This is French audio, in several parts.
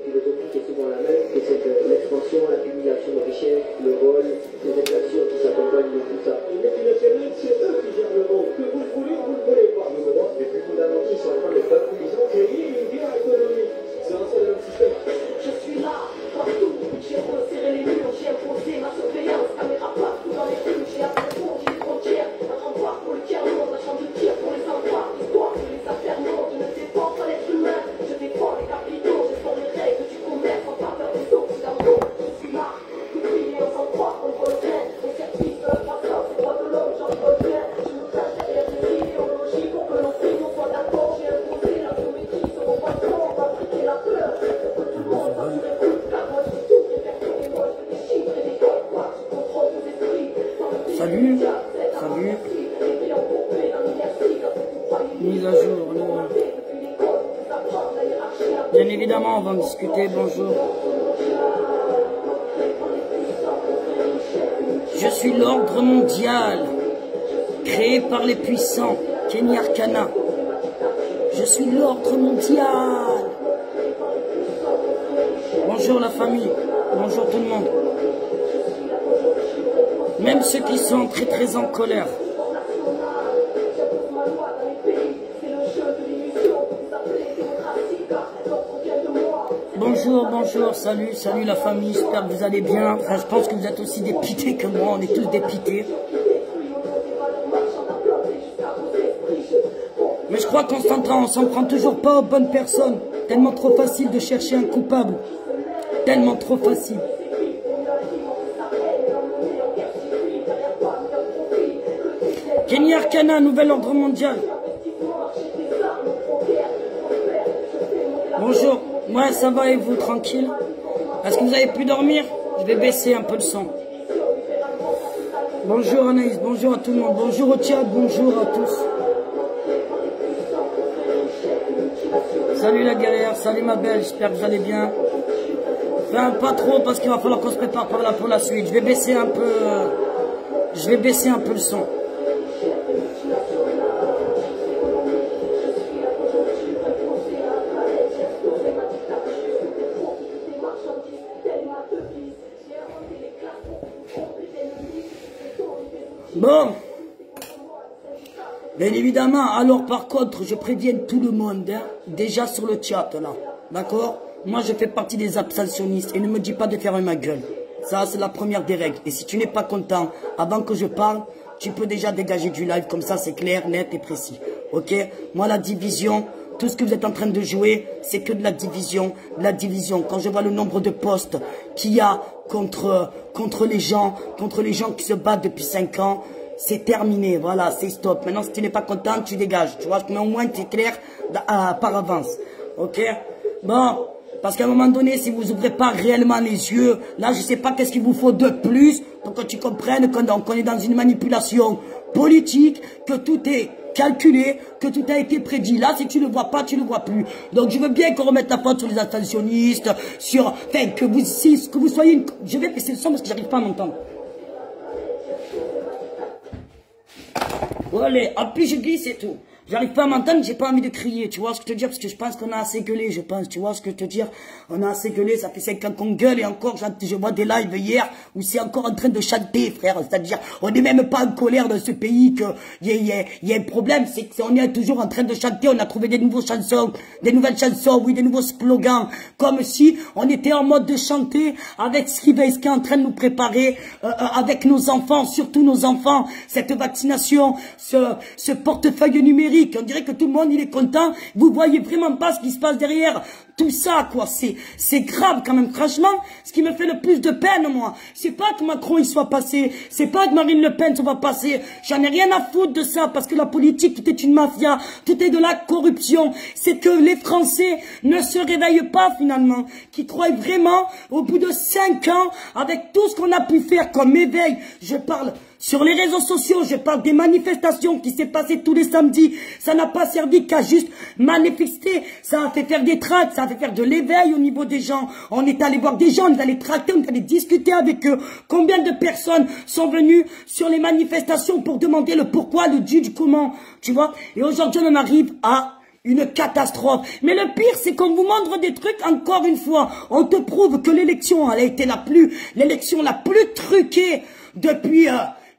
philosophique est souvent la même, que c'est l'expansion, l'accumulation de richesses, le vol, les inflations qui s'accompagnent de tout ça. Et puis le Québec, c'est eux qui gèrent le monde. Que vous le voulez, vous ne le voulez pas. Nos droits les plus fondamentaux sont en train de battre. Ils ont créé une guerre économique. C'est un seul système. Je suis là, partout. J'ai resserré les murs, j'ai imposé ma surveillance. Caméra partout dans les rues, j'ai approfondi les frontières. Un rempart pour le tiers-monde, un champ de tir pour les emparts. L'histoire de les affaires mortes, je ne défends pas l'être humain. Je défends les capitaux, je sors les règles du commerce en faveur des occidentaux. Je suis là, tout crier en sans croire contre le train. Au service de la façade, c'est droit de l'homme, j'en veux bien. Je me cache derrière des idéologies pour que nos filles nous soient d'accord. J'ai imposé la géométrie sur mon patron, on va appliquer la peur. Pour que tout le monde fasse une écoute, car moi je suis tout, j'ai perdu les mots, je veux des chiffres et des codes, quoi. Je contrôle vos esprits. Salut, salut. Mise à jour, là. Bien évidemment, on va en discuter. Bonjour. Je suis l'ordre mondial, créé par les puissants. Kenny Arcana. Je suis l'ordre mondial. Bonjour la famille. Bonjour tout le monde. Même ceux qui sont très très en colère. Bonjour, bonjour, salut, salut la famille, j'espère que vous allez bien. Enfin, je pense que vous êtes aussi dépités que moi, on est tous dépités. Mais je crois qu'on s'en prend toujours pas aux bonnes personnes. Tellement trop facile de chercher un coupable. Tellement trop facile. Kenny Arcana, nouvel ordre mondial. Bonjour. Ouais, ça va et vous, tranquille? Est-ce que vous avez pu dormir? Je vais baisser un peu le son. Bonjour Anaïs, bonjour à tout le monde. Bonjour au chat, bonjour à tous. Salut la galère, salut ma belle, j'espère que vous allez bien. Enfin, pas trop parce qu'il va falloir qu'on se prépare pour la suite. Je vais baisser un peu le son. Bon, bien évidemment, alors par contre, je préviens tout le monde, hein, déjà sur le chat là, d'accord? Moi je fais partie des abstentionnistes et ne me dis pas de fermer ma gueule. Ça c'est la première des règles. Et si tu n'es pas content, avant que je parle, tu peux déjà dégager du live, comme ça c'est clair, net et précis. Ok? Moi la division, tout ce que vous êtes en train de jouer, c'est que de la division, Quand je vois le nombre de postes qu'il y a contre les gens qui se battent depuis 5 ans, c'est terminé, voilà, c'est stop. Maintenant, si tu n'es pas content, tu dégages, tu vois, mais au moins, tu es clair par avance, ok? Bon, parce qu'à un moment donné, si vous ouvrez pas réellement les yeux, là, je sais pas qu'est-ce qu'il vous faut de plus pour que tu comprennes qu'on est dans une manipulation politique, que tout est calculé, que tout a été prédit. Là, si tu ne le vois pas, tu ne le vois plus. Donc, je veux bien qu'on remette la faute sur les abstentionnistes, enfin, que vous soyez Je vais baisser le son parce que j'arrive pas à m'entendre. Allez, en plus je glisse et tout. J'arrive pas à m'entendre, j'ai pas envie de crier, tu vois ce que je te dire, parce que je pense qu'on a assez gueulé, tu vois ce que je te dire. On a assez gueulé, ça fait 5 ans qu'on gueule, et encore, je vois des lives hier, où c'est encore en train de chanter, frère, c'est-à-dire, on n'est même pas en colère dans ce pays, qu'il y a un problème, c'est qu'on est toujours en train de chanter, on a trouvé des nouvelles chansons, oui, des nouveaux slogans, comme si on était en mode de chanter, avec ce qui est en train de nous préparer, avec nos enfants, surtout nos enfants, cette vaccination, ce portefeuille numérique. On dirait que tout le monde il est content. Vous voyez vraiment pas ce qui se passe derrière tout ça, quoi. C'est grave quand même. Franchement, ce qui me fait le plus de peine, moi, c'est pas que Macron il soit passé, c'est pas que Marine Le Pen soit passée. J'en ai rien à foutre de ça parce que la politique tout est une mafia, tout est de la corruption. C'est que les Français ne se réveillent pas finalement, qui croient vraiment au bout de 5 ans avec tout ce qu'on a pu faire comme éveil. Je parle sur les réseaux sociaux, je parle des manifestations qui s'est passées tous les samedis. Ça n'a pas servi qu'à juste manifester. Ça a fait faire des tracts, ça a fait faire de l'éveil au niveau des gens. On est allé voir des gens, on est allé tracter, on est allé discuter avec eux. Combien de personnes sont venues sur les manifestations pour demander le pourquoi, le du comment, tu vois. Et aujourd'hui, on en arrive à une catastrophe. Mais le pire, c'est qu'on vous montre des trucs, encore une fois. On te prouve que l'élection, elle a été l'élection la plus truquée depuis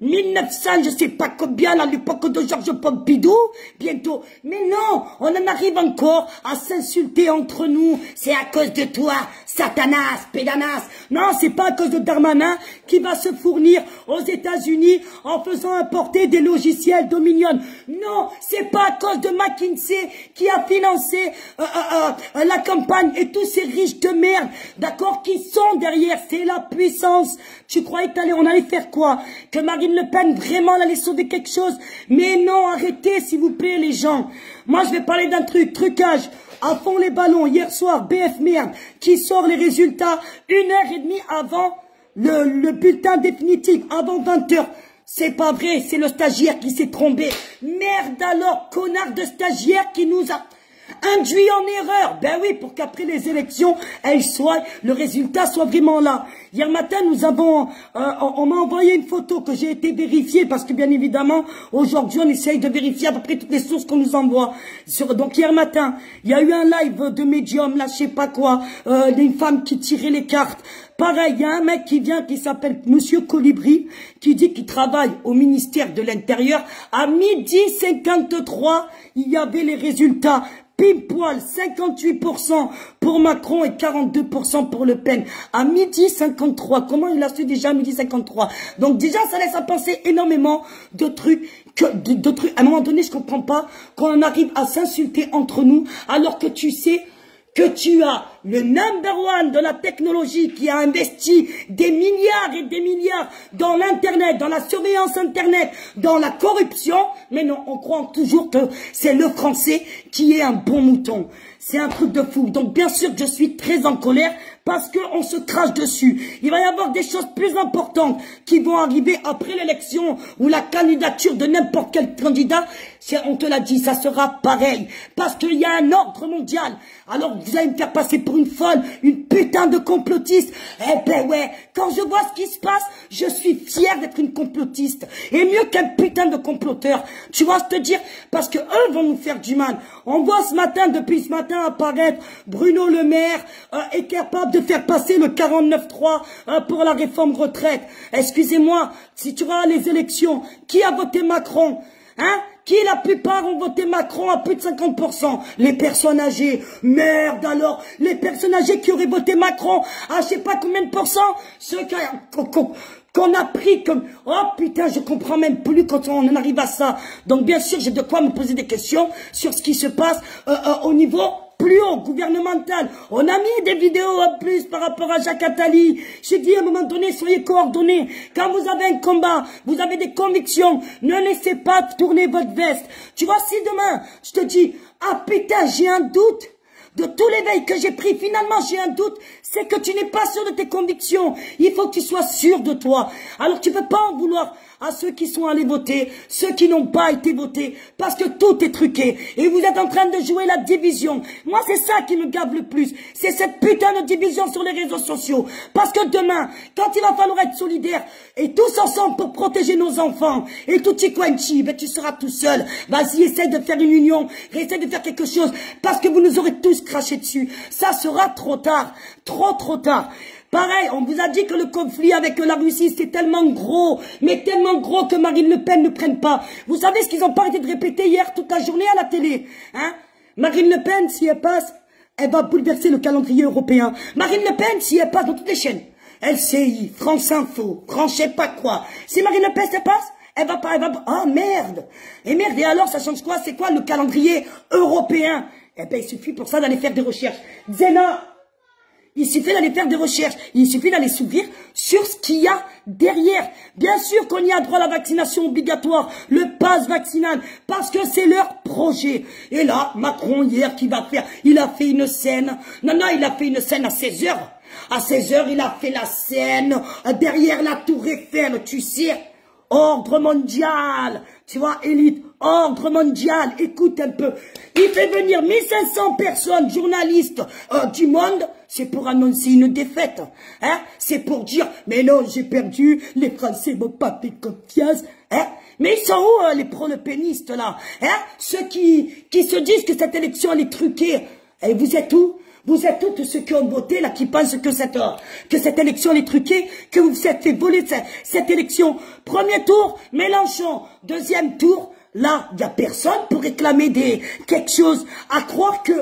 1900, je sais pas combien, à l'époque de Georges Pompidou, bientôt. Mais non, on en arrive encore à s'insulter entre nous. C'est à cause de toi, Satanas, Pédanas. Non, c'est pas à cause de Darmanin qui va se fournir aux États-Unis en faisant importer des logiciels Dominion. Non, c'est pas à cause de McKinsey qui a financé la campagne et tous ces riches de merde, d'accord, qui sont derrière. C'est la puissance. Tu croyais qu'on allait faire quoi? Que Marine Le Pen, vraiment, elle allait sauver quelque chose? Mais non, arrêtez, s'il vous plaît, les gens. Moi, je vais parler d'un trucage. À fond les ballons, hier soir, BF Merde, qui sort les résultats 1h30 avant le bulletin définitif, avant 20h. C'est pas vrai, c'est le stagiaire qui s'est trompé. Merde alors, connard de stagiaire qui nous a induit en erreur. Ben oui, pour qu'après les élections, le résultat soit vraiment là. Hier matin, on m'a envoyé une photo que j'ai été vérifiée parce que bien évidemment, aujourd'hui, on essaye de vérifier à peu près toutes les sources qu'on nous envoie. Donc hier matin, il y a eu un live de médium, là, je sais pas quoi, d'une femme qui tirait les cartes. Pareil, il y a un mec qui vient, qui s'appelle Monsieur Colibri, qui dit qu'il travaille au ministère de l'Intérieur. À 12h53, il y avait les résultats. Pile poil, 58% pour Macron et 42% pour Le Pen. À 12h53, comment il a su déjà à 12h53? Donc déjà, ça laisse à penser énormément de trucs. À un moment donné, je comprends pas qu'on arrive à s'insulter entre nous, alors que tu sais que tu as le number one de la technologie qui a investi des milliards et des milliards dans l'internet, dans la surveillance internet, dans la corruption. Mais non, on croit toujours que c'est le français qui est un bon mouton. C'est un truc de fou. Donc bien sûr que je suis très en colère parce qu'on se crache dessus. Il va y avoir des choses plus importantes qui vont arriver après l'élection ou la candidature de n'importe quel candidat. On te l'a dit, ça sera pareil. Parce qu'il y a un ordre mondial. Alors vous allez me faire passer pour une folle, une putain de complotiste. Eh ben ouais, quand je vois ce qui se passe, je suis fier d'être une complotiste. Et mieux qu'un putain de comploteur. Tu vois ce que je te dire? Parce que eux vont nous faire du mal. On voit depuis ce matin apparaître Bruno Le Maire est capable de faire passer le 49.3 pour la réforme retraite. Excusez-moi, si tu vois les élections, qui a voté Macron? Hein? Qui la plupart ont voté Macron à plus de 50%? Les personnes âgées. Merde alors, les personnes âgées qui auraient voté Macron à je sais pas combien de pourcents? Ceux qu'on a pris comme... Oh putain, je comprends même plus quand on en arrive à ça. Donc bien sûr, j'ai de quoi me poser des questions sur ce qui se passe au niveau plus haut, gouvernemental. On a mis des vidéos en plus par rapport à Jacques Attali. J'ai dit à un moment donné, soyez coordonnés. Quand vous avez un combat, vous avez des convictions, ne laissez pas tourner votre veste. Tu vois, si demain, je te dis, ah putain, j'ai un doute, de tout l'éveil que j'ai pris, finalement j'ai un doute, c'est que tu n'es pas sûr de tes convictions. Il faut que tu sois sûr de toi. Alors tu ne peux pas en vouloir à ceux qui sont allés voter, ceux qui n'ont pas été votés, parce que tout est truqué. Et vous êtes en train de jouer la division. Moi, c'est ça qui me gave le plus. C'est cette putain de division sur les réseaux sociaux. Parce que demain, quand il va falloir être solidaire, et tous ensemble pour protéger nos enfants, et tout quanti, ben tu seras tout seul. Vas-y, essaye de faire une union, essaye de faire quelque chose, parce que vous nous aurez tous craché dessus. Ça sera trop tard. Trop tard. Pareil, on vous a dit que le conflit avec la Russie, c'est tellement gros, mais tellement gros que Marine Le Pen ne prenne pas. Vous savez ce qu'ils ont pas arrêté de répéter hier toute la journée à la télé, hein? Marine Le Pen, si elle passe, elle va bouleverser le calendrier européen. Marine Le Pen, si elle passe dans toutes les chaînes, LCI, France Info, France je sais pas quoi. Si Marine Le Pen, elle passe, elle va pas, oh merde. Et merde, et alors ça change quoi? C'est quoi le calendrier européen? Eh ben, il suffit pour ça d'aller faire des recherches. Zena, il suffit d'aller faire des recherches. Il suffit d'aller s'ouvrir sur ce qu'il y a derrière. Bien sûr qu'on y a droit à la vaccination obligatoire, le pass vaccinal, parce que c'est leur projet. Et là, Macron, hier, qui va faire, il a fait une scène. Non, il a fait une scène à 16h. À 16h, il a fait la scène derrière la tour Eiffel, tu sais. Ordre mondial, tu vois, élite, ordre mondial, écoute un peu. Il fait venir 1500 personnes, journalistes du monde, c'est pour annoncer une défaite. Hein? C'est pour dire, mais non, j'ai perdu, les Français m'ont pas fait confiance. Hein? Mais ils sont où les pro-le-pénistes là, hein? Ceux qui se disent que cette élection elle est truquée. Et vous êtes où? Vous êtes tous ceux qui ont voté, là, qui pensent que cette élection est truquée, que vous vous êtes fait voler cette élection. Premier tour, Mélenchon. Deuxième tour, là, il n'y a personne pour réclamer quelque chose. À croire que,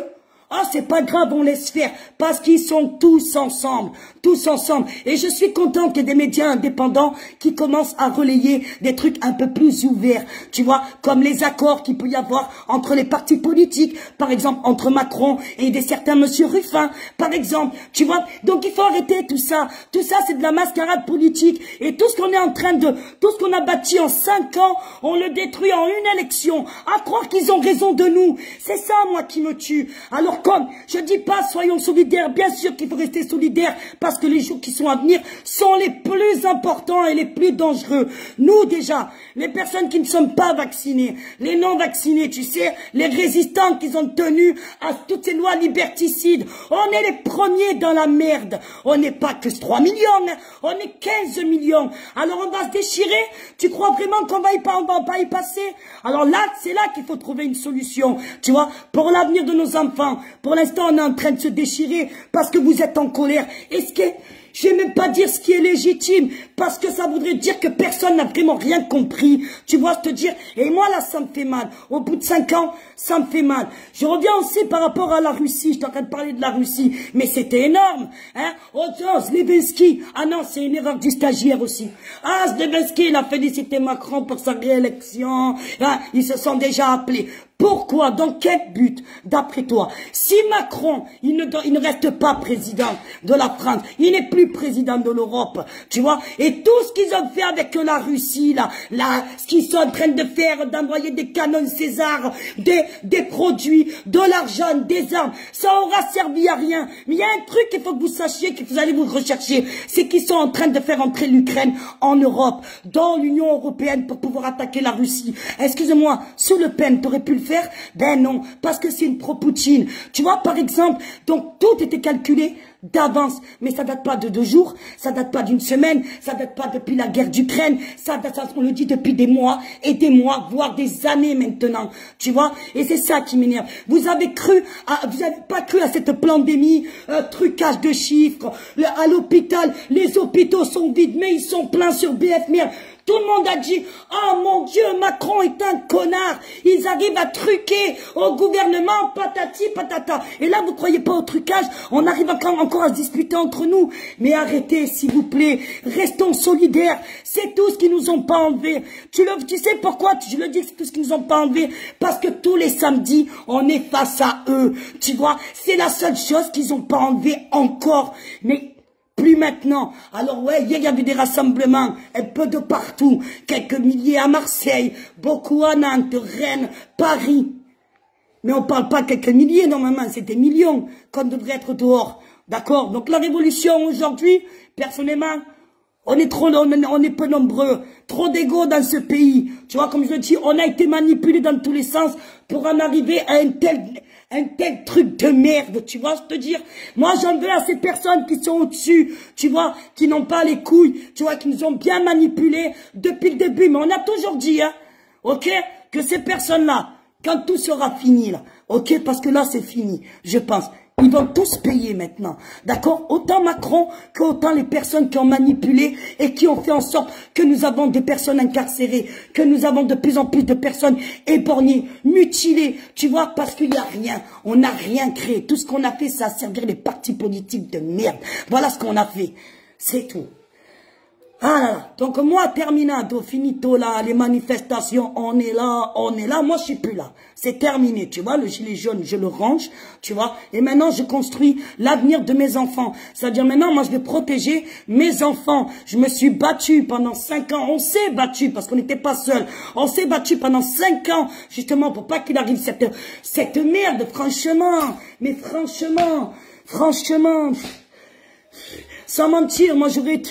ah, c'est pas grave, on laisse faire. Parce qu'ils sont tous ensemble. Tous ensemble. Et je suis contente qu'il y ait des médias indépendants qui commencent à relayer des trucs un peu plus ouverts. Tu vois, comme les accords qu'il peut y avoir entre les partis politiques. Par exemple, entre Macron et des certains monsieur Ruffin. Par exemple, tu vois. Donc il faut arrêter tout ça. Tout ça, c'est de la mascarade politique. Et tout ce qu'on est en train de, tout ce qu'on a bâti en 5 ans, on le détruit en une élection. À croire qu'ils ont raison de nous. C'est ça, moi, qui me tue. Alors, comme, je dis pas, soyons solidaires. Bien sûr qu'il faut rester solidaires parce que les jours qui sont à venir sont les plus importants et les plus dangereux. Nous, déjà, les personnes qui ne sont pas vaccinées, les non-vaccinés, tu sais, les résistants qui ont tenu à toutes ces lois liberticides, on est les premiers dans la merde. On n'est pas que 3 millions, hein. On est 15 millions. Alors on va se déchirer. Tu crois vraiment qu'on va pas y passer? Alors là, c'est là qu'il faut trouver une solution. Tu vois, pour l'avenir de nos enfants. Pour l'instant, on est en train de se déchirer parce que vous êtes en colère. Est-ce que... Je vais même pas dire ce qui est légitime, parce que ça voudrait dire que personne n'a vraiment rien compris. Tu vois, te dire, et moi là, ça me fait mal. Au bout de 5 ans, ça me fait mal. Je reviens aussi par rapport à la Russie, je suis en train de parler de la Russie, mais c'était énorme. Hein? Oh, Zelensky, ah non, c'est une erreur du stagiaire aussi. Ah, Zelensky, il a félicité Macron pour sa réélection. Hein? Ils se sont déjà appelés. Pourquoi? Dans quel but? D'après toi, si Macron, il ne reste pas président de la France, il n'est plus président de l'Europe, tu vois, et tout ce qu'ils ont fait avec la Russie, là, ce qu'ils sont en train de faire, d'envoyer des canons César, des produits, de l'argent, des armes, ça aura servi à rien. Mais il y a un truc qu'il faut que vous sachiez, que vous allez vous rechercher, c'est qu'ils sont en train de faire entrer l'Ukraine en Europe, dans l'Union européenne pour pouvoir attaquer la Russie. Excusez-moi, sous Le Pen, t'aurais pu le faire? Ben non, parce que c'est une pro-Poutine. Tu vois, par exemple, donc tout était calculé d'avance. Mais ça date pas de 2 jours, ça date pas d'une semaine, ça date pas depuis la guerre d'Ukraine, ça, on le dit depuis des mois et des mois, voire des années maintenant. Tu vois? Et c'est ça qui m'énerve. Vous avez pas cru à cette pandémie, trucage de chiffres, à l'hôpital, les hôpitaux sont vides, mais ils sont pleins sur BF Merde. Tout le monde a dit, oh mon Dieu, Macron est un connard. Ils arrivent à truquer au gouvernement, patati, patata. Et là, vous croyez pas au trucage? On arrive encore à se disputer entre nous. Mais arrêtez, s'il vous plaît. Restons solidaires. C'est tout ce qu'ils nous ont pas enlevé. Tu sais pourquoi je le dis, c'est tout ce qu'ils nous ont pas enlevé? Parce que tous les samedis, on est face à eux. Tu vois, c'est la seule chose qu'ils ont pas enlevé encore. Mais... plus maintenant. Alors ouais, hier il y avait des rassemblements, un peu de partout, quelques milliers à Marseille, beaucoup à Nantes, Rennes, Paris. Mais on parle pas de quelques milliers normalement, c'est des millions qu'on devrait être dehors. D'accord? Donc la révolution aujourd'hui, personnellement, on est peu nombreux, trop d'égo dans ce pays. Tu vois, comme je le dis, on a été manipulé dans tous les sens pour en arriver à un tel truc de merde, tu vois, je te dire. Moi, j'en veux à ces personnes qui sont au-dessus, tu vois, qui n'ont pas les couilles, tu vois, qui nous ont bien manipulés depuis le début. Mais on a toujours dit, hein, ok, que ces personnes-là, quand tout sera fini, là, ok, parce que là, c'est fini, je pense. Ils vont tous payer maintenant, d'accord? Autant Macron qu'autant les personnes qui ont manipulé et qui ont fait en sorte que nous avons des personnes incarcérées, que nous avons de plus en plus de personnes éborgnées, mutilées, tu vois, parce qu'il n'y a rien. On n'a rien créé. Tout ce qu'on a fait, c'est à servir les partis politiques de merde. Voilà ce qu'on a fait. C'est tout. Ah là là, donc moi, terminado, finito là, les manifestations, on est là, moi je suis plus là. C'est terminé, tu vois, le gilet jaune, je le range, tu vois, et maintenant je construis l'avenir de mes enfants. C'est-à-dire maintenant, moi je vais protéger mes enfants. Je me suis battu pendant 5 ans, on s'est battu parce qu'on n'était pas seuls. On s'est battu pendant 5 ans, justement, pour pas qu'il arrive cette merde, franchement. Mais franchement, sans mentir, moi j'aurais...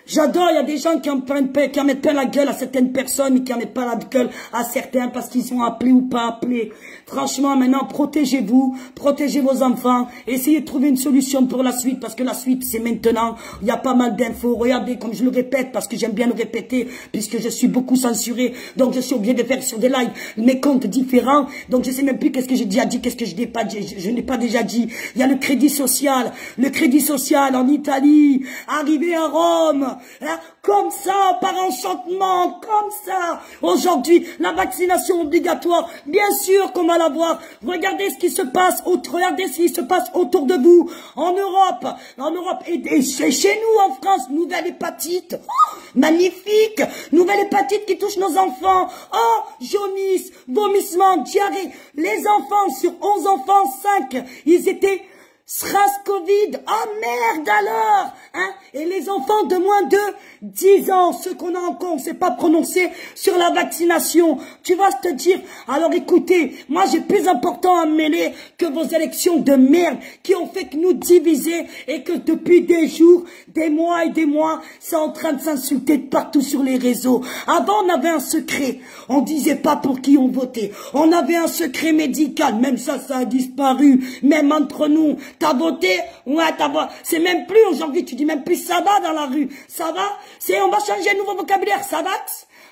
J'adore, il y a des gens qui en mettent plein la gueule à certaines personnes, mais qui en mettent pas la gueule à certains parce qu'ils ont appelé ou pas appelé. Franchement, maintenant, protégez-vous, protégez vos enfants, essayez de trouver une solution pour la suite, parce que la suite, c'est maintenant. Il y a pas mal d'infos. Regardez, comme je le répète, parce que j'aime bien le répéter, puisque je suis beaucoup censuré, donc je suis obligé de faire sur des lives mes comptes différents, donc je sais même plus qu'est-ce que j'ai déjà dit, qu'est-ce que je n'ai pas dit, je n'ai pas déjà dit. Il y a le crédit social en Italie, arrivé à Rome, hein, comme ça, par enchantement, comme ça. Aujourd'hui, la vaccination obligatoire, bien sûr qu'on va l'avoir. Regardez ce qui se passe, regardez ce qui se passe autour de vous, en Europe et chez nous en France, nouvelle hépatite, oh, magnifique, nouvelle hépatite qui touche nos enfants, oh, jaunisse, vomissement, diarrhée, les enfants, sur 11 enfants, 5, ils étaient SRAS Covid, oh merde alors, hein, et les enfants de moins de 10 ans, ceux qu'on a encore, on ne sait pas prononcer sur la vaccination, tu vas te dire, alors écoutez, moi j'ai plus important à mêler que vos élections de merde qui ont fait que nous diviser et que depuis des jours, des mois et des mois, c'est en train de s'insulter de partout sur les réseaux. Avant on avait un secret, on disait pas pour qui on votait, on avait un secret médical, même ça a disparu, même entre nous. T'as voté? Ouais, t'as voté. C'est même plus aujourd'hui, tu dis même plus ça va dans la rue. Ça va? On va changer un nouveau vocabulaire. Ça va?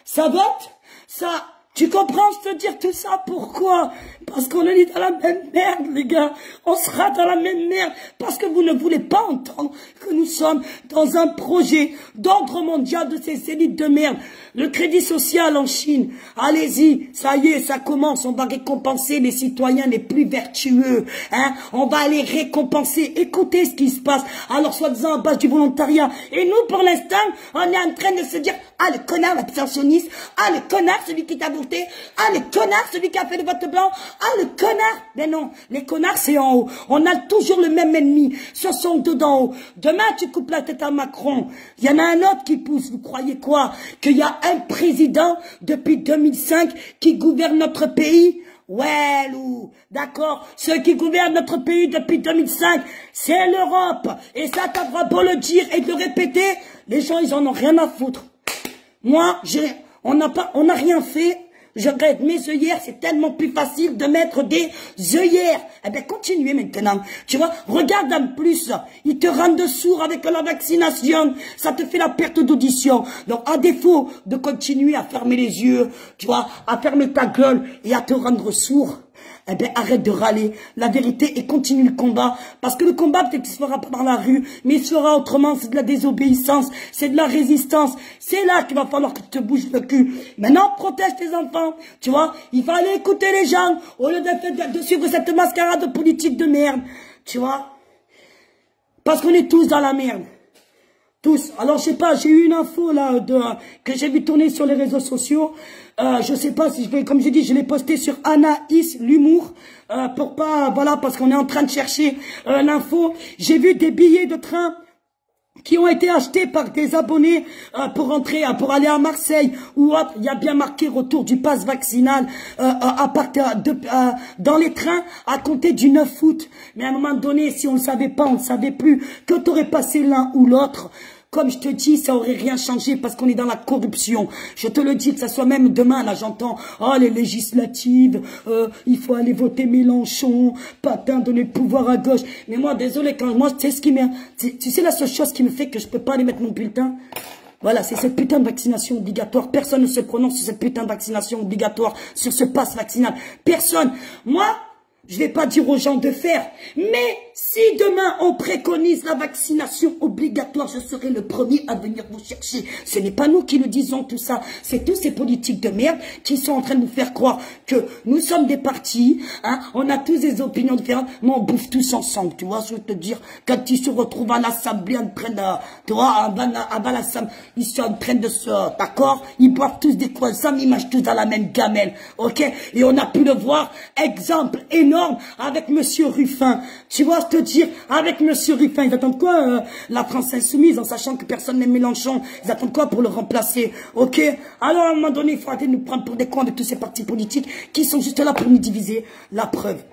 Ça vote? Ça, tu comprends, je te dire tout ça, pourquoi? Parce qu'on est dans la même merde, les gars. On sera dans la même merde. Parce que vous ne voulez pas entendre que nous sommes dans un projet d'ordre mondial de ces élites de merde. Le crédit social en Chine, allez-y, ça y est, ça commence. On va récompenser les citoyens les plus vertueux. Hein? On va les récompenser. Écoutez ce qui se passe. Alors, soi-disant, à base du volontariat. Et nous, pour l'instant, on est en train de se dire, ah, le connard abstentionniste, ah, le connard, celui qui t'a voté, ah, le connard, celui qui a fait le vote blanc, ah, le connard. Mais non, les connards, c'est en haut. On a toujours le même ennemi. Ce sont deux d'en haut. Demain, tu coupes la tête à Macron. Il y en a un autre qui pousse. Vous croyez quoi? Qu'il y a un président depuis 2005 qui gouverne notre pays? Ouais, Lou, d'accord. Ceux qui gouvernent notre pays depuis 2005, c'est l'Europe. Et ça, t'as beau le dire et de le répéter, les gens, ils en ont rien à foutre. Moi, on n'a rien fait. Je regrette mes œillères, c'est tellement plus facile de mettre des œillères. Eh bien, continuez maintenant. Tu vois, regarde en plus. Ils te rendent sourd avec la vaccination. Ça te fait la perte d'audition. Donc, à défaut de continuer à fermer les yeux, tu vois, à fermer ta gueule et à te rendre sourd, eh bien, arrête de râler. La vérité et continue le combat. Parce que le combat, peut-être qu'il se fera pas dans la rue, mais il se fera autrement. C'est de la désobéissance. C'est de la résistance. C'est là qu'il va falloir que tu te bouges le cul. Maintenant, protège tes enfants. Tu vois, il va aller écouter les gens au lieu de suivre cette mascarade politique de merde. Tu vois? Parce qu'on est tous dans la merde. Tous. Alors, je sais pas, j'ai eu une info là que j'ai vu tourner sur les réseaux sociaux. Je sais pas si je vais, comme j'ai dit, je l'ai posté sur Anaïs l'humour pour pas, voilà, parce qu'on est en train de chercher l'info. J'ai vu des billets de train qui ont été achetés par des abonnés pour rentrer, pour aller à Marseille ou autre. Il y a bien marqué retour du pass vaccinal dans les trains à compter du 9 août. Mais à un moment donné, si on ne savait pas, on ne savait plus que tu aurais passé l'un ou l'autre. Comme je te dis, ça aurait rien changé parce qu'on est dans la corruption. Je te le dis, que ça soit même demain, là j'entends, oh les législatives, il faut aller voter Mélenchon, patin, donner le pouvoir à gauche. Mais moi, désolé, quand moi, tu sais ce qui me, tu sais la seule chose qui me fait que je peux pas aller mettre mon bulletin? Voilà, c'est cette putain de vaccination obligatoire. Personne ne se prononce sur cette putain de vaccination obligatoire, sur ce pass vaccinal. Personne. Moi, je vais pas dire aux gens de faire, mais si demain on préconise la vaccination obligatoire, je serai le premier à venir vous chercher. Ce n'est pas nous qui le disons tout ça, c'est tous ces politiques de merde qui sont en train de nous faire croire que nous sommes des partis, hein, on a tous des opinions différentes, mais on bouffe tous ensemble, tu vois ce que je veux te dire. Quand ils se retrouvent à l'Assemblée en train de, tu vois, à l'Assemblée, ils sont en train de se, d'accord, ils boivent tous des croissants, ils mangent tous dans la même gamelle, ok, et on a pu le voir, exemple énorme, avec Monsieur Ruffin. Tu vois, je te dire, avec Monsieur Ruffin, ils attendent quoi, la France insoumise, en sachant que personne n'aime Mélenchon, ils attendent quoi pour le remplacer, ok? Alors, à un moment donné, il faut arrêter de nous prendre pour des cons avec tous ces partis politiques qui sont juste là pour nous diviser. La preuve.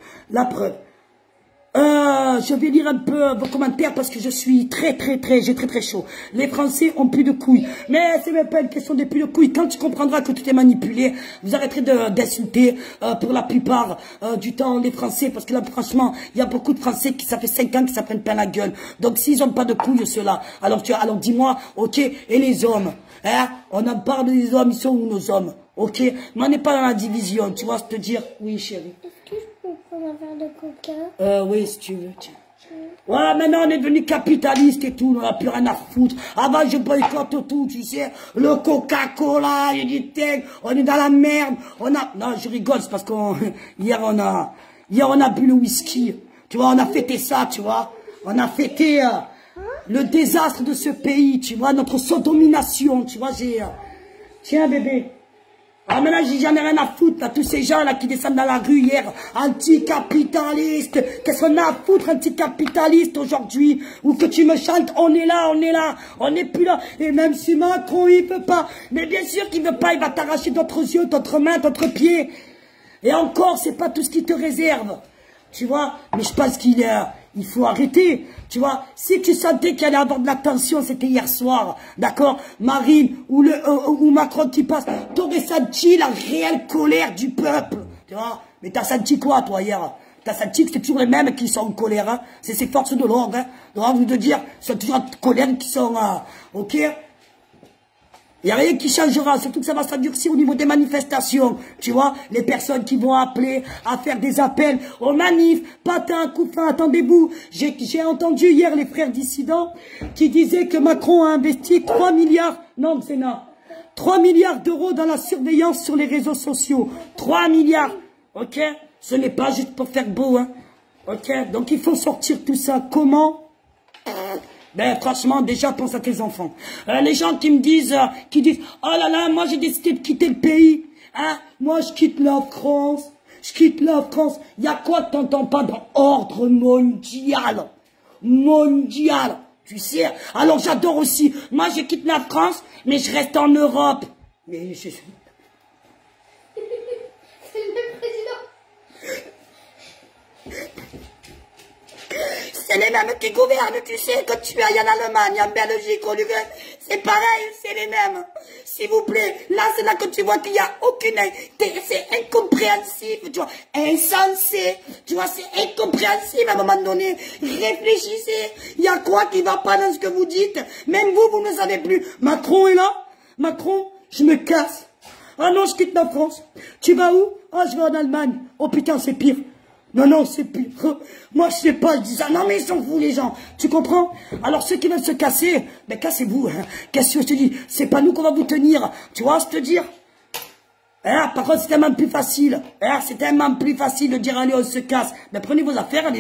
je vais lire un peu vos commentaires parce que je suis j'ai très chaud. Les Français ont plus de couilles. Mais c'est même pas une question de plus de couilles. Quand tu comprendras que tout est manipulé, vous arrêterez d'insulter pour la plupart du temps les Français. Parce que là, franchement, il y a beaucoup de Français qui, ça fait 5 ans, qui s'apprennent plein la gueule. Donc s'ils ont pas de couilles, ceux-là, alors dis-moi, ok, et les hommes, hein, on en parle des hommes, ils sont où nos hommes? Ok, mais on n'est pas dans la division, tu vois ce que te dire? Oui, chérie. Est-ce que je peux prendre un verre de coca? Oui, si tu veux, tiens. Voilà, maintenant on est devenu capitaliste et tout, on n'a plus rien à foutre. Avant je boycotte tout, tu sais, le Coca-Cola, il y a du thé, on est dans la merde, non, je rigole, c'est parce qu'on, hier on a bu le whisky, tu vois, on a fêté ça, tu vois, on a fêté le désastre de ce pays, tu vois, notre sodomisation, tu vois, tiens bébé. Ah, maintenant, j'en ai rien à foutre, là, tous ces gens-là qui descendent dans la rue hier, anticapitalistes. Qu'est-ce qu'on a à foutre, anticapitaliste, aujourd'hui? Ou que tu me chantes, on est là, on n'est plus là. Et même si Macron, il veut pas. Mais bien sûr qu'il veut pas, il va t'arracher d'autres yeux, d'autres mains, d'autres pieds. Et encore, c'est pas tout ce qu'il te réserve. Tu vois? Mais je pense il faut arrêter, tu vois. Si tu sentais qu'il allait avoir de la tension, c'était hier soir, d'accord, Marine ou Macron qui passe, t'aurais senti la réelle colère du peuple, tu vois. Mais t'as senti quoi, toi, hier? T'as senti que c'est toujours les mêmes qui sont en colère, hein. C'est ces forces de l'ordre, hein. Donc, envie de dire, c'est toujours en colère qui sont, ok. Il n'y a rien qui changera, surtout que ça va s'endurcir au niveau des manifestations. Tu vois, les personnes qui vont appeler à faire des appels aux manifs, patin, coup de frein, attendez-vous. J'ai entendu hier les frères dissidents qui disaient que Macron a investi 3 milliards, non, le Sénat, 3 milliards d'euros dans la surveillance sur les réseaux sociaux. 3 milliards, ok? Ce n'est pas juste pour faire beau, hein. Ok? Donc il faut sortir tout ça. Comment? Ben franchement, déjà pense à tes enfants. Les gens qui me disent, oh là là, moi j'ai décidé de quitter le pays. Hein, moi je quitte la France. Je quitte la France. Il y a quoi que t'entends pas dans ordre mondial? Mondial. Tu sais. Alors j'adore aussi. Moi je quitte la France, mais je reste en Europe. Mais je... C'est le président. C'est les mêmes qui gouvernent, tu sais, quand tu ailles en Allemagne, en Belgique, c'est pareil, c'est les mêmes. S'il vous plaît, là, c'est là que tu vois qu'il n'y a aucune... C'est incompréhensible, tu vois, insensé, tu vois, c'est incompréhensible à un moment donné. Réfléchissez, il y a quoi qui va pas dans ce que vous dites? Même vous, vous ne savez plus. Macron est là? Macron, je me casse. Ah non, je quitte la France. Tu vas où? Ah, je vais en Allemagne. Oh putain, c'est pire. Non, non, c'est pire. Moi, je sais pas, je dis ça. Non, mais ils sont fous, les gens. Tu comprends? Alors, ceux qui veulent se casser, ben, cassez-vous. Hein. Qu'est-ce que je te dis? C'est pas nous qu'on va vous tenir. Tu vois ce que je te dire? Hein, par contre, c'est tellement plus facile. Hein, c'est tellement plus facile de dire, allez, on se casse. Ben, prenez vos affaires,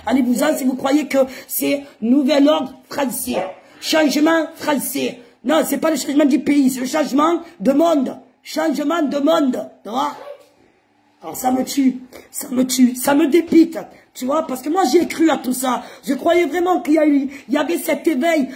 allez-vous-en si vous croyez que c'est nouvel ordre français. Changement français. Non, c'est pas le changement du pays, c'est le changement de monde. Changement de monde. Tu vois? Alors ça me tue, ça me dépite, tu vois, parce que moi j'ai cru à tout ça. Je croyais vraiment qu'il y avait cet éveil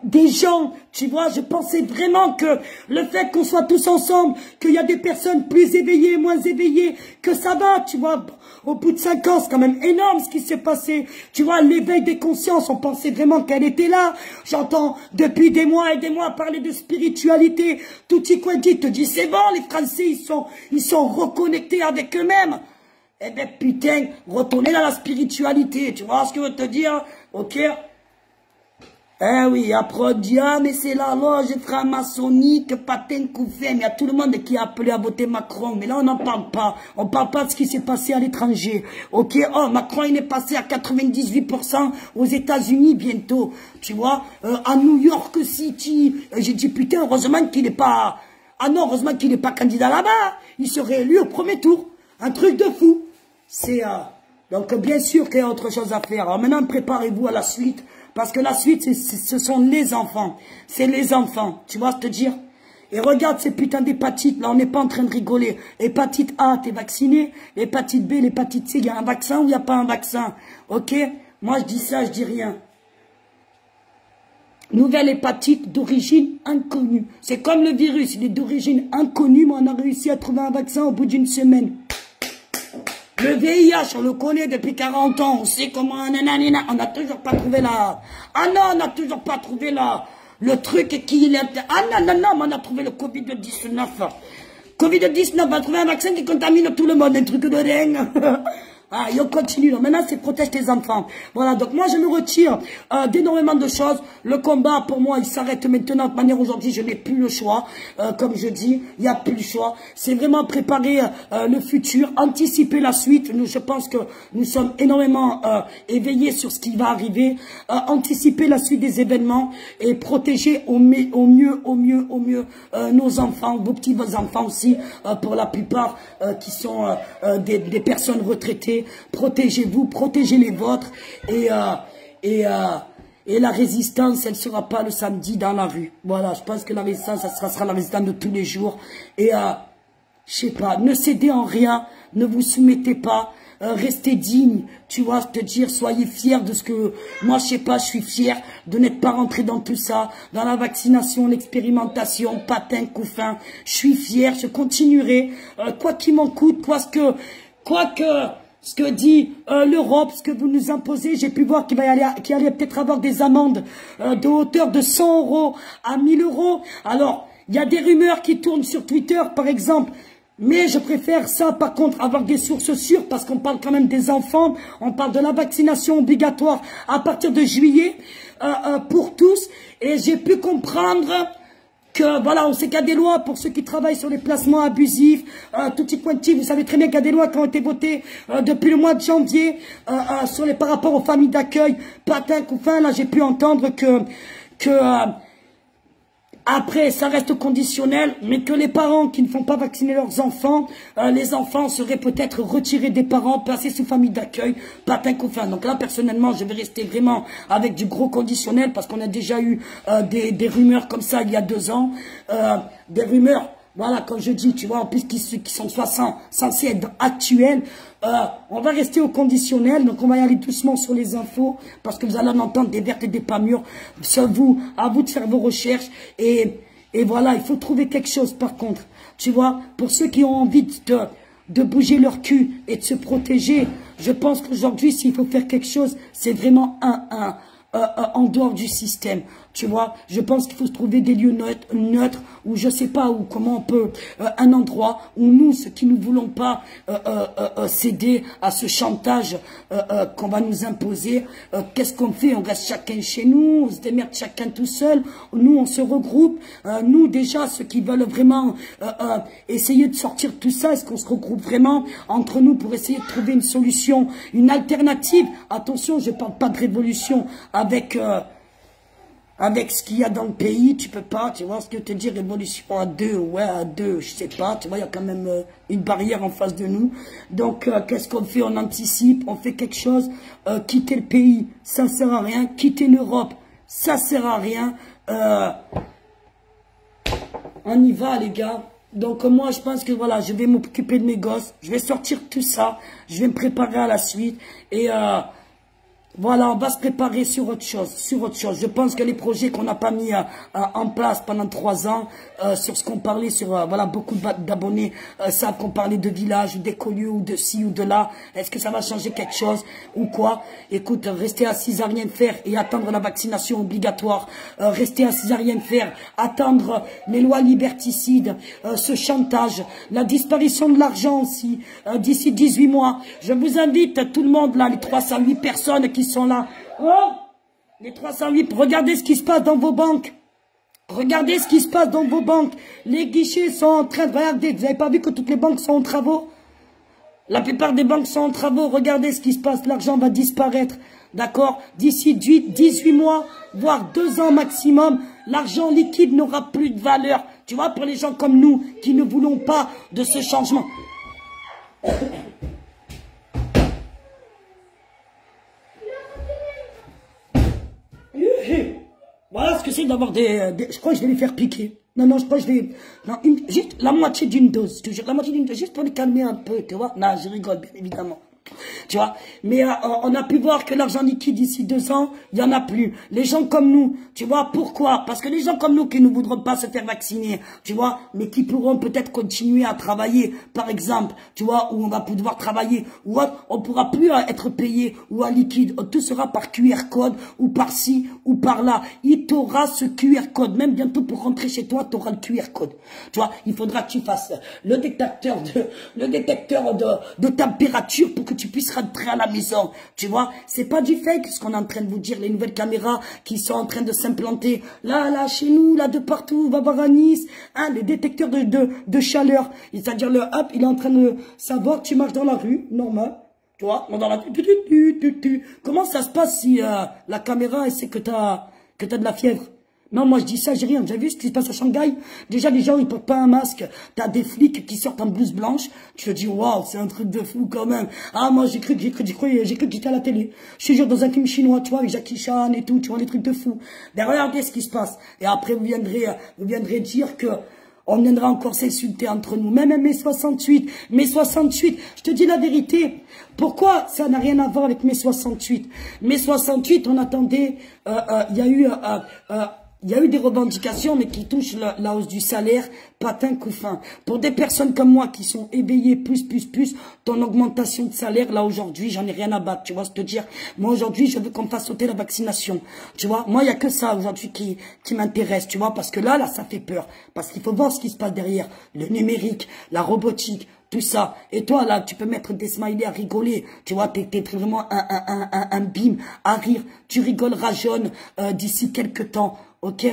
des gens, tu vois. Je pensais vraiment que le fait qu'on soit tous ensemble, qu'il y a des personnes plus éveillées, moins éveillées, que ça va, tu vois. Au bout de 5 ans, c'est quand même énorme ce qui s'est passé. Tu vois, l'éveil des consciences, on pensait vraiment qu'elle était là. J'entends depuis des mois et des mois parler de spiritualité. Tutti quanti te dit, c'est bon, les Français, ils sont reconnectés avec eux-mêmes. Eh ben putain, retournez dans la spiritualité. Tu vois ce que je veux te dire? Ok? Eh oui, après on dit, ah mais c'est la loge franc-maçonnique, patin couffé, mais il y a tout le monde qui a appelé à voter Macron, mais là on n'en parle pas, on parle pas de ce qui s'est passé à l'étranger, ok, oh Macron il est passé à 98% aux États-Unis bientôt, tu vois, à New York City, j'ai dit putain heureusement qu'il n'est pas, ah non heureusement qu'il n'est pas candidat là-bas, il serait élu au premier tour, un truc de fou, c'est, donc bien sûr qu'il y a autre chose à faire, alors maintenant préparez-vous à la suite. Parce que la suite, ce sont les enfants. C'est les enfants. Tu vois ce que je veux dire? Et regarde ces putains d'hépatites. Là, on n'est pas en train de rigoler. Hépatite A, t'es vacciné. Hépatite B, l'hépatite C, il y a un vaccin ou il n'y a pas un vaccin? Ok? Moi, je dis ça, je dis rien. Nouvelle hépatite d'origine inconnue. C'est comme le virus. Il est d'origine inconnue, mais on a réussi à trouver un vaccin au bout d'une semaine. Le VIH, on le connaît depuis 40 ans. On sait comment... Nanana, on n'a toujours pas trouvé la... Ah non, on n'a toujours pas trouvé le truc qui... Ah non, non, non, mais on a trouvé le Covid-19. Covid-19, on va trouver un vaccin qui contamine tout le monde. Un truc de dingue. Ah, et on continue. Maintenant, c'est protège tes enfants. Voilà, donc moi, je me retire d'énormément de choses. Le combat, pour moi, il s'arrête maintenant. De manière aujourd'hui, je n'ai plus le choix. Comme je dis, il n'y a plus le choix. C'est vraiment préparer le futur, anticiper la suite. Nous, je pense que nous sommes énormément éveillés sur ce qui va arriver. Anticiper la suite des événements et protéger au mieux nos enfants, vos petits enfants aussi, pour la plupart qui sont des personnes retraitées. Protégez-vous, protégez les vôtres et la résistance, elle ne sera pas le samedi dans la rue. Voilà, je pense que la résistance, ça sera la résistance de tous les jours. Et je sais pas, ne cédez en rien, ne vous soumettez pas, restez digne, tu vois, te dire, soyez fiers de ce que, moi je sais pas, je suis fier de n'être pas rentré dans tout ça, dans la vaccination, l'expérimentation, patin, couffin, je suis fier, je continuerai, quoi qu'il m'en coûte, ce que dit l'Europe, ce que vous nous imposez, j'ai pu voir qu'il allait peut-être avoir des amendes de hauteur de 100 € à 1000 €. Alors, il y a des rumeurs qui tournent sur Twitter, par exemple, mais je préfère ça, par contre, avoir des sources sûres, parce qu'on parle quand même des enfants, on parle de la vaccination obligatoire à partir de juillet, pour tous, et j'ai pu comprendre... que, voilà, on sait qu'il y a des lois pour ceux qui travaillent sur les placements abusifs, tutti quanti, vous savez très bien qu'il y a des lois qui ont été votées depuis le mois de janvier par rapport aux familles d'accueil, patin, couffin, là j'ai pu entendre que après, ça reste conditionnel, mais que les parents qui ne font pas vacciner leurs enfants, les enfants seraient peut-être retirés des parents, placés sous famille d'accueil, patin couffin. Donc là, personnellement, je vais rester vraiment avec du gros conditionnel, parce qu'on a déjà eu des rumeurs comme ça il y a 2 ans, des rumeurs, voilà, comme je dis, tu vois, en plus qui sont censés être actuels. On va rester au conditionnel, donc on va y aller doucement sur les infos, parce que vous allez en entendre des vertes et des pas mûres. C'est à vous de faire vos recherches, et voilà, il faut trouver quelque chose par contre, tu vois, pour ceux qui ont envie de bouger leur cul et de se protéger, je pense qu'aujourd'hui, s'il faut faire quelque chose, c'est vraiment en dehors du système, tu vois. Je pense qu'il faut se trouver des lieux neutres, ou je sais pas, ou comment on peut, un endroit où nous, ceux qui ne voulons pas céder à ce chantage qu'on va nous imposer, qu'est-ce qu'on fait? On reste chacun chez nous, on se démerde chacun tout seul, nous on se regroupe, nous déjà, ceux qui veulent vraiment essayer de sortir de tout ça, est-ce qu'on se regroupe vraiment entre nous pour essayer de trouver une solution, une alternative? Attention, je parle pas de révolution avec ce qu'il y a dans le pays, tu peux pas, tu vois ce que je te dis, révolution à deux, ouais, à deux, je sais pas, tu vois, il y a quand même une barrière en face de nous. Donc, qu'est-ce qu'on fait? On anticipe, on fait quelque chose, quitter le pays, ça sert à rien, quitter l'Europe, ça sert à rien, on y va, les gars. Donc, moi, je pense que, voilà, je vais m'occuper de mes gosses, je vais sortir tout ça, je vais me préparer à la suite, et voilà, on va se préparer sur autre chose, Je pense que les projets qu'on n'a pas mis en place pendant 3 ans, sur ce qu'on parlait, sur, voilà, beaucoup d'abonnés savent qu'on parlait de village, ou d'écolieux, ou de ci, ou de là. Est-ce que ça va changer quelque chose, ou quoi? Écoute, rester assis à rien faire et attendre la vaccination obligatoire, rester assis à rien faire, attendre les lois liberticides, ce chantage, la disparition de l'argent aussi, d'ici 18 mois. Je vous invite, tout le monde, là, les 308 personnes qui sont là. Oh, les 308, regardez ce qui se passe dans vos banques. Regardez ce qui se passe dans vos banques. Les guichets sont en train de... Regardez, vous n'avez pas vu que toutes les banques sont en travaux? La plupart des banques sont en travaux. Regardez ce qui se passe. L'argent va disparaître. D'accord? D'ici 18 mois, voire 2 ans maximum, l'argent liquide n'aura plus de valeur. Tu vois, pour les gens comme nous, qui ne voulons pas de ce changement. Voilà ce que c'est d'avoir je crois que je vais les faire piquer. Non, je crois que je vais... Non, juste la moitié d'une dose, je te jure, la moitié d'une dose, juste pour les calmer un peu, tu vois. Non, je rigole, bien évidemment. Tu vois, mais on a pu voir que l'argent liquide d'ici 2 ans, il y en a plus. Les gens comme nous, tu vois, pourquoi? Parce que les gens comme nous qui ne voudront pas se faire vacciner, tu vois, mais qui pourront peut-être continuer à travailler, par exemple, tu vois, où on va pouvoir travailler, ou on pourra plus être payé ou à liquide. Tout sera par QR code ou par ci ou par là. Il t'aura ce QR code, même bientôt pour rentrer chez toi, tu auras le QR code. Tu vois, il faudra que tu fasses le détecteur de température pour que tu puisses rentrer à la maison, tu vois, c'est pas du fake ce qu'on est en train de vous dire, les nouvelles caméras qui sont en train de s'implanter, là, chez nous, là, de partout, va voir à Nice, hein, les détecteurs de chaleur, c'est-à-dire le hop, il est en train de savoir que tu marches dans la rue, normal, tu vois, dans la comment ça se passe si la caméra, elle sait que t'as de la fièvre? Non, moi je dis ça, j'ai rien. Vous avez vu ce qui se passe à Shanghai? Déjà, les gens, ils portent pas un masque. T'as des flics qui sortent en blouse blanche. Tu te dis, waouh, c'est un truc de fou quand même. Ah, moi j'ai cru que j'étais à la télé. Je suis genre dans un film chinois, tu vois, avec Jackie Chan et tout, tu vois, des trucs de fou. Mais regardez ce qui se passe. Et après, vous viendrez dire que on viendra encore s'insulter entre nous. Même mai 68, je te dis la vérité. Pourquoi ça n'a rien à voir avec mai 68? Mai 68, on attendait, il y a eu des revendications, mais qui touchent la hausse du salaire, patin coup fin. Pour des personnes comme moi qui sont éveillées plus, ton augmentation de salaire, là aujourd'hui, j'en ai rien à battre, tu vois, te dire. Moi aujourd'hui, je veux qu'on fasse sauter la vaccination, tu vois. Moi, il y a que ça aujourd'hui qui m'intéresse, tu vois, parce que là, ça fait peur. Parce qu'il faut voir ce qui se passe derrière. Le numérique, la robotique, tout ça. Et toi, là, tu peux mettre des smileys à rigoler. Tu vois, t'es vraiment un bim à rire. Tu rigoleras jaune d'ici quelques temps. Ok,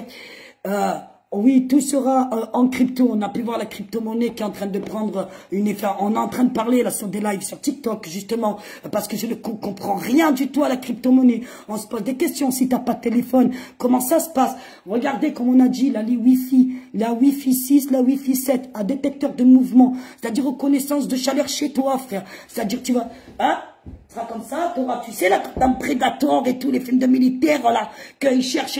oui, tout sera en crypto. On a pu voir la crypto-monnaie qui est en train de prendre une effet. On est en train de parler là sur des lives sur TikTok justement parce que je ne comprends rien du tout à la crypto-monnaie. On se pose des questions. Si t'as pas de téléphone, comment ça se passe? Regardez comme on a dit là, les Wi-Fi, la Wi-Fi 6, la Wi-Fi 7, un détecteur de mouvement, c'est-à-dire reconnaissance de chaleur chez toi, frère. C'est-à-dire tu vas, hein? Ce sera comme ça, tu sais là, dans Predator et tous les films de militaires là, qu'ils cherchent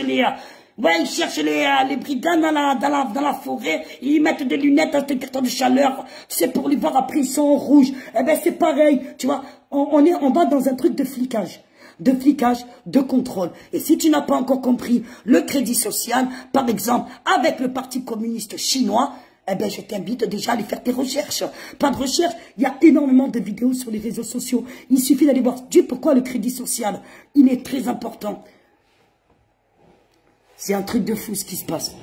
ils cherchent les brigands dans la forêt, ils mettent des lunettes, un détecteur de chaleur, tu sais, pour les voir après ils sont en rouge. Eh ben, c'est pareil, tu vois, on va dans un truc de flicage, de contrôle. Et si tu n'as pas encore compris le crédit social, par exemple, avec le Parti communiste chinois, eh ben, je t'invite déjà à aller faire tes recherches. Pas de recherche, il y a énormément de vidéos sur les réseaux sociaux. Il suffit d'aller voir. Dieu, pourquoi le crédit social, il est très important. C'est un truc de fou ce qui se passe.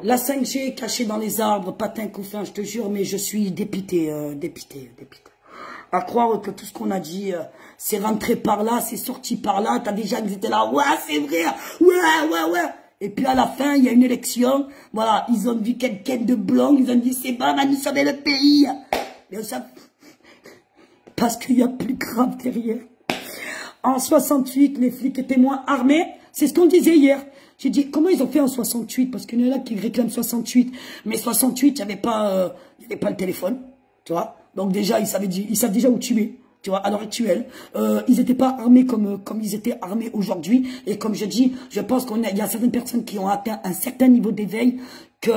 La 5G cachée dans les arbres, patin coup fin, je te jure, mais je suis dépité. À croire que tout ce qu'on a dit, c'est rentré par là, c'est sorti par là. T'as des gens qui étaient là, ouais, c'est vrai, ouais. Et puis à la fin, il y a une élection. Voilà, ils ont vu quelqu'un de blanc, ils ont dit, c'est bon, on va nous sauver le pays. Mais ça, parce qu'il y a plus grave derrière. En 68, les flics étaient moins armés. C'est ce qu'on disait hier. J'ai dit, comment ils ont fait en 68? Parce qu'il y en a là qui réclament 68. Mais 68, il n'y avait pas le téléphone, tu vois. Donc déjà, ils savent déjà où tu es, tu vois, à l'heure actuelle. Ils n'étaient pas armés comme ils étaient armés aujourd'hui. Et comme je dis, je pense qu'il y a certaines personnes qui ont atteint un certain niveau d'éveil que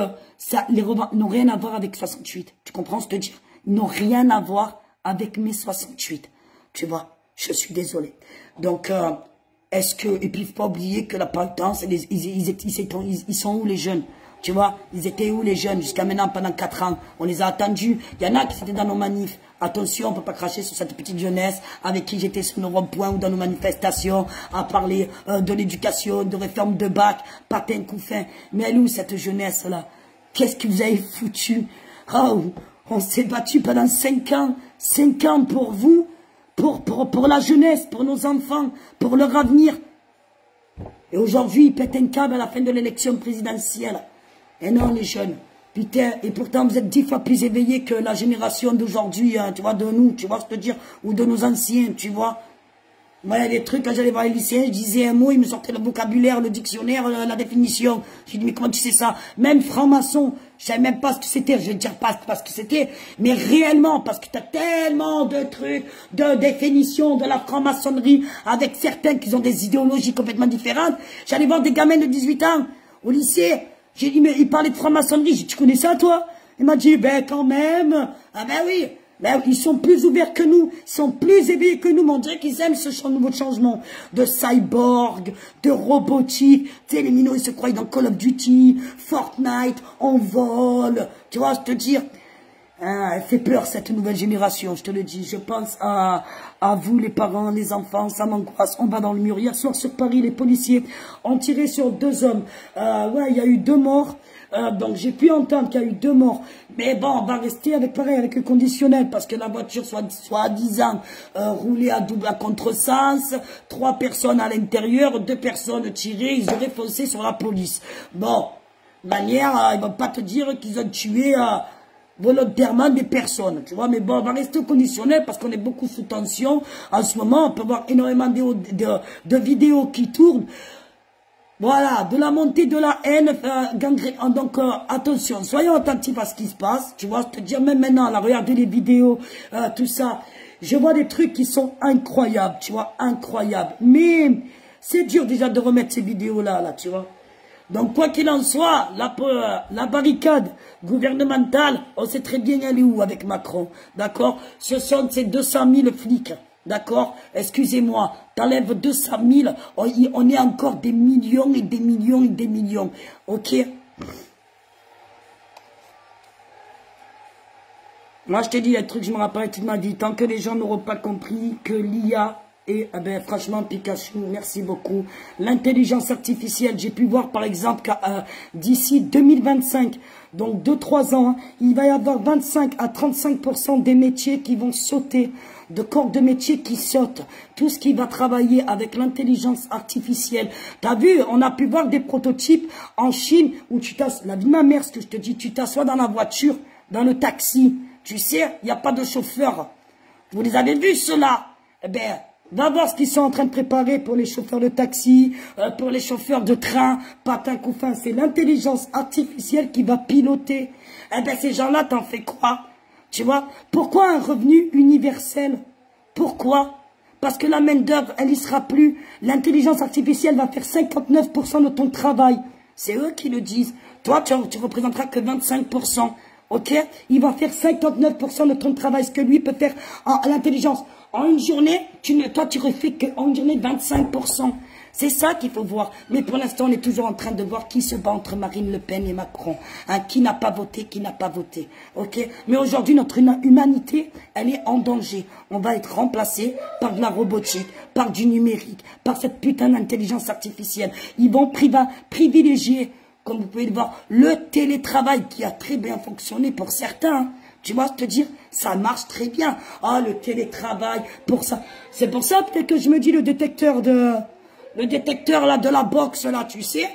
les rebelles n'ont rien à voir avec 68. Tu comprends ce que je te dire? Ils n'ont rien à voir avec mai 68. Tu vois, je suis désolé. Donc, est-ce que, et puis il ne faut pas oublier que la paltance, ils sont où les jeunes? Tu vois, ils étaient où les jeunes jusqu'à maintenant pendant 4 ans? On les a attendus. Il y en a qui étaient dans nos manifs. Attention, on ne peut pas cracher sur cette petite jeunesse avec qui j'étais sur nos ronds-points ou dans nos manifestations à parler de l'éducation, de réforme de bac, patin coup fin. Mais elle est où cette jeunesse-là? Qu'est-ce que vous avez foutu? Oh, on s'est battu pendant 5 ans. 5 ans pour vous. Pour la jeunesse, pour nos enfants, pour leur avenir. Et aujourd'hui, ils pètent un câble à la fin de l'élection présidentielle. Et non, les jeunes. Putain, et pourtant, vous êtes 10 fois plus éveillés que la génération d'aujourd'hui, hein, tu vois, de nous, tu vois ce que je veux dire, ou de nos anciens, tu vois. Moi, il y a des trucs, quand j'allais voir les lycéens, je disais un mot, ils me sortaient le vocabulaire, le dictionnaire, la définition. J'ai dit, mais comment tu sais ça? Même franc-maçon, je savais même pas ce que c'était. Je vais dire pas ce que c'était, mais réellement, parce que tu as tellement de trucs, de définitions de la franc-maçonnerie, avec certains qui ont des idéologies complètement différentes. J'allais voir des gamins de 18 ans au lycée. J'ai dit, mais ils parlaient de franc-maçonnerie. J'ai dit, tu connais ça, toi? Il m'a dit, ben, quand même. Ah ben oui. Ben, ils sont plus ouverts que nous, ils sont plus éveillés que nous, mais on dirait qu'ils aiment ce nouveau changement de cyborg, de robotique. Tu sais, les minots, ils se croient dans Call of Duty, Fortnite, on vole. Tu vois, je te dis, elle fait peur, cette nouvelle génération, je te le dis. Je pense à vous, les parents, les enfants, ça m'angoisse. On va dans le mur. Hier soir, sur Paris, les policiers ont tiré sur 2 hommes. Ouais, il y a eu 2 morts. Donc j'ai pu entendre qu'il y a eu 2 morts. Mais bon, on va rester avec le conditionnel, parce que la voiture soi-disant roulée à contresens, 3 personnes à l'intérieur, 2 personnes tirées, ils auraient foncé sur la police. Bon, de manière, ils vont pas te dire qu'ils ont tué volontairement des personnes, tu vois, mais bon, on va rester au conditionnel parce qu'on est beaucoup sous tension. En ce moment, on peut voir énormément de vidéos qui tournent. Voilà, de la montée de la haine, donc attention, soyons attentifs à ce qui se passe, tu vois, je te dis même maintenant, là, regardez les vidéos, tout ça, je vois des trucs qui sont incroyables, tu vois, incroyables, mais c'est dur déjà de remettre ces vidéos-là, tu vois. Donc quoi qu'il en soit, la barricade gouvernementale, on sait très bien elle est où avec Macron, d'accord? Ce sont ces 200 000 flics. D'accord? Excusez-moi, t'enlèves 200 000, on est encore des millions et des millions et des millions. Ok? Moi, je te dis un truc, je me rappelle toute ma vie. Tant que les gens n'auront pas compris que l'IA et franchement, Pikachu, merci beaucoup. L'intelligence artificielle, j'ai pu voir par exemple que d'ici 2025, donc 2-3 ans, il va y avoir 25 à 35% des métiers qui vont sauter, de corps de métier qui sautent. Tout ce qui va travailler avec l'intelligence artificielle. T'as vu, on a pu voir des prototypes en Chine où tu t'assois, la vie de ma mère, ce que je te dis, tu t'assois dans la voiture, dans le taxi. Tu sais, il n'y a pas de chauffeur. Vous les avez vus, ceux-là? Eh bien, va voir ce qu'ils sont en train de préparer pour les chauffeurs de taxi, pour les chauffeurs de train, patin couffin. C'est l'intelligence artificielle qui va piloter. Eh bien, ces gens-là, t'en fais quoi? Tu vois? Pourquoi un revenu universel? Pourquoi? Parce que la main-d'œuvre, elle y sera plus. L'intelligence artificielle va faire 59% de ton travail. C'est eux qui le disent. Toi, tu représenteras que 25%. Ok? Il va faire 59% de ton travail. Ce que lui peut faire à l'intelligence. En une journée, toi, tu refais qu'en une journée 25%. C'est ça qu'il faut voir. Mais pour l'instant, on est toujours en train de voir qui se bat entre Marine Le Pen et Macron. Hein, qui n'a pas voté, qui n'a pas voté. Ok? Mais aujourd'hui, notre humanité, elle est en danger. On va être remplacé par de la robotique, par du numérique, par cette putain d'intelligence artificielle. Ils vont privilégier, comme vous pouvez le voir, le télétravail qui a très bien fonctionné pour certains. Hein. Tu vois, te dire, ça marche très bien. Ah, le télétravail, pour ça. C'est pour ça, peut-être que je me dis, le détecteur là, de la boxe, là, tu sais,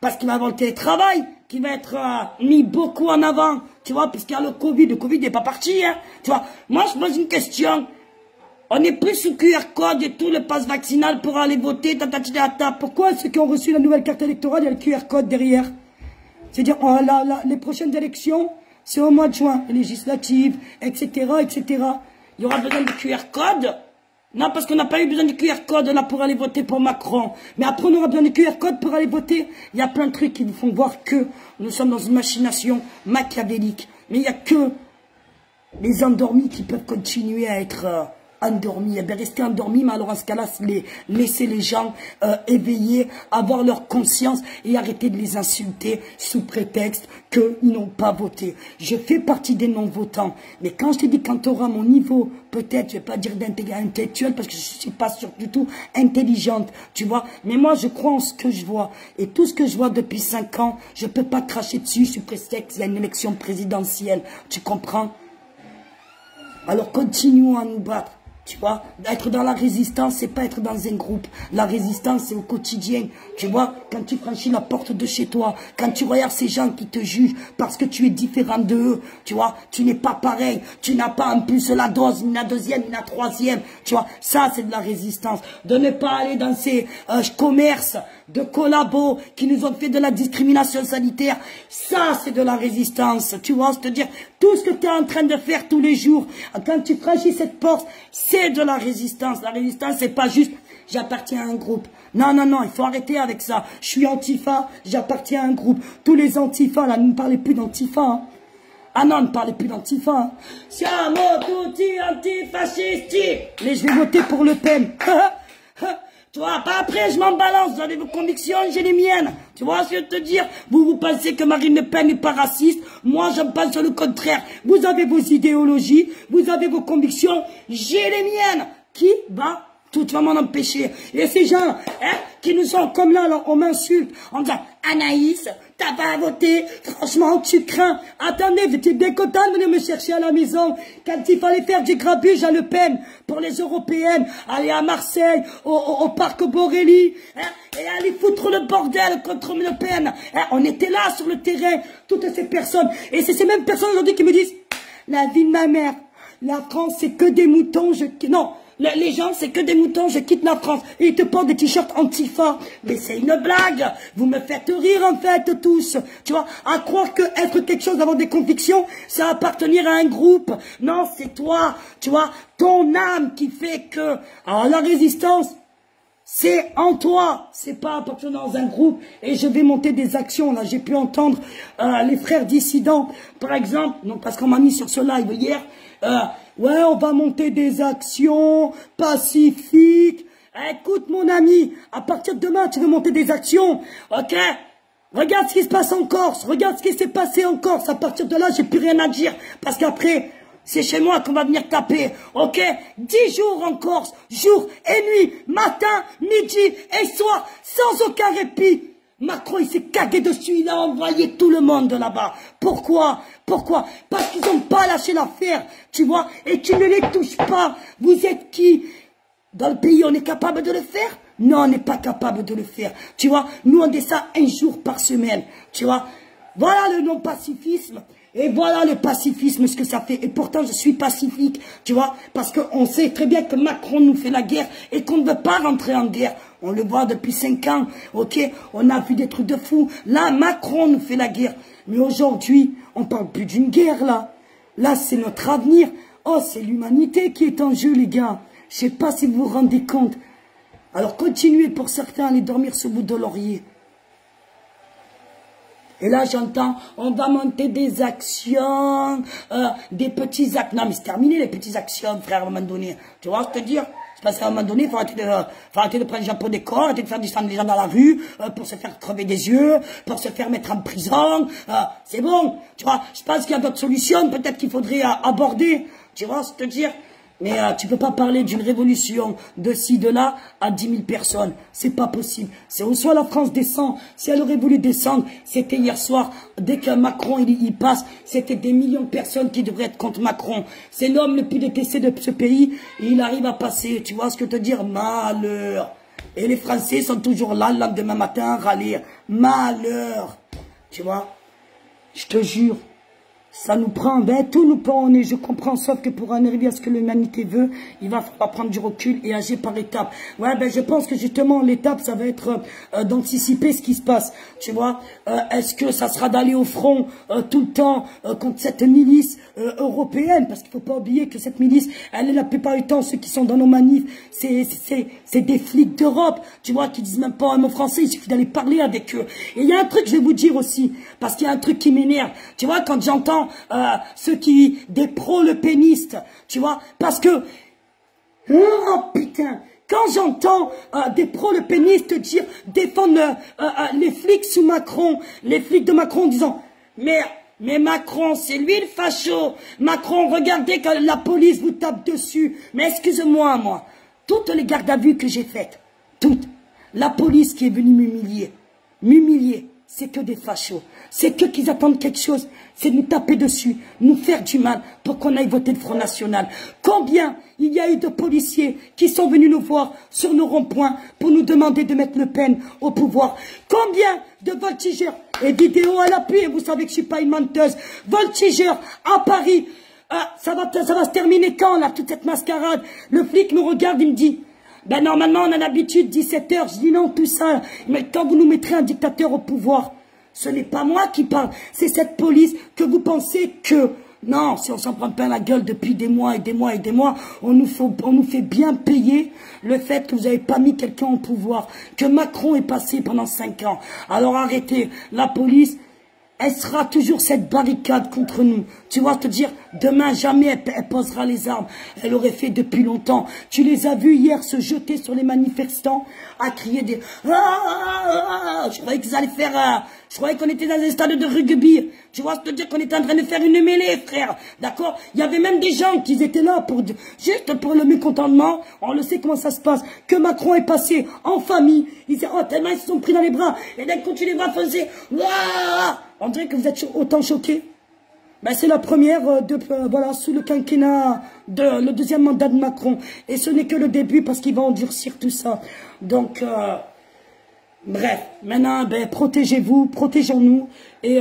parce qu'il va avoir le télétravail, qui va être mis beaucoup en avant, tu vois, puisqu'il y a le Covid n'est pas parti, hein, tu vois. Moi, je pose une question. On n'est plus sous QR code et tout, le passe vaccinal pour aller voter, Pourquoi ceux qui ont reçu la nouvelle carte électorale, il y a le QR code derrière? C'est-à-dire, les prochaines élections, c'est au mois de juin, les législatives, etc., etc. Il y aura besoin de QR code? Non, parce qu'on n'a pas eu besoin de QR code là pour aller voter pour Macron. Mais après, on aura besoin de QR code pour aller voter. Il y a plein de trucs qui nous font voir que nous sommes dans une machination machiavélique. Mais il n'y a que les endormis qui peuvent continuer à être endormis. Eh bien, rester endormis, mais alors en ce cas-là, laisser les gens éveillés, avoir leur conscience et arrêter de les insulter sous prétexte qu'ils n'ont pas voté. Je fais partie des non-votants. Mais quand je te dis, quand tu auras mon niveau, peut-être, je ne vais pas dire d'intellectuel, parce que je ne suis pas sûre du tout intelligente, tu vois. Mais moi, je crois en ce que je vois. Et tout ce que je vois depuis 5 ans, je ne peux pas cracher dessus sous prétexte qu'il y a une élection présidentielle. Tu comprends? Alors, continuons à nous battre. Tu vois, être dans la résistance, c'est pas être dans un groupe. La résistance, c'est au quotidien. Tu vois, quand tu franchis la porte de chez toi, quand tu regardes ces gens qui te jugent parce que tu es différent d'eux, tu vois, tu n'es pas pareil. Tu n'as pas en plus la dose, ni la deuxième, ni la troisième. Tu vois, ça, c'est de la résistance. De ne pas aller dans ces commerces de collabos qui nous ont fait de la discrimination sanitaire. Ça, c'est de la résistance. Tu vois, c'est-à-dire, tout ce que tu es en train de faire tous les jours, quand tu franchis cette porte, c'est de la résistance. La résistance, c'est pas juste, j'appartiens à un groupe. Non, non, non, il faut arrêter avec ça. Je suis antifa, j'appartiens à un groupe. Tous les antifas, là, ne me parlez plus d'antifa. Hein. Ah non, ne parlez plus d'antifa. Hein. Siamo tutti antifascisti. Mais je vais voter pour Le Pen. Tu vois, après, je m'en balance. Vous avez vos convictions, j'ai les miennes. Tu vois ce que je veux te dire? Vous pensez que Marine Le Pen n'est pas raciste. Moi, je pense le contraire. Vous avez vos idéologies, vous avez vos convictions, j'ai les miennes. Qui va tout va m'en empêcher? Et ces gens, hein, qui nous sont comme là, on m'insulte en disant Anaïs, t'as pas voté, franchement, tu crains. Attendez, vous étiez bien content de venir me chercher à la maison quand il fallait faire du grabuge à Le Pen pour les européennes, aller à Marseille, au parc Borelli, hein, et aller foutre le bordel contre Le Pen. Hein, on était là sur le terrain, toutes ces personnes. Et c'est ces mêmes personnes aujourd'hui qui me disent la vie de ma mère, la France, c'est que des moutons, non. Les gens, c'est que des moutons, je quitte la France. Et ils te portent des t-shirts antifa. Mais c'est une blague. Vous me faites rire, en fait, tous. Tu vois, à croire que être quelque chose, avoir des convictions, c'est appartenir à un groupe. Non, c'est toi, tu vois, ton âme qui fait que... Alors, la résistance, c'est en toi. C'est pas appartenir dans un groupe. Et je vais monter des actions. Là, j'ai pu entendre les frères dissidents, par exemple. Non, parce qu'on m'a mis sur ce live hier. Ouais, on va monter des actions pacifiques. Écoute, mon ami, à partir de demain, tu veux monter des actions, ok? Regarde ce qui se passe en Corse, regarde ce qui s'est passé en Corse. À partir de là, j'ai plus rien à dire, parce qu'après, c'est chez moi qu'on va venir taper, ok? 10 jours en Corse, jour et nuit, matin, midi et soir, sans aucun répit. Macron, il s'est cagué dessus, il a envoyé tout le monde de là-bas. Pourquoi? Pourquoi? Parce qu'ils n'ont pas lâché l'affaire, tu vois, et tu ne les touches pas. Vous êtes qui? Dans le pays, on est capable de le faire? Non, on n'est pas capable de le faire. Tu vois, nous, on dit ça 1 jour par semaine, tu vois. Voilà le non-pacifisme. Et voilà le pacifisme, ce que ça fait. Et pourtant, je suis pacifique, tu vois, parce qu'on sait très bien que Macron nous fait la guerre et qu'on ne veut pas rentrer en guerre. On le voit depuis 5 ans, ok? On a vu des trucs de fou. Là, Macron nous fait la guerre. Mais aujourd'hui, on parle plus d'une guerre, là. Là, c'est notre avenir. Oh, c'est l'humanité qui est en jeu, les gars. Je sais pas si vous vous rendez compte. Alors, continuez pour certains à aller dormir sur bout de laurier. Et là, j'entends, on va monter des actions, des petits actes. Non, mais c'est terminé, les petites actions, frère, à un moment donné. Tu vois ce que je veux dire? C'est parce qu'à un moment donné, il faut arrêter de prendre les gens pour des cons, arrêter de faire descendre les gens dans la rue, pour se faire crever des yeux, pour se faire mettre en prison. C'est bon, tu vois. Je pense qu'il y a d'autres solutions, peut-être qu'il faudrait aborder. Tu vois ce que je veux dire? Mais tu peux pas parler d'une révolution de ci, de là, à 10 000 personnes. C'est pas possible. C'est où soit la France descend. Si elle aurait voulu descendre, c'était hier soir, dès que Macron il passe, c'était des millions de personnes qui devraient être contre Macron. C'est l'homme le plus détesté de ce pays, et il arrive à passer. Tu vois ce que je veux te dire? Malheur. Et les Français sont toujours là, le lendemain matin, à râler. Malheur. Tu vois? Je te jure. Ça nous prend, ben tout nous prend, je comprends, sauf que pour en arriver à ce que l'humanité veut, il va falloir prendre du recul et agir par étapes. Ouais, ben je pense que justement l'étape, ça va être d'anticiper ce qui se passe, tu vois. Est-ce que ça sera d'aller au front tout le temps contre cette milice européenne? Parce qu'il faut pas oublier que cette milice, elle est la plupart du temps, ceux qui sont dans nos manifs, c'est des flics d'Europe, tu vois, qui disent même pas un mot français, il suffit d'aller parler avec eux. Et il y a un truc, je vais vous dire aussi, parce qu'il y a un truc qui m'énerve, tu vois, quand j'entends ceux qui, des pro-le-pénistes, tu vois, parce que, oh putain, quand j'entends des pro-le-pénistes dire, défendre les flics sous Macron, les flics de Macron en disant, mais Macron, c'est lui le facho, Macron, regardez quand la police vous tape dessus, mais excusez-moi, moi, toutes les gardes à vue que j'ai faites, toutes, la police qui est venue m'humilier, c'est que des fachos. C'est que qu'ils attendent quelque chose. C'est de nous taper dessus, nous faire du mal pour qu'on aille voter le Front National. Combien il y a eu de policiers qui sont venus nous voir sur nos ronds-points pour nous demander de mettre Le Pen au pouvoir. Combien de voltigeurs et vidéos à l'appui, et vous savez que je suis pas une menteuse, voltigeurs à Paris. Ça va se terminer quand, là, toute cette mascarade? Le flic nous regarde, il me dit, ben normalement on a l'habitude 17 h. Je dis non, tout ça, mais quand vous nous mettrez un dictateur au pouvoir, ce n'est pas moi qui parle, c'est cette police que vous pensez que... Non, si on s'en prend plein la gueule depuis des mois et des mois et des mois, on nous fait bien payer le fait que vous n'avez pas mis quelqu'un au pouvoir, que Macron est passé pendant 5 ans. Alors arrêtez, la police, elle sera toujours cette barricade contre nous. Tu vois, te dire, demain, jamais elle posera les armes. Elle aurait fait depuis longtemps. Tu les as vus hier se jeter sur les manifestants, à crier des... Je croyais qu'ils allaient faire... Je croyais qu'on était dans un stade de rugby. Tu vois, te dire qu'on était en train de faire une mêlée, frère. D'accord? Il y avait même des gens qui étaient là pour juste pour le mécontentement. On le sait comment ça se passe. Que Macron est passé en famille. Ils disaient, oh, tellement ils se sont pris dans les bras. Et d'un coup, tu les vois foncer. On dirait que vous êtes autant choqués. Ben, c'est la première voilà, sous le quinquennat, le deuxième mandat de Macron. Et ce n'est que le début parce qu'il va endurcir tout ça. Donc, bref, maintenant, ben, protégez-vous, protégeons-nous. Et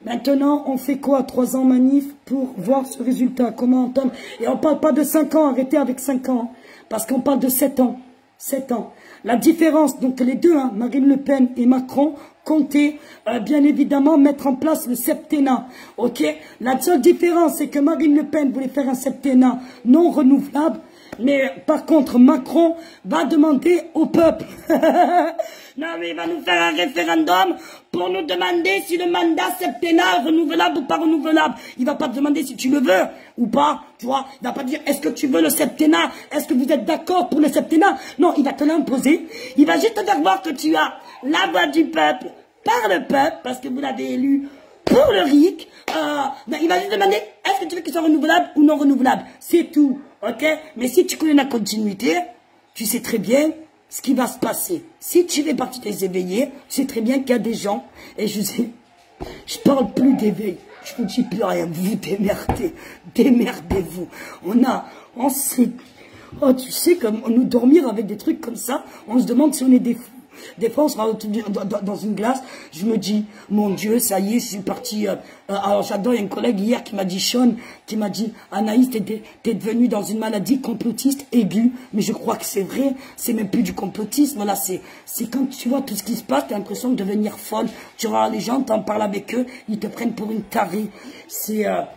maintenant, on fait quoi? 3 ans manif pour voir ce résultat. Comment entendre? Et on parle pas de 5 ans, arrêtez avec 5 ans. Parce qu'on parle de 7 ans. 7 ans. La différence, donc les deux, hein, Marine Le Pen et Macron, comptaient bien évidemment mettre en place le septennat. Ok? La seule différence, c'est que Marine Le Pen voulait faire un septennat non renouvelable. Mais par contre, Macron va demander au peuple. Non, mais il va nous faire un référendum pour nous demander si le mandat septennat est renouvelable ou pas renouvelable. Il va pas te demander si tu le veux ou pas. Tu vois, il va pas dire est-ce que tu veux le septennat? Est-ce que vous êtes d'accord pour le septennat? Non, il va te l'imposer. Il va juste te faire voir que tu as la voix du peuple par le peuple parce que vous l'avez élu pour le RIC. Il va juste demander est-ce que tu veux qu'il soit renouvelable ou non renouvelable. C'est tout. Ok? Mais si tu connais la continuité, tu sais très bien ce qui va se passer. Si tu fais partie des éveillés, tu sais très bien qu'il y a des gens, et je parle plus d'éveil, je vous dis plus rien, vous démerdez, démerdez-vous. On sait, oh, tu sais, comme nous dormir avec des trucs comme ça, on se demande si on est des fous. Des fois, on se rend dans une glace, je me dis, mon Dieu, ça y est, je suis parti. Alors, j'adore, il y a une collègue hier qui m'a dit, Sean, qui m'a dit, Anaïs, t'es devenue dans une maladie complotiste aiguë. Mais je crois que c'est vrai, c'est même plus du complotisme. Là, c'est quand tu vois tout ce qui se passe, tu as l'impression de devenir folle. Tu vois, les gens, t'en parles avec eux, ils te prennent pour une tarée. C'est là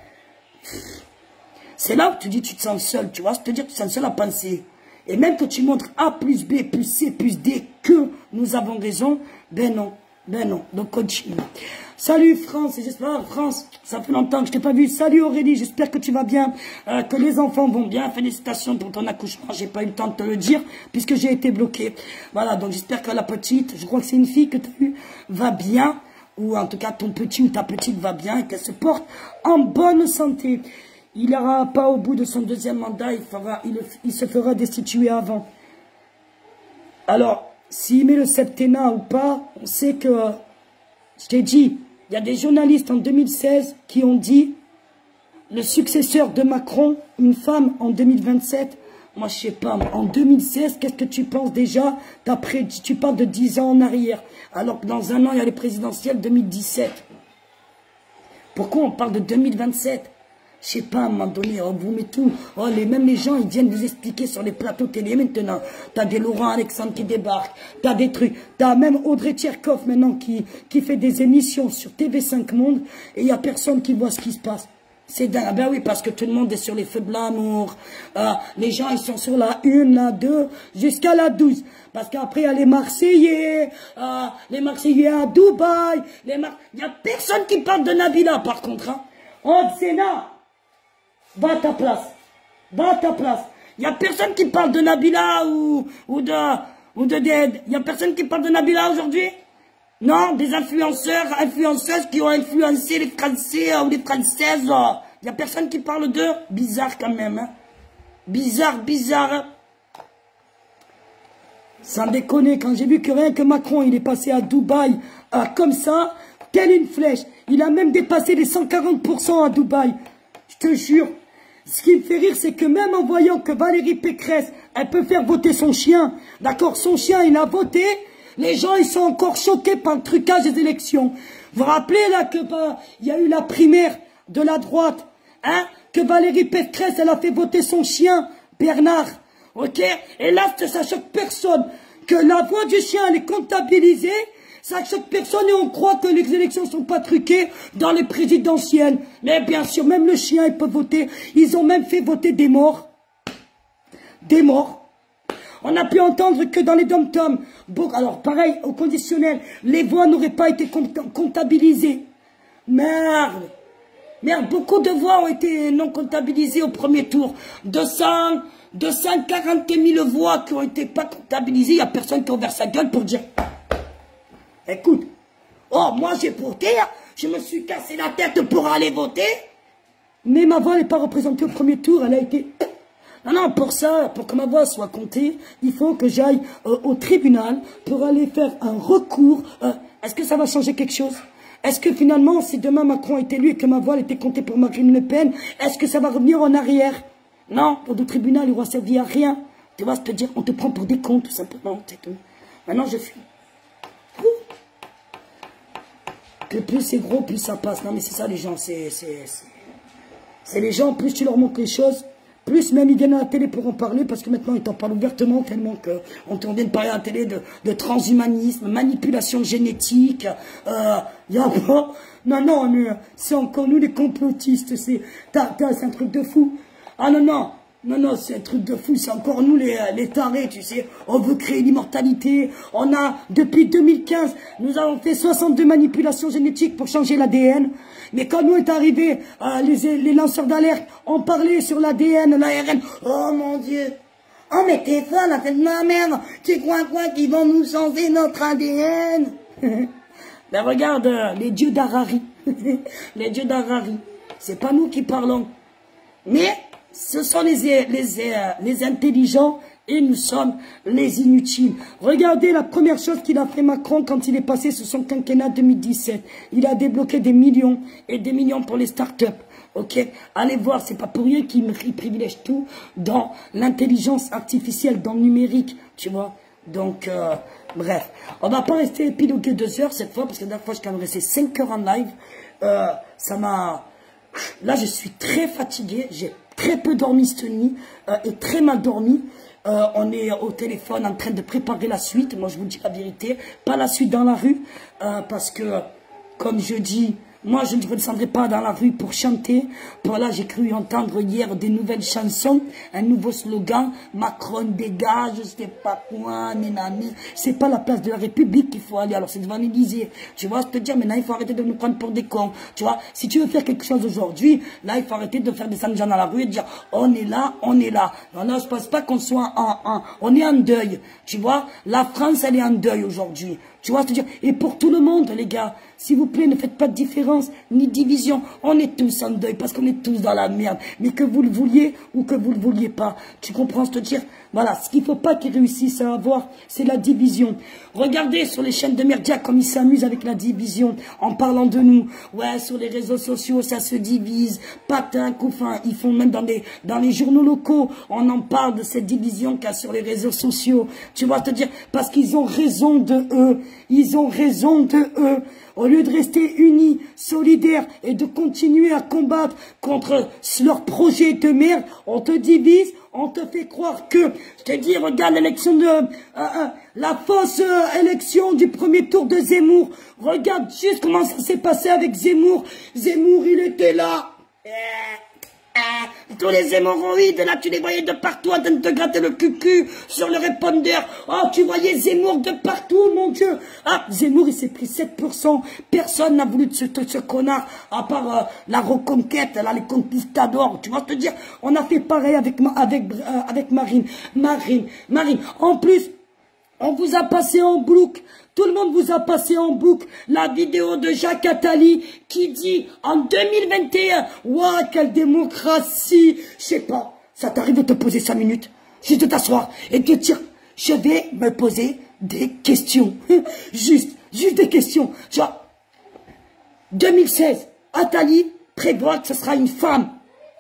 où tu dis, tu te sens seul, tu vois, c'est-à-dire que tu te sens seul à penser. Et même que tu montres A plus B plus C plus D que nous avons raison, ben non, donc continue. Salut France, j'espère, France, ça fait longtemps que je t'ai pas vu. Salut Aurélie, j'espère que tu vas bien, que les enfants vont bien. Félicitations pour ton accouchement, j'ai pas eu le temps de te le dire, puisque j'ai été bloqué. Voilà, donc j'espère que la petite, je crois que c'est une fille que tu as eue, va bien, ou en tout cas ton petit ou ta petite va bien, et qu'elle se porte en bonne santé. Il n'ira pas au bout de son deuxième mandat, il se fera destituer avant. Alors, s'il met le septennat ou pas, on sait que, je t'ai dit, il y a des journalistes en 2016 qui ont dit, le successeur de Macron, une femme en 2027, moi je sais pas, en 2016, qu'est-ce que tu penses déjà, tu parles de 10 ans en arrière, alors que dans un an, il y a les présidentielles 2017. Pourquoi on parle de 2027? Je sais pas, à un moment donné, on vous met tout. Oh, même les gens, ils viennent vous expliquer sur les plateaux télé maintenant. T'as des Laurent Alexandre qui débarquent. T'as des trucs. T'as même Audrey Tcherkov maintenant qui fait des émissions sur TV5 Monde. Et il n'y a personne qui voit ce qui se passe. C'est dingue. Ah ben oui, parce que tout le monde est sur les feux de l'amour. Les gens, ils sont sur la 1, la 2, jusqu'à la 12. Parce qu'après, il y a les Marseillais à Dubaï. Il n'y a personne qui parle de Nabila, par contre. Hein. Oh, Sénat, va à ta place. Va à ta place. Il n'y a personne qui parle de Nabila ou de Dead. Il n'y a personne qui parle de Nabila aujourd'hui? Non, des influenceuses qui ont influencé les Français ou les Françaises. Il n'y a personne qui parle d'eux. Bizarre quand même. Hein. Bizarre. Hein. Sans déconner, quand j'ai vu que rien que Macron, il est passé à Dubaï comme ça, telle une flèche. Il a même dépassé les 140% à Dubaï. Je te jure. Ce qui me fait rire, c'est que même en voyant que Valérie Pécresse, elle peut faire voter son chien, d'accord, son chien, il a voté, les gens, ils sont encore choqués par le trucage des élections. Vous vous rappelez, là, que il y a eu la primaire de la droite, hein, que Valérie Pécresse, elle a fait voter son chien, Bernard, ok? Et là, ça choque personne. Que la voix du chien, elle est comptabilisée, ça choque personne et on croit que les élections ne sont pas truquées dans les présidentielles. Mais bien sûr, même le chien, il peut voter. Ils ont même fait voter des morts. Des morts. On a pu entendre que dans les dom-toms, alors pareil, au conditionnel, les voix n'auraient pas été comptabilisées. Merde. Merde, beaucoup de voix ont été non comptabilisées au premier tour. 240 000 voix qui ont été pas comptabilisées. Il n'y a personne qui a ouvert sa gueule pour dire, écoute, oh, moi j'ai voté, je me suis cassé la tête pour aller voter. Mais ma voix n'est pas représentée au premier tour, elle a été... Non, pour ça, pour que ma voix soit comptée, il faut que j'aille au tribunal pour aller faire un recours. Est-ce que ça va changer quelque chose? Est-ce que finalement, si demain Macron est élu et que ma voix était comptée pour Marine Le Pen, est-ce que ça va revenir en arrière? Non, pour le tribunal, il n'aura servi à rien. Tu vois, c'est-à-dire, on te prend pour des cons, tout simplement, c'est tout. Maintenant, je fuis. Plus c'est gros, plus ça passe. Non, mais c'est ça, les gens, c'est les gens, plus tu leur montres les choses, plus même ils viennent à la télé pour en parler, parce que maintenant ils t'en parlent ouvertement, tellement qu'on vient de parler à la télé de transhumanisme, manipulation génétique, y a pas... Non, c'est encore nous les complotistes, c'est un truc de fou. Ah non, c'est un truc de fou, c'est encore nous les tarés, tu sais. On veut créer l'immortalité. On a, depuis 2015, nous avons fait 62 manipulations génétiques pour changer l'ADN. Mais quand nous est arrivé, les lanceurs d'alerte ont parlé sur l'ADN, l'ARN. Oh mon Dieu. Oh mais t'es folle, la tête de ma mère. Tu crois quoi qu'ils vont nous changer notre ADN? Ben regarde, les dieux d'Harari. Les dieux d'Harari. C'est pas nous qui parlons. Mais... ce sont les intelligents et nous sommes les inutiles. Regardez la première chose qu'il a fait Macron quand il est passé sur son quinquennat 2017. Il a débloqué des millions et des millions pour les startups. Ok, allez voir, c'est pas pour rien qu'il privilège tout dans l'intelligence artificielle, dans le numérique, tu vois. Donc, bref, on va pas rester épilogué 2 heures cette fois, parce que la dernière fois, je suis quand même resté 5 heures en live. Ça m'a... Là, je suis très fatigué, j'ai très peu dormi cette nuit et très mal dormi. On est au téléphone en train de préparer la suite. Moi, je vous dis la vérité, pas la suite dans la rue, parce que, comme je dis, moi, je ne redescendrai pas dans la rue pour chanter. Voilà, j'ai cru entendre hier des nouvelles chansons, un nouveau slogan, Macron dégage, je sais pas quoi, nénani. C'est pas la place de la République qu'il faut aller, alors c'est devant l'Élysée. Tu vois, je te dis, maintenant, il faut arrêter de nous prendre pour des cons. Tu vois, si tu veux faire quelque chose aujourd'hui, là, il faut arrêter de faire descendre les gens dans la rue et dire, on est là, on est là. Non, je pense pas qu'on soit on est en deuil. Tu vois, la France, elle est en deuil aujourd'hui. Tu vois, c'est-à-dire, et pour tout le monde, les gars, s'il vous plaît, ne faites pas de différence, ni de division. On est tous en deuil, parce qu'on est tous dans la merde. Mais que vous le vouliez ou que vous le vouliez pas. Tu comprends, je te dire, voilà, ce qu'il ne faut pas qu'ils réussissent à avoir, c'est la division. Regardez sur les chaînes de médias comme ils s'amusent avec la division, en parlant de nous. Ouais, sur les réseaux sociaux, ça se divise, patin, couffin. Ils font même dans les journaux locaux, on en parle de cette division qu'il y a sur les réseaux sociaux. Tu vois, te dire, parce qu'ils ont raison de eux. Ils ont raison de eux. Au lieu de rester unis, solidaires et de continuer à combattre contre leur projet de merde, on te divise, on te fait croire que... Je te dis, regarde l'élection de... la fausse élection du premier tour de Zemmour. Regarde juste comment ça s'est passé avec Zemmour. Zemmour, il était là. Tous les hémorroïdes, là, tu les voyais de partout en train de te gratter le cul sur le répondeur. Oh, tu voyais Zemmour de partout, mon Dieu. Ah, Zemmour, il s'est pris 7%. Personne n'a voulu de ce connard, à part la reconquête, là, les conquistadors. Tu vois, te dire, on a fait pareil avec Marine. Marine. En plus, on vous a passé en boucle. Tout le monde vous a passé en boucle la vidéo de Jacques Attali qui dit en 2021, ouah, quelle démocratie. Je sais pas, ça t'arrive de te poser 5 minutes, juste de t'asseoir et de te dire, je vais me poser des questions. juste des questions. Tu vois, 2016, Attali prévoit que ce sera une femme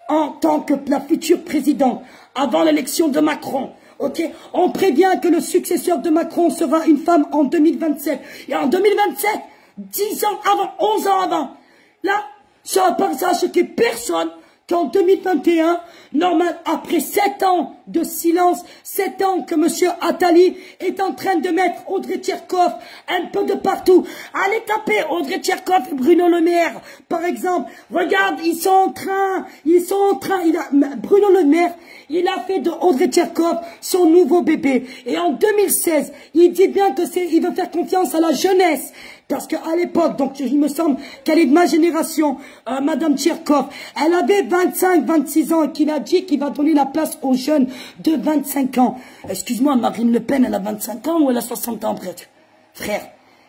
en tant que la future présidente avant l'élection de Macron. Ok, on prévient que le successeur de Macron sera une femme en 2027. Et en 2027, 10 ans avant, 11 ans avant, là, ça va pas choquer personne qu'en 2021, normal, après 7 ans de silence, 7 ans que monsieur Attali est en train de mettre Audrey Tcherkov un peu de partout. Allez taper Audrey Tcherkov et Bruno Le Maire, par exemple. Regarde, ils sont en train, Bruno Le Maire, il a fait de Audrey Tcherkov son nouveau bébé. Et en 2016, il dit bien que il veut faire confiance à la jeunesse. Parce qu'à l'époque, donc il me semble qu'elle est de ma génération, Madame Tcherkov, elle avait 25-26 ans et qu'il a dit qu'il va donner la place aux jeunes de 25 ans. Excuse-moi, Marine Le Pen, elle a 25 ans ou elle a 60 ans, frère,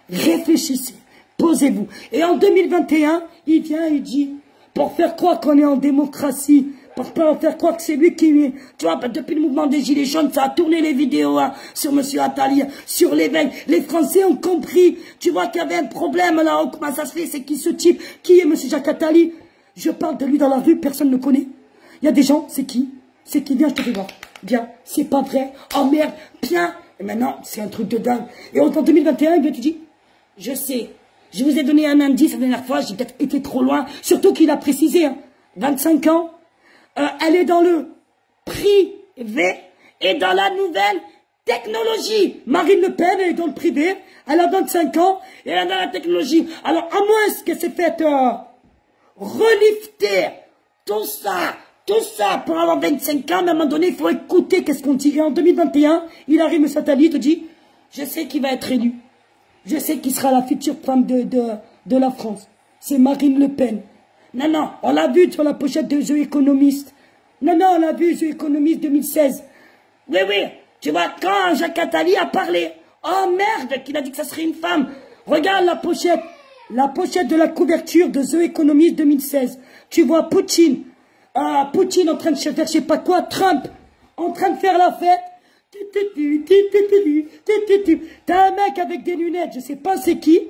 réfléchissez, posez-vous. Et en 2021, il vient, il dit, pour faire croire qu'on est en démocratie, pour faire croire que c'est lui qui... Tu vois, depuis le mouvement des Gilets jaunes, ça a tourné les vidéos sur M. Attali, sur l'évêque. Les Français ont compris, tu vois, qu'il y avait un problème là-haut. Comment ça se fait? C'est qui ce type? Qui est M. Jacques Attali? Je parle de lui dans la rue, personne ne le connaît. Il y a des gens, c'est qui? C'est qui? Viens, je te fais voir. Bien, c'est pas vrai. Oh merde, bien. Et maintenant, c'est un truc de dingue. Et en 2021, il vient, tu dis, je sais, je vous ai donné un indice la dernière fois, j'ai peut-être été trop loin. Surtout qu'il a précisé, hein, 25 ans. Elle est dans le privé et dans la nouvelle technologie. Marine Le Pen, elle est dans le privé, elle a 25 ans et elle est dans la technologie. Alors, à moins qu'elle s'est faite relifter tout ça pour avoir 25 ans, mais à un moment donné, il faut écouter qu'est-ce qu'on dit. Et en 2021, il arrive, M. Attali, te dit, je sais qui va être élu. Je sais qui sera la future femme de la France. C'est Marine Le Pen. Non, non, on l'a vu sur la pochette de The Economist. Non, non, on l'a vu, The Economist 2016. Oui, oui, tu vois, quand Jacques Attali a parlé, oh merde, qu'il a dit que ça serait une femme. Regarde la pochette de la couverture de The Economist 2016. Tu vois Poutine en train de faire je sais pas quoi, Trump en train de faire la fête. T'as un mec avec des lunettes, je sais pas c'est qui,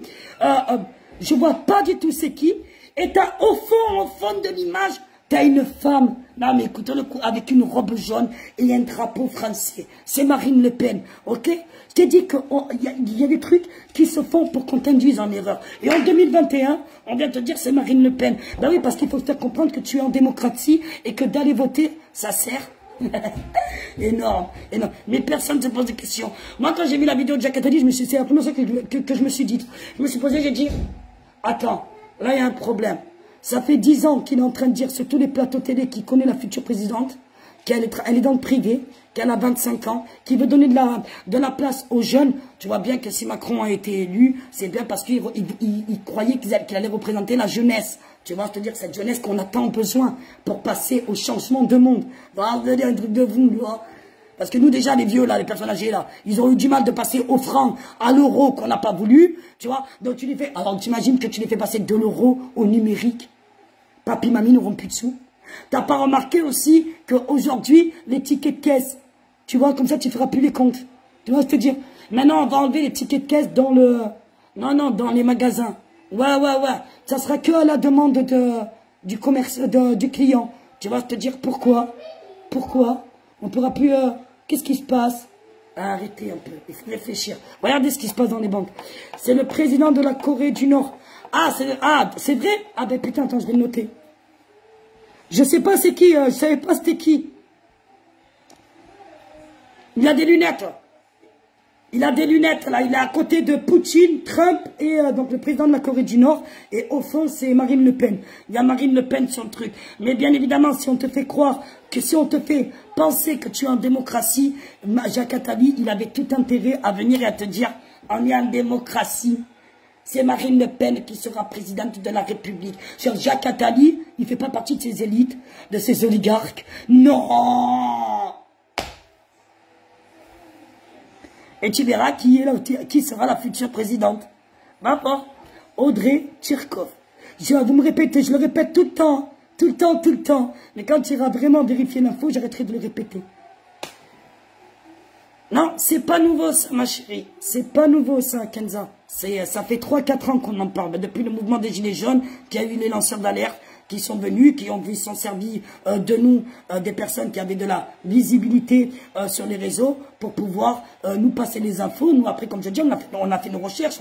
je vois pas du tout c'est qui. Et t'as au fond de l'image, t'as une femme, non mais écoute le coup, avec une robe jaune et un drapeau français. C'est Marine Le Pen, ok? Je t'ai dit qu'il y a des trucs qui se font pour qu'on t'induise en erreur. Et en 2021, on vient te dire c'est Marine Le Pen. Ben oui, parce qu'il faut te faire comprendre que tu es en démocratie et que d'aller voter, ça sert. Énorme, énorme. Mais personne ne se pose des questions. Moi, quand j'ai vu la vidéo de Jacques Attali, c'est la première chose que je me suis dit. Je me suis posé, j'ai dit, attends. Là, il y a un problème. Ça fait 10 ans qu'il est en train de dire sur tous les plateaux télé qu'il connaît la future présidente, qu'elle est dans le privé, qu'elle a 25 ans, qu'il veut donner de la place aux jeunes. Tu vois bien que si Macron a été élu, c'est bien parce qu'il croyait qu'il allait représenter la jeunesse. Tu vois, je te dire, cette jeunesse qu'on a tant besoin pour passer au changement de monde. Voilà, vous avez un truc de vous, tu vois. Parce que nous, déjà, les vieux, là, les personnes âgées, là, ils ont eu du mal de passer au franc, à l'euro qu'on n'a pas voulu, tu vois. Donc, tu les fais, alors, t'imagines que tu les fais passer de l'euro au numérique. Papi, mamie n'auront plus de sous. T'as pas remarqué aussi qu'aujourd'hui, les tickets de caisse, tu vois, comme ça, tu feras plus les comptes. Tu vois, je te dire. Maintenant, on va enlever les tickets de caisse dans dans les magasins. Ouais. Ça sera que à la demande du commerce, du client. Tu vas te dire pourquoi. On pourra plus, qu'est-ce qui se passe? Arrêtez un peu, il faut réfléchir. Regardez ce qui se passe dans les banques. C'est le président de la Corée du Nord. Ah, c'est vrai? Ah ben putain, attends, je vais le noter. Je sais pas c'est qui, je savais pas c'était qui. Il a des lunettes. Il a des lunettes, là. Il est à côté de Poutine, Trump et donc le président de la Corée du Nord. Et au fond, c'est Marine Le Pen. Il y a Marine Le Pen sur le truc. Mais bien évidemment, si on te fait croire, si on te fait penser que tu es en démocratie, Jacques Attali, il avait tout intérêt à venir et à te dire, on est en démocratie. C'est Marine Le Pen qui sera présidente de la République. Sur Jacques Attali, il ne fait pas partie de ces élites, de ces oligarques. Non! Et tu verras qui sera la future présidente. Va voir. Audrey Tcherkov. Vous me répétez, je le répète tout le temps. Mais quand tu iras vraiment vérifier l'info, j'arrêterai de le répéter. Non, c'est pas nouveau ça, ma chérie. C'est pas nouveau ça, Kenza. Ça fait 3-4 ans qu'on en parle. Depuis le mouvement des Gilets jaunes, qu'il y a eu les lanceurs d'alerte qui sont venus, qui sont servis de nous, des personnes qui avaient de la visibilité sur les réseaux, pour pouvoir nous passer les infos. Nous, après, comme je dis, on a fait nos recherches.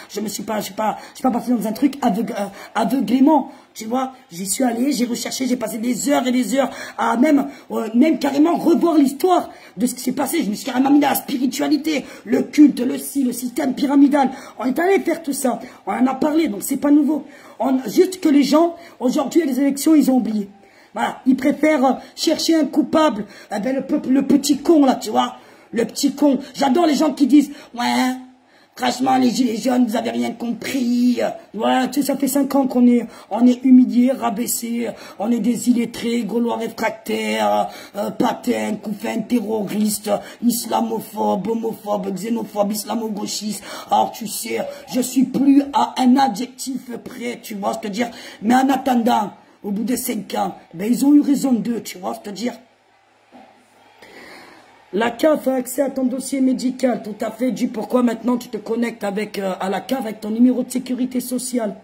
Je suis pas parti dans un truc aveuglément. Tu vois, j'y suis allé, j'ai recherché, j'ai passé des heures et des heures à même carrément revoir l'histoire de ce qui s'est passé. Je me suis carrément mis dans la spiritualité, le culte, le système pyramidal. On est allé faire tout ça. On en a parlé, donc c'est pas nouveau. Juste que les gens, aujourd'hui, à les élections, ils ont oublié. Voilà, ils préfèrent chercher un coupable. Eh ben, le petit con, là, tu vois. Le petit con. J'adore les gens qui disent, ouais, franchement, les gilets jaunes, vous avez rien compris. Voilà, tu sais, ça fait 5 ans qu'on est humiliés, rabaissés. On est des illettrés, gaulois réfractaires, patins, couffins, terroristes, islamophobes, homophobes, xénophobes, islamo-gauchistes. Alors, tu sais, je suis plus à un adjectif près, tu vois, c'est-à-dire, mais en attendant, au bout de 5 ans, ben, ils ont eu raison d'eux, tu vois, c'est-à-dire, la CAF a accès à ton dossier médical, tout à fait. Dis pourquoi maintenant tu te connectes avec, à la CAF avec ton numéro de sécurité sociale.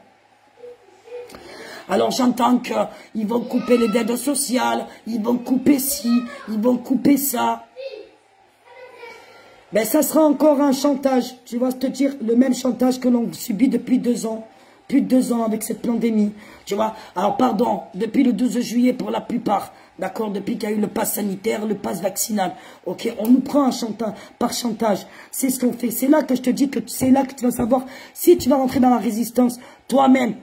Alors j'entends qu'ils vont couper les aides sociales, ils vont couper ci, ils vont couper ça. Ben ça sera encore un chantage, tu vas te dire, le même chantage que l'on subit depuis 2 ans. Plus de 2 ans avec cette pandémie, tu vois. Alors pardon, depuis le 12 juillet pour la plupart, d'accord, depuis qu'il y a eu le pass sanitaire, le pass vaccinal, ok, on nous prend par chantage, c'est ce qu'on fait. C'est là que je te dis que c'est là que tu vas savoir si tu vas rentrer dans la résistance, toi-même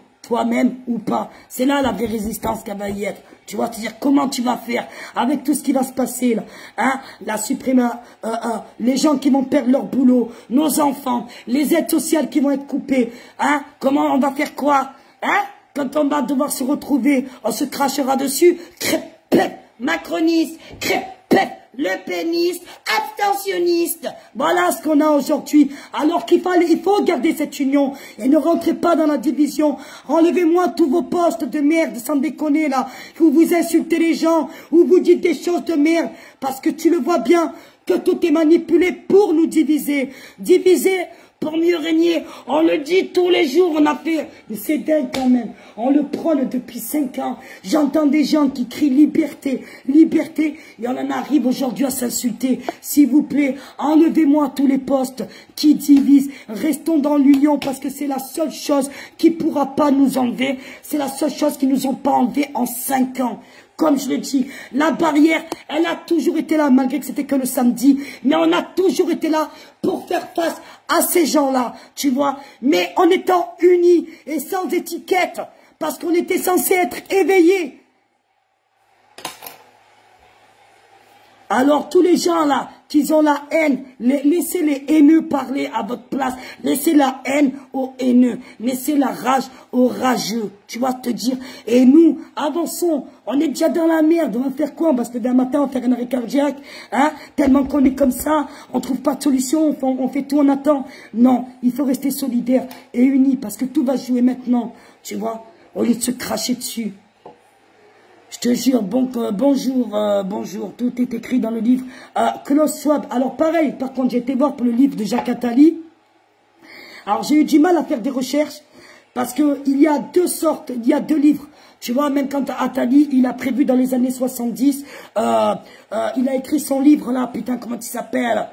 ou pas. C'est là la vraie résistance qu'elle va y être. Tu vois, c'est-à-dire comment tu vas faire avec tout ce qui va se passer là, hein, les gens qui vont perdre leur boulot, nos enfants, les aides sociales qui vont être coupées, hein, comment on va faire quoi, hein, quand on va devoir se retrouver, on se crachera dessus, crêpette, macroniste, crêpette, le péniste, abstentionniste. Voilà ce qu'on a aujourd'hui. Alors il faut garder cette union et ne rentrez pas dans la division. Enlevez-moi tous vos postes de merde, sans déconner là, où vous insultez les gens, où vous dites des choses de merde, parce que tu le vois bien que tout est manipulé pour nous diviser. Diviser pour mieux régner. On le dit tous les jours, on a fait, mais c'est dingue quand même. On le prône depuis 5 ans. J'entends des gens qui crient liberté, liberté, et on en arrive aujourd'hui à s'insulter. S'il vous plaît, enlevez-moi tous les postes qui divisent. Restons dans l'union parce que c'est la seule chose qui pourra pas nous enlever. C'est la seule chose qui nous ont pas enlevé en 5 ans. Comme je le dis, la barrière, elle a toujours été là, malgré que c'était que le samedi. Mais on a toujours été là pour faire face à ces gens-là, tu vois. Mais en étant unis et sans étiquette, parce qu'on était censé être éveillés. Alors tous les gens là, qui ont la haine, laissez les haineux parler à votre place. Laissez la haine aux haineux. Laissez la rage aux rageux. Tu vas te dire, et nous, avançons. On est déjà dans la merde. On va faire quoi? On va se lever un matin, on va faire un arrêt cardiaque. Hein? Tellement qu'on est comme ça, on trouve pas de solution, on fait tout, on attend. Non, il faut rester solidaire et unis parce que tout va jouer maintenant. Tu vois, au lieu de se cracher dessus. Je te jure, bonjour, tout est écrit dans le livre. Klaus Schwab, alors pareil, par contre, j'ai été voir pour le livre de Jacques Attali. Alors, j'ai eu du mal à faire des recherches, parce que il y a 2 sortes, il y a 2 livres. Tu vois, même quand Attali, il a prévu dans les années 70, il a écrit son livre là, putain, comment il s'appelle?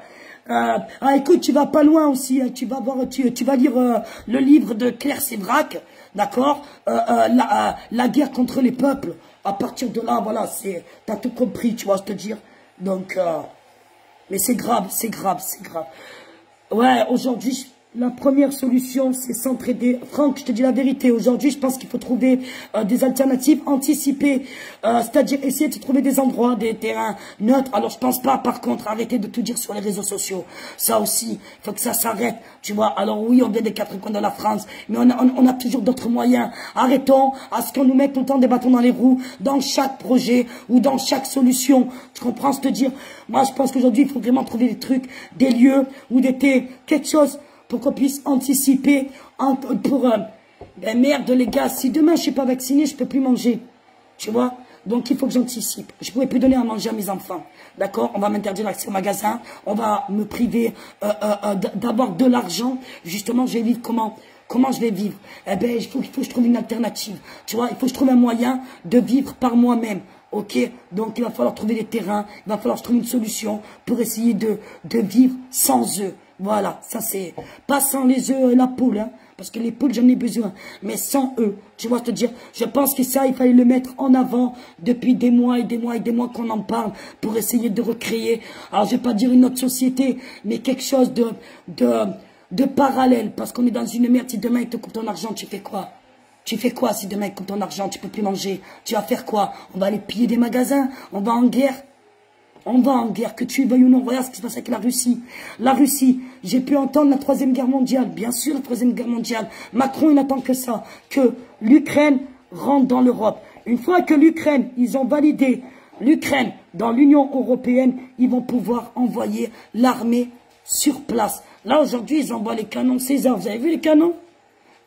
Écoute, tu vas pas loin aussi, hein, tu vas voir, tu vas lire le livre de Claire Sévrac, d'accord, la guerre contre les peuples. À partir de là, voilà, t'as tout compris, tu vois, je te dire. Donc, mais c'est grave. Ouais, aujourd'hui, la première solution, c'est s'entraider. Franck, je te dis la vérité, aujourd'hui, je pense qu'il faut trouver des alternatives anticipées. C'est-à-dire essayer de trouver des endroits, des terrains neutres. Alors, je pense pas, par contre, arrêter de tout dire sur les réseaux sociaux. Ça aussi, il faut que ça s'arrête, tu vois. Alors oui, on vient des 4 coins de la France, mais on a toujours d'autres moyens. Arrêtons à ce qu'on nous mette tout le temps des bâtons dans les roues, dans chaque projet ou dans chaque solution. Tu comprends ce que je veux dire? Moi, je pense qu'aujourd'hui, il faut vraiment trouver des trucs, des lieux ou quelque chose pour qu'on puisse anticiper ben merde les gars, si demain je suis pas vacciné, je peux plus manger, tu vois, donc il faut que j'anticipe, je pourrais plus donner à manger à mes enfants, d'accord, on va m'interdire l'accès au magasin, on va me priver d'avoir de l'argent, justement je vais vivre comment je vais vivre, eh ben il faut que je trouve une alternative, tu vois, il faut que je trouve un moyen de vivre par moi-même, Ok, donc il va falloir trouver des terrains, il va falloir trouver une solution pour essayer de vivre sans eux. Voilà, ça c'est pas sans les œufs et la poule, hein, parce que les poules j'en ai besoin, mais sans eux, tu vois, te dire, je pense que ça il fallait le mettre en avant depuis des mois et des mois et des mois qu'on en parle pour essayer de recréer, alors je vais pas dire une autre société, mais quelque chose de parallèle, parce qu'on est dans une merde. Si demain il te coupe ton argent, tu fais quoi? Tu fais quoi si demain il coupe ton argent, tu peux plus manger? Tu vas faire quoi? On va aller piller des magasins, on va en guerre. On va en guerre, que tu veuilles ou non. Regarde ce qui se passe avec la Russie. La Russie, j'ai pu entendre la 3e guerre mondiale. Bien sûr, la 3e guerre mondiale. Macron, il n'attend que ça. Que l'Ukraine rentre dans l'Europe. Une fois que l'Ukraine, ils ont validé l'Ukraine dans l'Union européenne, ils vont pouvoir envoyer l'armée sur place. Là, aujourd'hui, ils envoient les canons César. Vous avez vu les canons?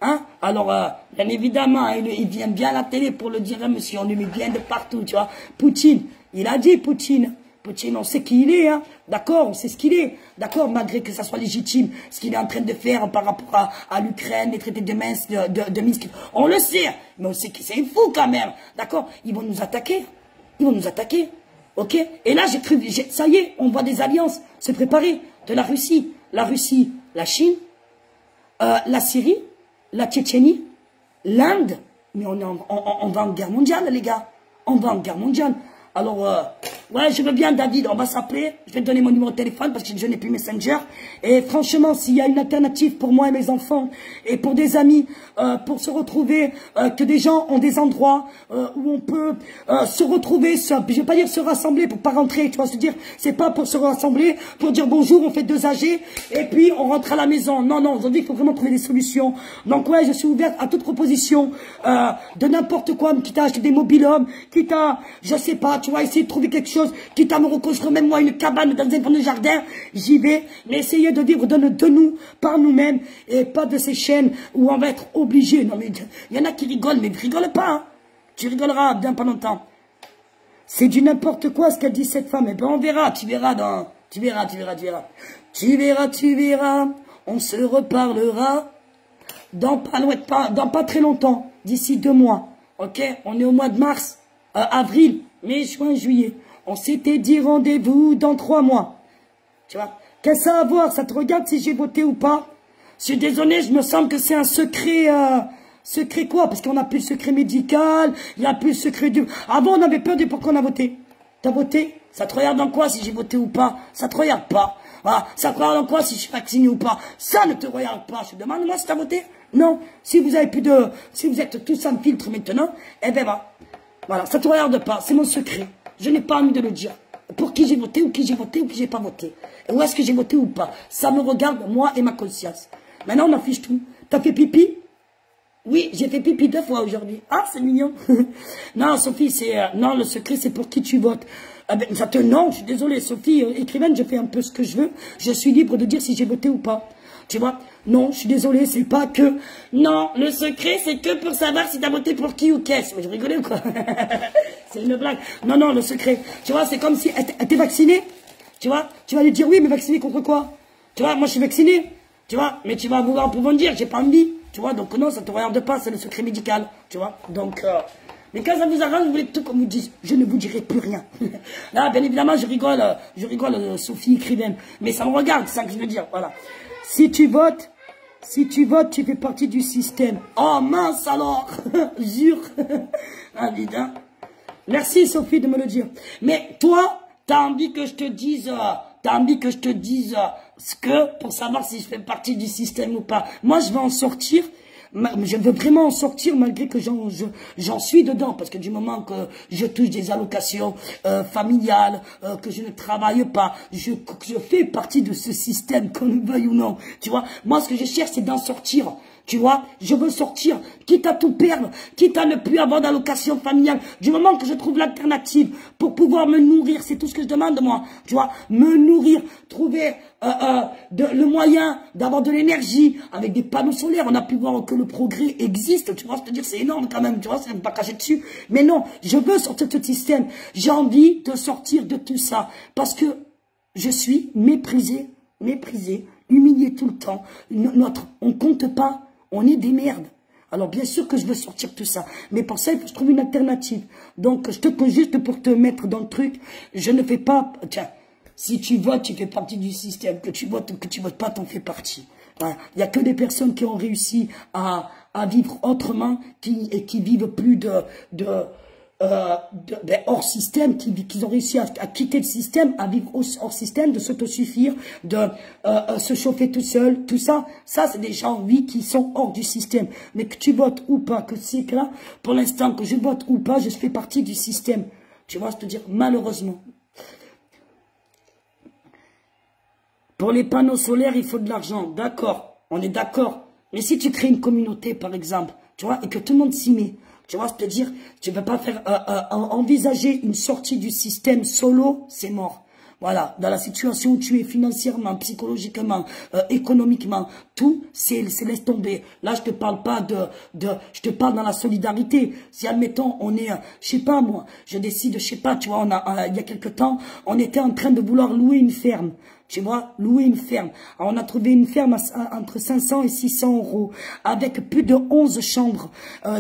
Hein? Alors, bien évidemment, il vient bien à la télé pour le dire, hein, monsieur, on lui met bien de partout, tu vois. Poutine, il a dit, Poutine, on sait qui il est, hein. D'accord, on sait ce qu'il est. D'accord, malgré que ça soit légitime, ce qu'il est en train de faire par rapport à l'Ukraine, les traités de Minsk, on le sait, mais on sait que c'est fou quand même. D'accord, ils vont nous attaquer. Ils vont nous attaquer. Ok? Et là, j'ai cru, ça y est, on voit des alliances se préparer de la Russie, la Chine, la Syrie, la Tchétchénie, l'Inde. Mais on va en guerre mondiale, les gars. On va en guerre mondiale. Alors, ouais, je veux bien, David, on va s'appeler. Je vais te donner mon numéro de téléphone parce que je n'ai plus Messenger. Et franchement, s'il y a une alternative pour moi et mes enfants et pour des amis, pour se retrouver, que des gens ont des endroits où on peut se retrouver, je vais pas dire se rassembler pour pas rentrer, tu vois ce que je veux dire. C'est pas pour se rassembler, pour dire bonjour, on fait 2 AG et puis on rentre à la maison. Non, non, aujourd'hui, il faut vraiment trouver des solutions. Donc, ouais, je suis ouverte à toute proposition de n'importe quoi, quitte à acheter des mobil-hommes, quitte à, je sais pas, tu vois, essayer de trouver quelque chose, quitte à me reconstruire même moi une cabane dans un jardin, j'y vais, mais essayer de vivre de nous, par nous-mêmes, et pas de ces chaînes où on va être obligé. Non mais, il y en a qui rigolent, mais rigole pas, hein. Tu rigoleras bien pas longtemps. C'est du n'importe quoi ce qu'a dit cette femme. Eh ben on verra, tu verras, on se reparlera dans pas très longtemps, d'ici 2 mois, ok? On est au mois de mars, avril, mai, juin, juillet. On s'était dit rendez-vous dans 3 mois. Tu vois? Qu'est-ce que ça a à voir? Ça te regarde si j'ai voté ou pas? Je suis désolé, je me semble que c'est un secret... secret quoi? Parce qu'on n'a plus le secret médical, il n'y a plus le secret du... Avant, on avait peur de pourquoi on a voté. T'as voté? Ça te regarde en quoi si j'ai voté ou pas? Ça te regarde pas. Voilà. Ça te regarde en quoi si je suis vacciné ou pas? Ça ne te regarde pas. Je te demande, moi, si t'as voté? Non. Si vous avez plus de... Si vous êtes tous sans filtre maintenant, eh ben voilà, ça te regarde pas. C'est mon secret. Je n'ai pas envie de le dire. Pour qui j'ai voté ou qui j'ai voté ou qui j'ai pas voté. Et où est-ce que j'ai voté ou pas. Ça me regarde, moi et ma conscience. Maintenant, on affiche tout. T'as fait pipi? Oui, j'ai fait pipi 2 fois aujourd'hui. Ah, c'est mignon. Non, Sophie, c'est... non, le secret, c'est pour qui tu votes. Non, je suis désolé, Sophie, écrivaine, je fais un peu ce que je veux. Je suis libre de dire si j'ai voté ou pas. Tu vois? Non, je suis désolé, c'est pas que... Non, le secret, c'est que pour savoir si t'as voté pour qui ou qu'est-ce. Mais je rigolais ou quoi? C'est une blague. Non, non, le secret. Tu vois, c'est comme si... T'es vacciné? Tu vois? Tu vas lui dire oui, mais vacciné contre quoi? Tu vois, moi je suis vacciné. Tu vois? Mais tu vas vouloir pouvoir me dire, j'ai pas envie. Tu vois? Donc non, ça te regarde pas, c'est le secret médical. Tu vois? Donc... Mais quand ça vous arrange, vous voulez tout qu'on vous dise. Je ne vous dirai plus rien. Là, bien évidemment, je rigole, Sophie, écrivaine. Mais ça me regarde, c'est ça que je veux dire. Voilà. Si tu votes, tu fais partie du système. Oh mince alors. Jure. Ah, dis donc. Merci Sophie de me le dire. Mais toi, t'as envie que je te dise, ce que, pour savoir si je fais partie du système ou pas. Moi, je vais en sortir. Je veux vraiment en sortir malgré que j'en suis dedans. Parce que du moment que je touche des allocations familiales, que je ne travaille pas, je fais partie de ce système, qu'on le veuille ou non. Tu vois, moi ce que je cherche c'est d'en sortir. Tu vois, je veux sortir, quitte à tout perdre, quitte à ne plus avoir d'allocation familiale. Du moment que je trouve l'alternative pour pouvoir me nourrir, c'est tout ce que je demande moi. Tu vois, me nourrir, trouver le moyen d'avoir de l'énergie avec des panneaux solaires. On a pu voir que le progrès existe. Tu vois, je te dire, c'est énorme quand même. Tu vois, c'est pas caché dessus. Mais non, je veux sortir de ce système. J'ai envie de sortir de tout ça parce que je suis méprisé, humilié tout le temps. On compte pas. On est des merdes. Alors bien sûr que je veux sortir tout ça, mais pour ça il faut que je trouve une alternative. Donc je te pose juste pour te mettre dans le truc, je ne fais pas, tiens, si tu votes, tu fais partie du système, que tu votes pas, t'en fais partie. Voilà. Il n'y a que des personnes qui ont réussi à vivre autrement, qui vivent plus hors système, qui ont réussi à quitter le système, à vivre hors système, de s'autosuffire, de se chauffer tout seul, tout ça. Ça, c'est des gens, oui, qui sont hors du système. Mais que tu votes ou pas, que c'est que là, pour l'instant, que je vote ou pas, je fais partie du système. Tu vois, c'est-à-dire, malheureusement. Pour les panneaux solaires, il faut de l'argent. D'accord, on est d'accord. Mais si tu crées une communauté, par exemple, tu vois, et que tout le monde s'y met, tu vois, c'est-à-dire, tu ne peux pas faire envisager une sortie du système solo, c'est mort. Voilà, dans la situation où tu es financièrement, psychologiquement, économiquement, tout, c'est laisse tomber. Là, je te parle pas je te parle dans la solidarité. Si, admettons, on est, je sais pas moi, je décide, je sais pas, tu vois, il y a quelque temps, on était en train de vouloir louer une ferme. Tu vois, louer une ferme. Alors, on a trouvé une ferme entre 500 et 600 euros, avec plus de 11 chambres,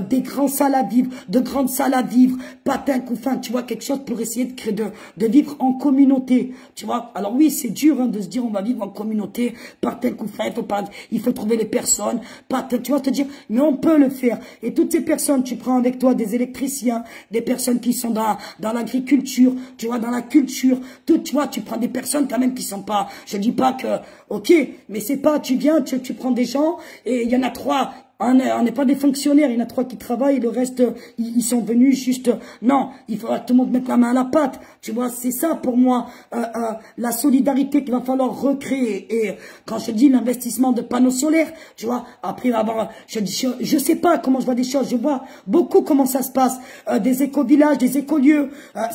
des grandes salles à vivre, de grandes salles à vivre, patins, couffins, tu vois, quelque chose pour essayer de créer, de vivre en communauté. Tu vois, alors oui, c'est dur hein, de se dire on va vivre en communauté, patins, couffins, il faut trouver les personnes, patins, tu vois, te dire, mais on peut le faire. Et toutes ces personnes, tu prends avec toi des électriciens, des personnes qui sont dans l'agriculture, tu vois, dans la culture, tout, tu vois, tu prends des personnes quand même qui sont pas. Je dis pas que, ok, mais c'est pas, tu viens, tu prends des gens, et il y en a 3, on n'est pas des fonctionnaires, il y en a 3 qui travaillent, le reste, ils sont venus juste, non, il faudra que tout le monde mette la main à la pâte, tu vois, c'est ça pour moi, la solidarité qu'il va falloir recréer, et quand je dis l'investissement de panneaux solaires, tu vois, après avoir, je sais pas comment je vois des choses, je vois beaucoup comment ça se passe, des éco-villages, des écolieux,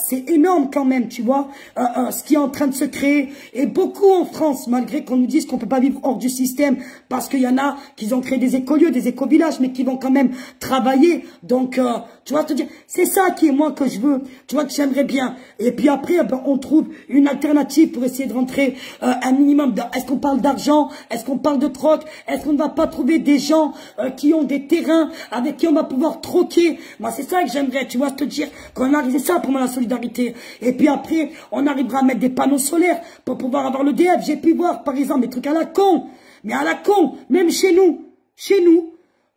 c'est énorme quand même, tu vois, ce qui est en train de se créer, et beaucoup en France, malgré qu'on nous dise qu'on peut pas vivre hors du système, parce qu'il y en a qui ont créé des écolieux, des éco-villages, mais qui vont quand même travailler. Donc, tu vois, te dire, c'est ça qui est moi que je veux, tu vois, que j'aimerais bien. Et puis après, ben, on trouve une alternative pour essayer de rentrer un minimum. Est-ce qu'on parle d'argent? Est-ce qu'on parle de troc? Est-ce qu'on ne va pas trouver des gens qui ont des terrains avec qui on va pouvoir troquer? Moi, c'est ça que j'aimerais, tu vois, te dire qu'on arrive, c'est ça pour moi la solidarité. Et puis après, on arrivera à mettre des panneaux solaires pour pouvoir avoir le DF. J'ai pu voir, par exemple, des trucs à la con. Mais à la con, même chez nous,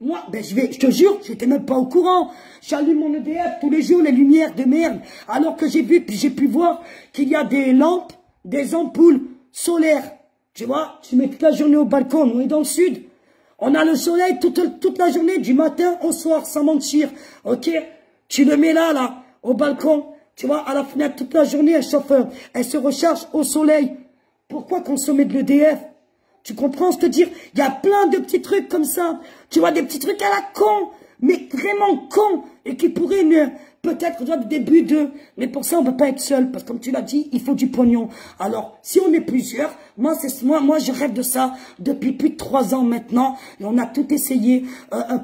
moi, ben je te jure, j'étais même pas au courant. J'allume mon EDF tous les jours, les lumières de merde. Alors que j'ai pu voir qu'il y a des lampes, des ampoules solaires. Tu vois, tu mets toute la journée au balcon, on est dans le sud. On a le soleil toute la journée, du matin au soir, sans mentir. Ok? Tu le mets là, au balcon. Tu vois, à la fenêtre toute la journée, elle se recharge au soleil. Pourquoi consommer de l'EDF? Tu comprends ce que dire? Il y a plein de petits trucs comme ça. Tu vois, des petits trucs à la con, mais vraiment con, et qui pourraient peut-être du début de... Mais pour ça, on ne peut pas être seul, parce que comme tu l'as dit, il faut du pognon. Alors, si on est plusieurs, moi, je rêve de ça depuis plus de 3 ans maintenant, et on a tout essayé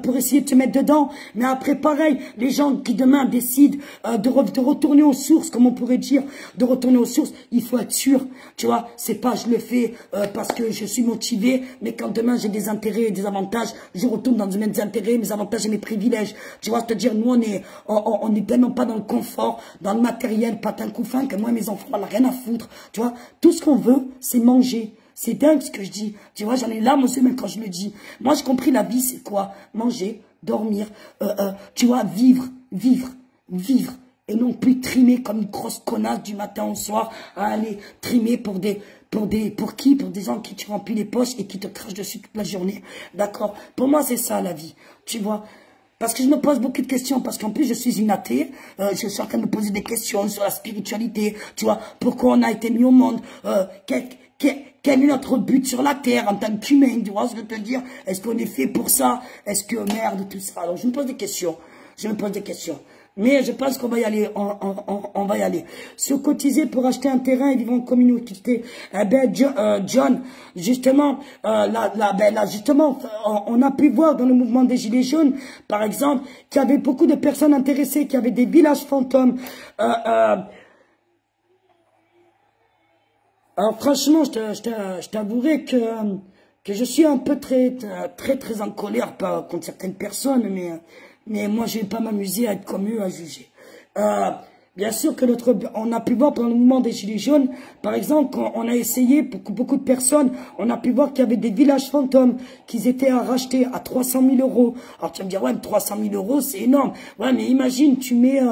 pour essayer de se mettre dedans. Mais après, pareil, les gens qui demain décident de retourner aux sources, comme on pourrait dire, de retourner aux sources, il faut être sûr, tu vois, c'est pas je le fais parce que je suis motivé, mais quand demain j'ai des intérêts et des avantages, je retourne dans mes intérêts, mes avantages et mes privilèges. Tu vois, c'est-à-dire, nous, on n'est tellement pas dans le confort, dans le matériel, patin couffin, que moi, mes enfants, on n'a rien à foutre. Tu vois, tout ce qu'on veut, c'est manger. C'est dingue ce que je dis. Tu vois, j'en ai larmes aux yeux même quand je le dis. Moi, j'ai compris la vie, c'est quoi? Manger, dormir, tu vois, vivre. Et non plus trimer comme une grosse connasse du matin au soir à aller trimer pour des gens qui te remplissent les poches et qui te crachent dessus toute la journée. D'accord? Pour moi, c'est ça la vie. Tu vois? Parce que je me pose beaucoup de questions, parce qu'en plus je suis une athée, je suis en train de me poser des questions sur la spiritualité, tu vois, pourquoi on a été mis au monde, quel est notre but sur la terre en tant qu'humain, tu vois ce que je veux te dire, est-ce qu'on est fait pour ça, est-ce que merde, tout ça, alors je me pose des questions, mais je pense qu'on va y aller, on va y aller. Se cotiser pour acheter un terrain et vivre en communauté. Eh ben, John, justement, justement, on a pu voir dans le mouvement des Gilets jaunes, par exemple, qu'il y avait beaucoup de personnes intéressées, qu'il y avait des villages fantômes. Alors franchement, je t'avouerai que que je suis un peu très en colère contre certaines personnes, mais moi je vais pas m'amuser à être comme eux, à juger. Bien sûr que on a pu voir pendant le mouvement des Gilets jaunes, par exemple, on a essayé, pour beaucoup de personnes, on a pu voir qu'il y avait des villages fantômes qui étaient à racheter à 300 000 €. Alors tu vas me dire, ouais, mais 300 000 € c'est énorme. Ouais, mais imagine, tu mets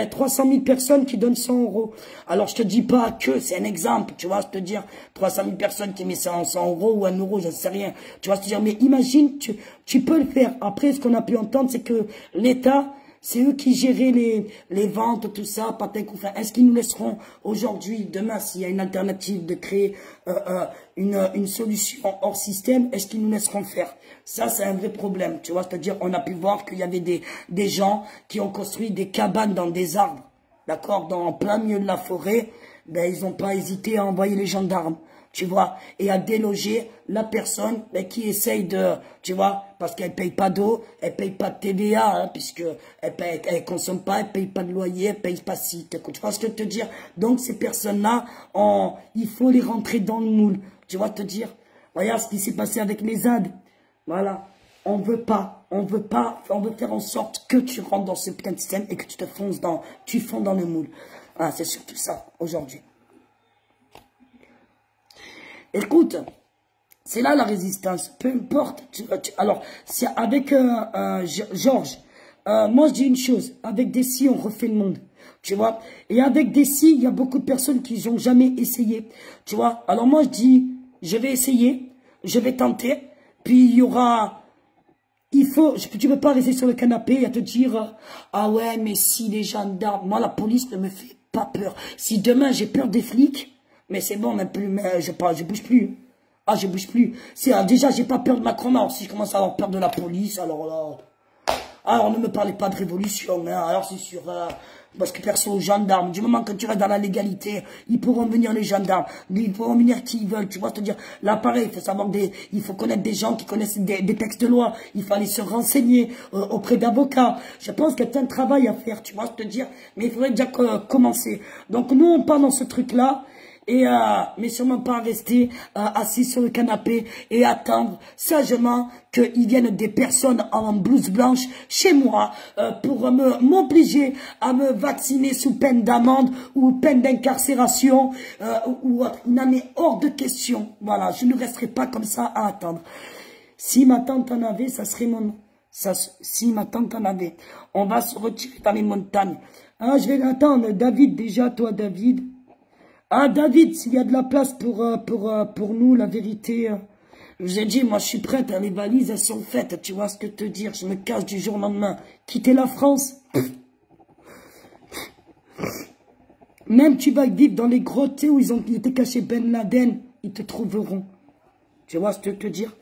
300 000 personnes qui donnent 100 €. Alors je te dis pas que, c'est un exemple, tu vois, je te dire 300 000 personnes qui mettent 100 € ou 1 €, je sais rien. Tu vois, je te dire, mais imagine, tu peux le faire. Après, ce qu'on a pu entendre, c'est que l'État, c'est eux qui géraient les ventes, tout ça, patin couffin. Est-ce qu'ils nous laisseront aujourd'hui, demain, s'il y a une alternative de créer une solution hors système, est-ce qu'ils nous laisseront faire? Ça, c'est un vrai problème. Tu vois, c'est-à-dire, on a pu voir qu'il y avait des gens qui ont construit des cabanes dans des arbres, d'accord, en plein milieu de la forêt. Ben, ils n'ont pas hésité à envoyer les gendarmes, tu vois, et à déloger la personne qui essaye de, tu vois, parce qu'elle paye pas d'eau, elle paye pas de TVA, hein, puisque elle consomme pas, elle paye pas de loyer, elle paye pas si, tu vois ce que je veux te dire. Donc ces personnes-là, il faut les rentrer dans le moule, tu vois te dire. Regarde ce qui s'est passé avec les ZAD, voilà. On veut faire en sorte que tu rentres dans ce putain de système et que tu fonds dans le moule. Ah, c'est surtout ça, aujourd'hui. Écoute, c'est là la résistance, peu importe. Alors, c'est avec Georges, moi je dis une chose, avec Dessy, on refait le monde, tu vois. Et avec Dessy, il y a beaucoup de personnes qui n'ont jamais essayé, tu vois. Alors moi je dis, je vais essayer, je vais tenter, puis il y aura... tu peux pas rester sur le canapé et à te dire, ah ouais, mais si les gendarmes, moi la police ne me fait pas peur. Si demain j'ai peur des flics, mais c'est bon, même plus, mais je bouge plus. Ah, je bouge plus. Déjà, j'ai pas peur de Macron, alors si je commence à avoir peur de la police, alors là... Alors, ne me parlez pas de révolution, hein. Alors c'est sûr... parce que perso, aux gendarmes, du moment que tu restes dans la légalité, ils pourront venir les gendarmes, ils pourront venir qui ils veulent, tu vois, c'est-à-dire, là pareil, il faut savoir il faut connaître des gens qui connaissent des textes de loi, il faut aller se renseigner auprès d'avocats. Je pense qu'il y a un travail à faire, tu vois, c'est-à-dire, mais il faudrait déjà commencer. Donc nous, on part dans ce truc-là, et mais sûrement pas rester assis sur le canapé et attendre sagement qu'il vienne des personnes en blouse blanche chez moi pour m'obliger à me vacciner sous peine d'amende ou peine d'incarcération ou autre. Il n'en est hors de question. Voilà, je ne resterai pas comme ça à attendre. Si ma tante en avait, ça serait mon... si ma tante en avait, on va se retirer dans les montagnes. Ah, je vais attendre. David, déjà, toi, David. Ah, David, s'il y a de la place pour nous, la vérité, je vous ai dit, moi, je suis prête, hein, les valises, elles sont faites, tu vois ce que te dire, je me casse du jour au lendemain. Quitter la France. Même tu vas vivre dans les grottes où ils étaient cachés Ben Laden, ils te trouveront. Tu vois ce que te dire.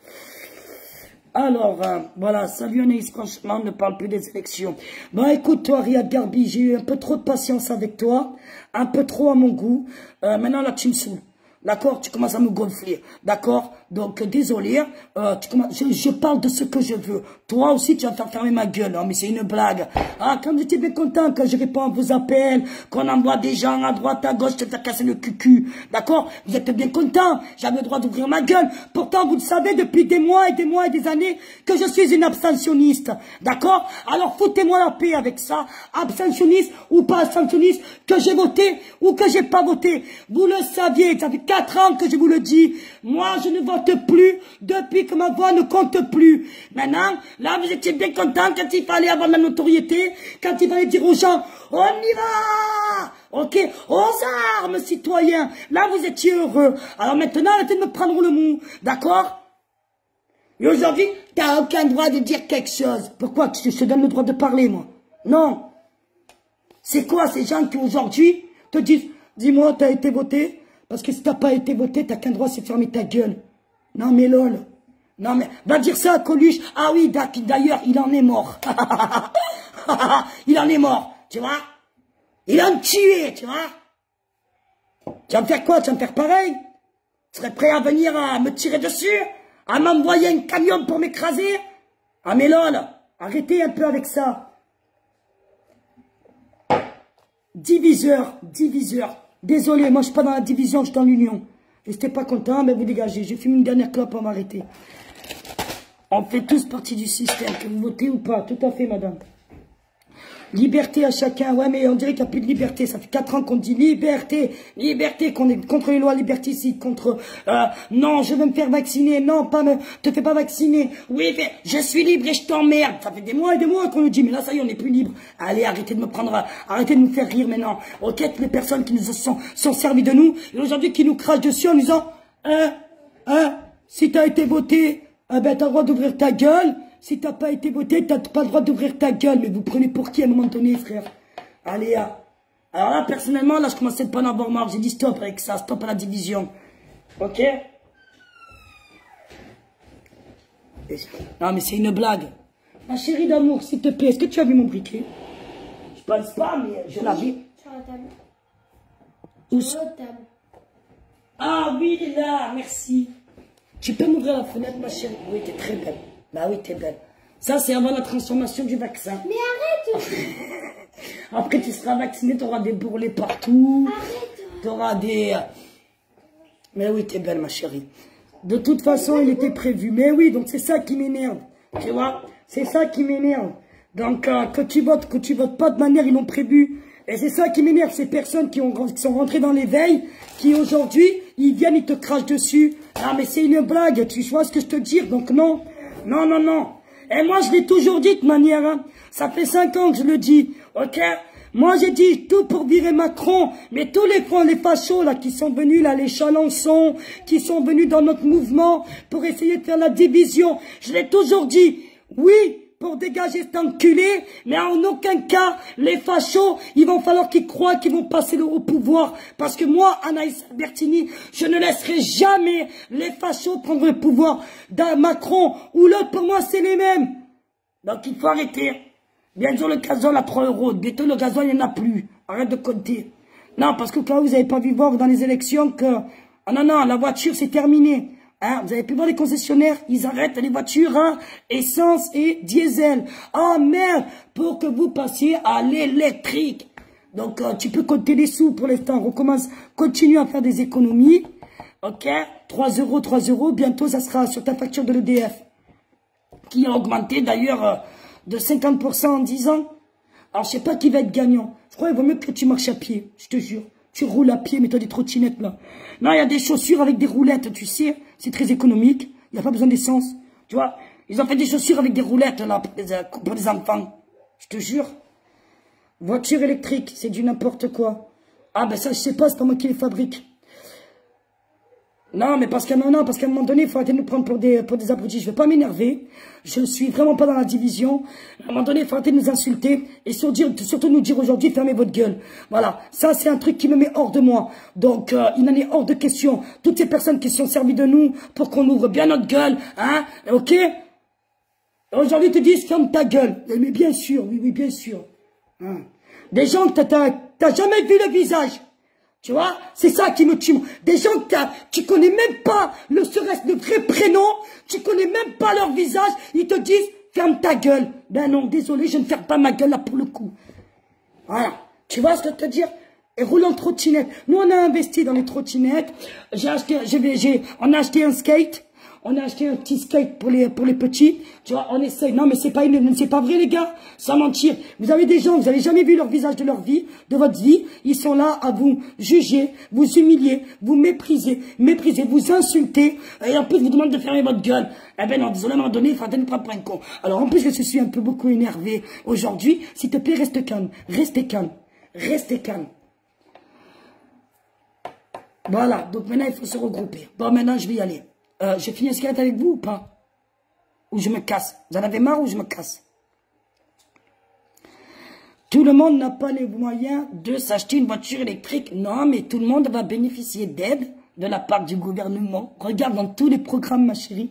Alors, voilà, salut Anaïs, franchement, ne parle plus des élections. Bon, écoute, toi, Riyad Garbi, j'ai eu un peu trop de patience avec toi, un peu trop à mon goût. Maintenant, là, tu me saoules. D'accord? Tu commences à me gonfler. D'accord? Donc, désolé, je parle de ce que je veux. Toi aussi, tu vas me faire fermer ma gueule. Non, mais c'est une blague. Ah, comme j'étais bien content quand je réponds à vos appels, qu'on envoie des gens à droite, à gauche, te faire casser le cucu. D'accord? Vous êtes bien content. J'avais le droit d'ouvrir ma gueule. Pourtant, vous le savez depuis des mois et des années que je suis une abstentionniste. D'accord? Alors, foutez-moi la paix avec ça. Abstentionniste ou pas abstentionniste, que j'ai voté ou que j'ai pas voté. Vous le saviez, ça fait 4 ans que je vous le dis. Moi, je ne vote plus depuis que ma voix ne compte plus. Maintenant, là, vous étiez bien content quand il fallait avoir de la notoriété, quand il fallait dire aux gens, on y va! Ok? Aux armes, citoyens! Là, vous étiez heureux. Alors maintenant, arrêtez de me prendre le mou. D'accord? Et aujourd'hui, t'as aucun droit de dire quelque chose. Pourquoi? Je te donne le droit de parler, moi. Non. C'est quoi ces gens qui aujourd'hui te disent, dis-moi, t'as été voté? Parce que si t'as pas été voté, t'as qu'un droit, c'est de fermer ta gueule. Non mais lol. Non mais, va dire ça à Coluche. Ah oui, d'ailleurs, il en est mort. Il en est mort, tu vois. Il a me tué, tu vois. Tu vas me faire quoi? Tu vas me faire pareil? Tu serais prêt à venir à me tirer dessus? À m'envoyer un camion pour m'écraser? Ah mais lol, arrêtez un peu avec ça. Diviseur. Désolé, moi je suis pas dans la division, je suis dans l'union. Et si t'es pas content, ben vous dégagez. Je fume une dernière clope pour m'arrêter. On fait tous partie du système, que vous votez ou pas. Tout à fait, madame. Liberté à chacun. Ouais, mais on dirait qu'il n'y a plus de liberté. Ça fait 4 ans qu'on dit liberté. Liberté, qu'on est contre les lois liberticides, contre... non, je veux me faire vacciner. Non, pas me... Te fais pas vacciner. Oui, mais je suis libre et je t'emmerde. Ça fait des mois et des mois qu'on nous dit. Mais là, ça y est, on n'est plus libre. Allez, arrêtez de me prendre... Arrêtez de nous faire rire maintenant. Ok, toutes les personnes qui nous sont servies de nous. Et aujourd'hui, qui nous crachent dessus en nous disant... si t'as été voté, ben t'as le droit d'ouvrir ta gueule. Si t'as pas été voté, t'as pas le droit d'ouvrir ta gueule. Mais vous prenez pour qui à un moment donné, frère? Allez, alors là, personnellement, là, je commençais à pas en avoir marre. J'ai dit stop avec ça, stop à la division. Ok? Non, mais c'est une blague. Ma chérie d'amour, s'il te plaît, est-ce que tu as vu mon briquet? Je pense pas, mais je l'ai vu. Sur la table. Où Sur l'autre table. Ah oui, il est là, merci. Tu peux m'ouvrir la fenêtre, ma chérie? Oui, t'es très belle. Bah oui, t'es belle. Ça, c'est avant la transformation du vaccin. Mais arrête! Après, tu seras vacciné, t'auras des bourrelets partout. Arrête! T'auras des... Mais oui, t'es belle, ma chérie. De toute façon, il était prévu. Mais oui, donc c'est ça qui m'énerve. Tu vois? C'est ça qui m'énerve. Donc, que tu votes pas de manière, ils l'ont prévu. Et c'est ça qui m'énerve, ces personnes qui sont rentrées dans l'éveil, qui aujourd'hui, ils viennent, ils te crachent dessus. Ah, mais c'est une blague, tu vois ce que je te dis? Donc non. Non, non, non. Et moi, je l'ai toujours dit de manière, hein. Ça fait 5 ans que je le dis, ok? Moi, j'ai dit tout pour virer Macron, mais tous les fachos, là, qui sont venus, là, les Chalençon, qui sont venus dans notre mouvement pour essayer de faire la division, je l'ai toujours dit, oui, pour dégager cet enculé, mais en aucun cas, les fachos, il va falloir qu'ils croient qu'ils vont passer au pouvoir. Parce que moi, Anaïs Albertini, je ne laisserai jamais les fachos prendre le pouvoir d'un Macron ou l'autre. Pour moi, c'est les mêmes. Donc, il faut arrêter. Bien sûr, le gasoil à 3 €. Bientôt, le gasoil, il n'y en a plus. Arrête de compter. Non, parce que quand vous n'avez pas vu voir dans les élections que... Ah non, non, la voiture, c'est terminé. Hein, vous avez pu voir les concessionnaires, ils arrêtent les voitures, hein, essence et diesel. Oh merde, pour que vous passiez à l'électrique. Donc, tu peux compter les sous pour l'instant. On continue à faire des économies. Ok, 3 €, 3 €. Bientôt, ça sera sur ta facture de l'EDF. Qui a augmenté d'ailleurs de 50% en 10 ans. Alors, je sais pas qui va être gagnant. Je crois qu'il vaut mieux que tu marches à pied, je te jure. Tu roules à pied, mais toi des trottinettes là. Non, il y a des chaussures avec des roulettes, tu sais. C'est très économique. Il n'y a pas besoin d'essence. Tu vois, ils ont fait des chaussures avec des roulettes là pour les enfants. Je te jure. Voiture électrique, c'est du n'importe quoi. Ah ben ça, je sais pas, c'est pas moi qui les fabrique. Non, mais parce qu'à un moment donné, il faut arrêter de nous prendre pour des abrutis. Je vais pas m'énerver. Je suis vraiment pas dans la division. À un moment donné, il faut arrêter de nous insulter. Et surtout nous dire aujourd'hui, fermez votre gueule. Voilà. Ça, c'est un truc qui me met hors de moi. Donc, il n'en est hors de question. Toutes ces personnes qui se sont servies de nous pour qu'on ouvre bien notre gueule. Hein? Ok? Aujourd'hui, ils te disent, ferme ta gueule. Mais bien sûr, oui, bien sûr. Hein? Des gens que t'as jamais vu le visage. Tu vois, c'est ça qui me tue. Des gens que tu connais même pas serait-ce le vrai prénom, tu connais même pas leur visage, ils te disent, ferme ta gueule. Ben non, désolé, je ne ferme pas ma gueule là pour le coup. Voilà, tu vois ce que je veux te dire? Et roule en trottinette. Nous, on a investi dans les trottinettes. On a acheté un skate. On a acheté un petit skate pour les petits. Tu vois, on essaye. Non, mais c'est pas vrai, les gars. Sans mentir. Vous avez des gens, vous n'avez jamais vu leur visage de leur vie, de votre vie. Ils sont là à vous juger, vous humilier, vous mépriser, vous insulter. Et en plus, vous demandent de fermer votre gueule. Eh ben non, désolé, à un moment donné, il faut ne pas prendre un con. Alors, en plus, je suis un peu beaucoup énervé aujourd'hui. S'il te plaît, reste calme. Restez calme. Restez calme. Voilà. Donc maintenant, il faut se regrouper. Bon, maintenant, je vais y aller. J'ai fini un skate avec vous ou pas? Ou je me casse? Vous en avez marre ou je me casse? Tout le monde n'a pas les moyens de s'acheter une voiture électrique. Non, mais tout le monde va bénéficier d'aide de la part du gouvernement. Regarde dans tous les programmes, ma chérie.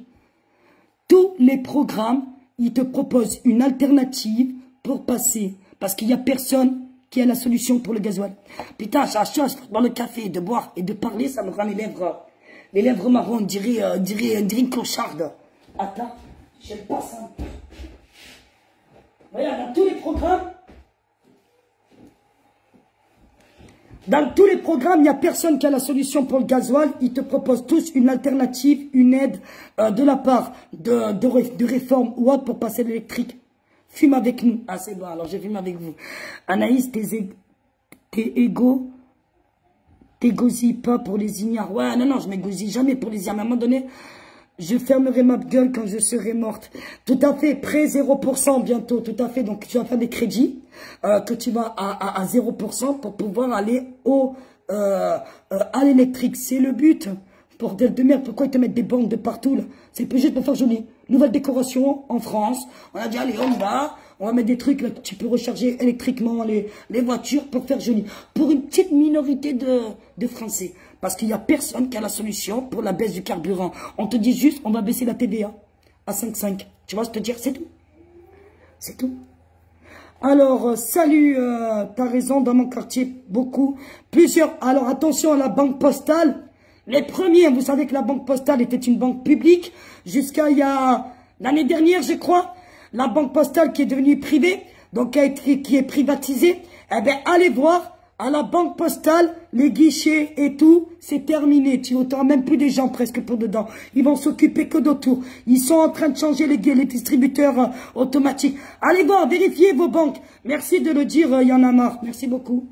Tous les programmes, ils te proposent une alternative pour passer. Parce qu'il n'y a personne qui a la solution pour le gasoil. Putain, ça change dans le café, de boire et de parler, ça me rend les lèvres marron, on dirait une clocharde. Attends, j'aime pas ça. Regarde, dans tous les programmes, Dans tous les programmes, il n'y a personne qui a la solution pour le gasoil. Ils te proposent tous une alternative, une aide de la part de réforme ou autre pour passer l'électrique. Fume avec nous. Ah, c'est bon, alors je fume avec vous. Anaïs, t'égosilles pas pour les ignares. Ouais, non, je m'égosille jamais pour les ignares. À un moment donné, je fermerai ma gueule quand je serai morte. Tout à fait, prêt 0% bientôt, tout à fait. Donc, tu vas faire des crédits que tu vas à 0% pour pouvoir aller à l'électrique. C'est le but. Bordel de merde, pourquoi ils te mettent des bandes de partout là? C'est juste pour faire joli. Nouvelle décoration en France. On a dit, allez, on va mettre des trucs là que tu peux recharger électriquement les voitures pour faire joli. Pour une petite minorité de Français. Parce qu'il n'y a personne qui a la solution pour la baisse du carburant. On te dit juste, on va baisser la TVA à 5,5. Tu vois, je te dire, c'est tout. C'est tout. Alors, salut, t'as raison, dans mon quartier, beaucoup. Plusieurs. Alors, attention à la banque postale. Les premiers, vous savez que la banque postale était une banque publique jusqu'à l'année dernière, je crois. La banque postale qui est devenue privée, donc qui est privatisée. Eh bien, allez voir, à la banque postale, les guichets et tout, c'est terminé. Tu n'auras même plus des gens presque pour dedans. Ils vont s'occuper que d'autour. Ils sont en train de changer les distributeurs automatiques. Allez voir, vérifiez vos banques. Merci de le dire, il y en a marre. Merci beaucoup.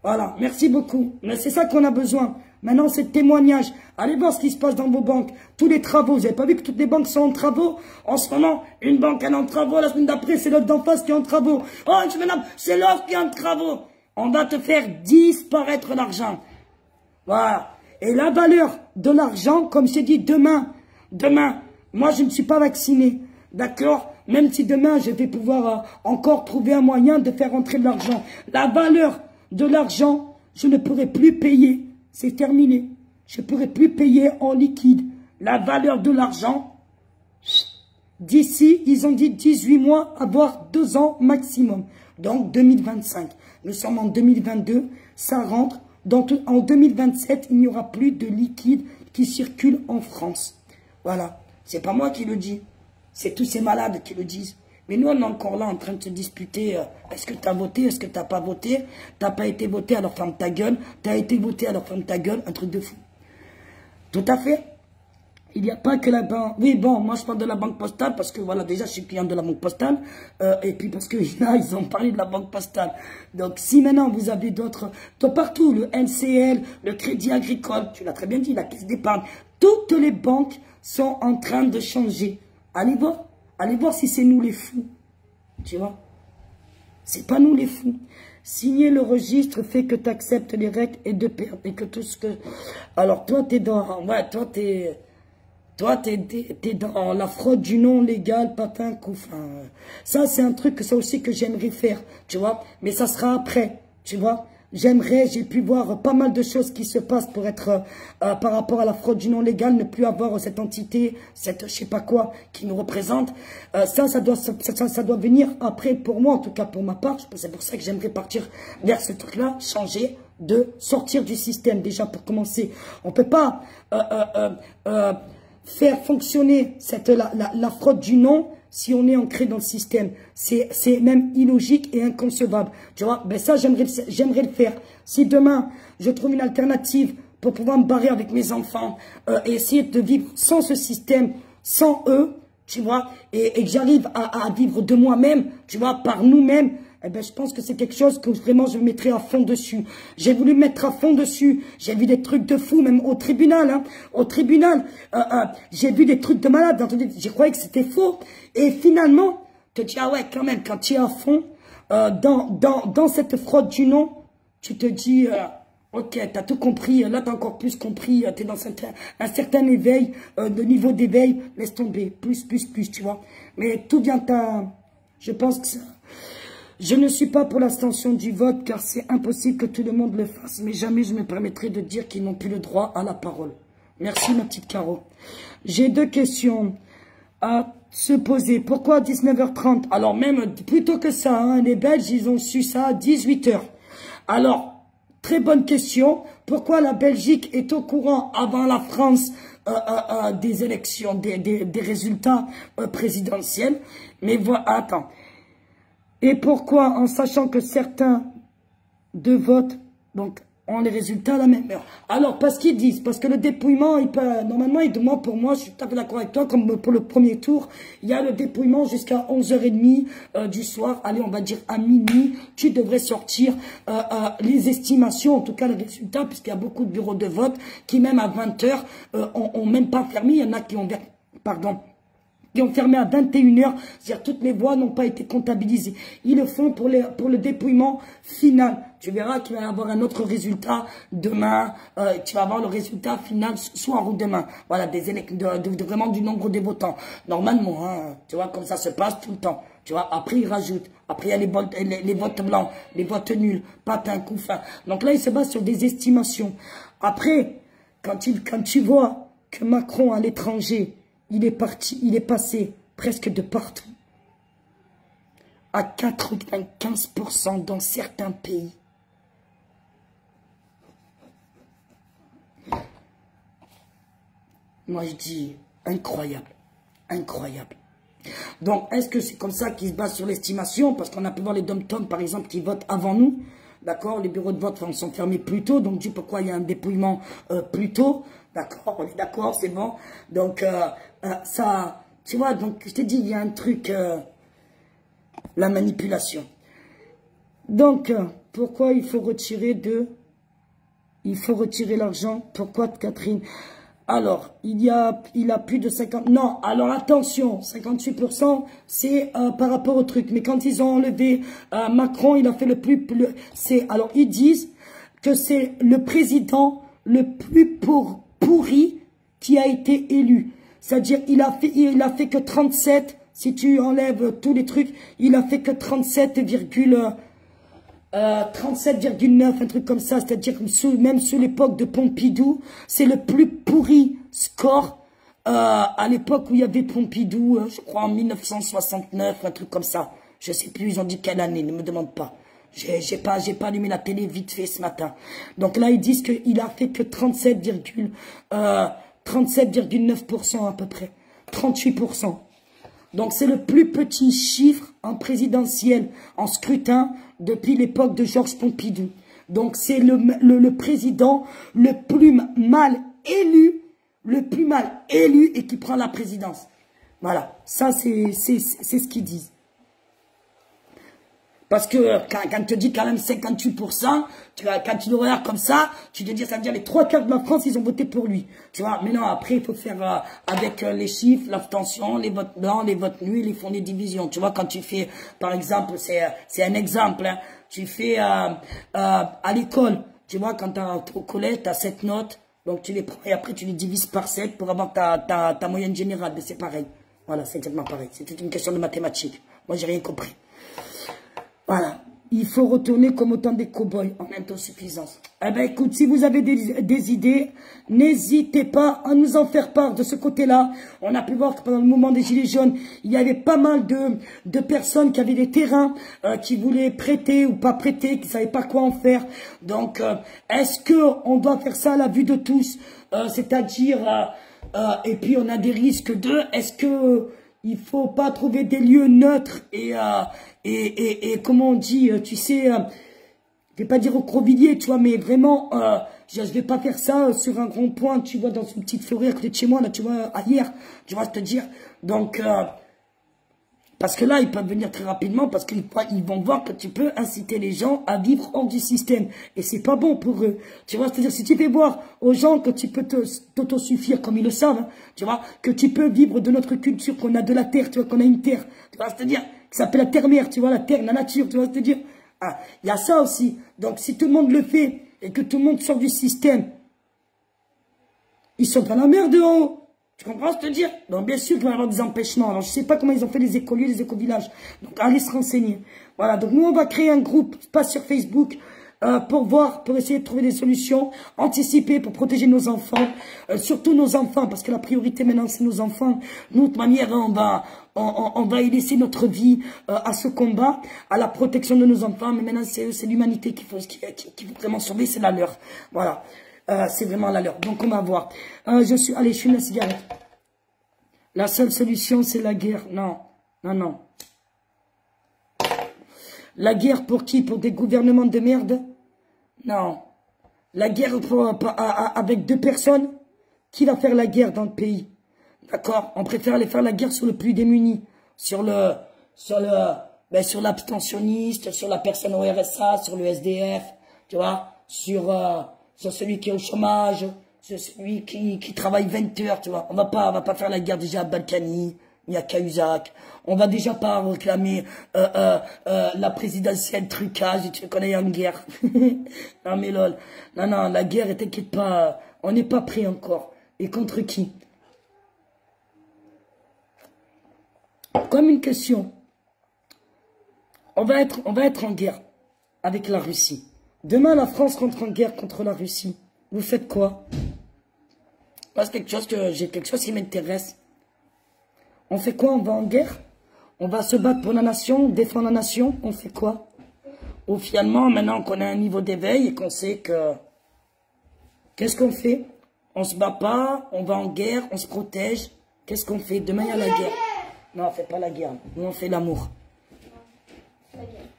Voilà, merci beaucoup. Mais c'est ça qu'on a besoin. Maintenant, c'est le témoignage. Allez voir ce qui se passe dans vos banques. Tous les travaux. Vous n'avez pas vu que toutes les banques sont en travaux? En ce moment, une banque elle est en travaux. La semaine d'après, c'est l'autre d'en face qui est en travaux. Oh, une semaine d'après, c'est l'autre qui est en travaux. On va te faire disparaître l'argent. Voilà. Et la valeur de l'argent, comme c'est dit, demain, moi, je ne suis pas vacciné. D'accord? Même si demain, je vais pouvoir encore trouver un moyen de faire entrer de l'argent. La valeur de l'argent, je ne pourrai plus payer. C'est terminé. Je ne pourrai plus payer en liquide. La valeur de l'argent, d'ici, ils ont dit 18 mois, voire 2 ans maximum. Donc 2025. Nous sommes en 2022, ça rentre. Donc en 2027, il n'y aura plus de liquide qui circule en France. Voilà. C'est pas moi qui le dis. C'est tous ces malades qui le disent. Mais nous, on est encore là en train de se disputer. Est-ce que tu as voté? Est-ce que tu n'as pas voté? Tu n'as pas été voté, alors ferme ta gueule. Tu as été voté, alors ferme ta gueule. Un truc de fou. Tout à fait. Il n'y a pas que la banque. Oui, bon, moi je parle de la banque postale parce que voilà, déjà je suis client de la banque postale. Et puis parce que là, ils ont parlé de la banque postale. Donc si maintenant vous avez d'autres. Partout, le LCL, le Crédit Agricole, tu l'as très bien dit, la Caisse d'épargne. Toutes les banques sont en train de changer. Allez voir si c'est nous les fous. Tu vois? C'est pas nous les fous. Signer le registre fait que tu acceptes les règles et de perdre. Et que tout ce que... Alors toi, t'es dans... Ouais, toi, t'es dans la fraude du non légal, patin, coup. Enfin, ça, c'est un truc, ça aussi que j'aimerais faire. Tu vois? Mais ça sera après. Tu vois? J'ai pu voir pas mal de choses qui se passent pour être, par rapport à la fraude du non légal, ne plus avoir cette entité, cette je sais pas quoi, qui nous représente. Ça doit venir après pour moi, en tout cas pour ma part. C'est pour ça que j'aimerais partir vers ce truc-là, changer, de sortir du système déjà pour commencer. On peut pas faire fonctionner la fraude du non si on est ancré dans le système. C'est même illogique et inconcevable. Tu vois, ben ça, j'aimerais le faire. Si demain, je trouve une alternative pour pouvoir me barrer avec mes enfants et essayer de vivre sans ce système, sans eux, tu vois, et que j'arrive à vivre de moi-même, tu vois, par nous-mêmes, eh ben, je pense que c'est quelque chose que vraiment je me mettrai à fond dessus. J'ai voulu mettre à fond dessus. J'ai vu des trucs de fou, même au tribunal. Hein. Au tribunal, j'ai vu des trucs de malade. Je croyais que c'était faux. Et finalement, te dis, ah ouais, quand même, quand tu es à fond dans cette fraude du non, tu te dis, ok, t'as tout compris. Là, t'as encore plus compris. T'es dans un certain éveil, de niveau d'éveil. Laisse tomber. Plus, tu vois. Mais tout vient à... Je pense que ça... Je ne suis pas pour l'abstention du vote car c'est impossible que tout le monde le fasse. Mais jamais je me permettrai de dire qu'ils n'ont plus le droit à la parole. Merci ma petite Caro. J'ai 2 questions à se poser. Pourquoi à 19h30? Alors même plutôt que ça, hein, les Belges ils ont su ça à 18h. Alors, très bonne question. Pourquoi la Belgique est au courant avant la France des élections, des résultats présidentiels? Mais voilà, attends. Et pourquoi, en sachant que certains de vote, donc ont les résultats à la même heure. Alors, parce qu'ils disent, parce que le dépouillement, normalement, pour moi, je suis tout à fait d'accord avec toi, comme pour le premier tour, il y a le dépouillement jusqu'à 11h30 du soir. Allez, on va dire à minuit, tu devrais sortir les estimations, en tout cas les résultats, puisqu'il y a beaucoup de bureaux de vote qui, même à 20h, ont même pas fermé. Il y en a qui ont, qui ont fermé à 21h, c'est-à-dire toutes les voix n'ont pas été comptabilisées. Ils le font pour le dépouillement final. Tu verras qu'il va y avoir un autre résultat demain, tu vas avoir le résultat final soir ou demain. Voilà, vraiment du nombre de votants. Normalement, hein, tu vois, comme ça se passe tout le temps. Tu vois, après ils rajoutent, après il y a les votes blancs, les votes nuls, patin, coup fin. Donc là, il se base sur des estimations. Après, quand tu vois que Macron à l'étranger, il est passé presque de partout à 95% dans certains pays. Moi, je dis incroyable, incroyable. Donc, est-ce que c'est comme ça qu'ils se basent sur l'estimation? Parce qu'on a pu voir les dom-toms, par exemple, qui votent avant nous. D'accord, les bureaux de vote sont fermés plus tôt, donc du pourquoi il y a un dépouillement plus tôt. D'accord, on est d'accord, c'est bon. Donc, ça, tu vois, donc je t'ai dit, il y a un truc, la manipulation. Donc, pourquoi il faut retirer l'argent? Pourquoi, Catherine? Alors, il a plus de 50... Non, alors attention, 58%, c'est par rapport au truc. Mais quand ils ont enlevé Macron, il a fait le plus... alors, ils disent que c'est le président le plus pourri qui a été élu. C'est-à-dire, il a fait que 37, si tu enlèves tous les trucs, il a fait que 37,9, un truc comme ça, c'est-à-dire même sous l'époque de Pompidou, c'est le plus pourri score à l'époque où il y avait Pompidou, je crois en 1969, un truc comme ça. Je sais plus, ils ont dit quelle année, ne me demande pas. J'ai pas allumé la télé vite fait ce matin. Donc là, ils disent qu'il a fait que 37,9% à peu près, 38%. Donc, c'est le plus petit chiffre en présidentiel, en scrutin, depuis l'époque de Georges Pompidou. Donc, c'est le président le plus mal élu et qui prend la présidence. Voilà, ça, c'est ce qu'ils disent. Parce que quand tu te dis quand même 58%, quand tu le regardes comme ça, tu te dis, ça veut dire les 3/4 de la France, ils ont voté pour lui. Tu vois, mais non, après, il faut faire avec les chiffres, l'abstention, les votes blancs, les votes nuls, ils font des divisions. Tu vois, quand tu fais, par exemple, c'est un exemple, hein, tu fais à l'école, tu vois, quand au collège, tu as 7 notes, donc tu les prends et après tu les divises par 7 pour avoir ta moyenne générale, mais c'est pareil. Voilà, c'est exactement pareil. C'est toute une question de mathématiques. Moi, j'ai rien compris. Voilà, il faut retourner comme autant des cow-boys en autosuffisance. Eh ben écoute, si vous avez des idées, n'hésitez pas à nous en faire part de ce côté-là. On a pu voir que pendant le mouvement des Gilets jaunes, il y avait pas mal de personnes qui avaient des terrains, qui voulaient prêter ou pas prêter, qui ne savaient pas quoi en faire. Donc, est-ce qu'on doit faire ça à la vue de tous? C'est-à-dire, et puis on a des risques est-ce que... il faut pas trouver des lieux neutres et comment on dit, tu sais, je vais pas dire au Crovilliers, tu vois, mais vraiment, je vais pas faire ça sur un rond-point, tu vois, dans une petite forêt à côté de chez moi, là, tu vois, ailleurs, tu vois, te dire. Donc, parce que là, ils peuvent venir très rapidement parce qu'ils vont voir que tu peux inciter les gens à vivre hors du système. Et c'est pas bon pour eux. Tu vois, c'est-à-dire, si tu fais voir aux gens que tu peux t'autosuffire, comme ils le savent, hein, tu vois, que tu peux vivre de notre culture, qu'on a de la terre, tu vois, qu'on a une terre, tu vois, c'est-à-dire, que ça s'appelle la terre-mère, tu vois, la terre, la nature, tu vois, c'est-à-dire, ah, il y a ça aussi. Donc, si tout le monde le fait et que tout le monde sort du système, ils sont dans la merde en haut. Tu comprends ce que je veux dire? Donc, bien sûr qu'il va y avoir des empêchements. Alors, je ne sais pas comment ils ont fait les écoliers, les écovillages. Donc, allez se renseigner. Voilà. Donc, nous, on va créer un groupe, pas sur Facebook, pour essayer de trouver des solutions, anticiper pour protéger nos enfants, surtout nos enfants, parce que la priorité maintenant, c'est nos enfants. Nous, de toute manière, on va y laisser notre vie à ce combat, à la protection de nos enfants. Mais maintenant, c'est l'humanité qu'il faut vraiment sauver, c'est la leur. Voilà. C'est vraiment la leur. Donc, on va voir. Allez, je fume la cigarette. La seule solution, c'est la guerre. Non, non, non. La guerre pour qui? Pour des gouvernements de merde? Non. La guerre avec 2 personnes, qui va faire la guerre dans le pays? D'accord? On préfère aller faire la guerre sur le plus démuni, sur l'abstentionniste, sur la personne au RSA, sur le SDF, tu vois, sur celui qui est au chômage, sur celui qui travaille 20 heures, tu vois. On va pas faire la guerre déjà à Balkany, ni à Cahuzac. On va déjà pas réclamer la présidentielle trucage, tu connais en guerre. Non mais lol. Non, la guerre, t'inquiète pas, on n'est pas prêt encore. Et contre qui? Comme une question. On va être en guerre avec la Russie. Demain, la France rentre en guerre contre la Russie. Vous faites quoi? Moi, j'ai quelque chose qui m'intéresse. On fait quoi? On va en guerre? On va se battre pour la nation, défendre la nation? On fait quoi? Ou finalement, maintenant qu'on a un niveau d'éveil et qu'on sait que... Qu'est-ce qu'on fait? On se bat pas, on va en guerre, on se protège. Qu'est-ce qu'on fait? Demain, il y a la guerre. Non, on fait pas la guerre. Nous, on fait l'amour.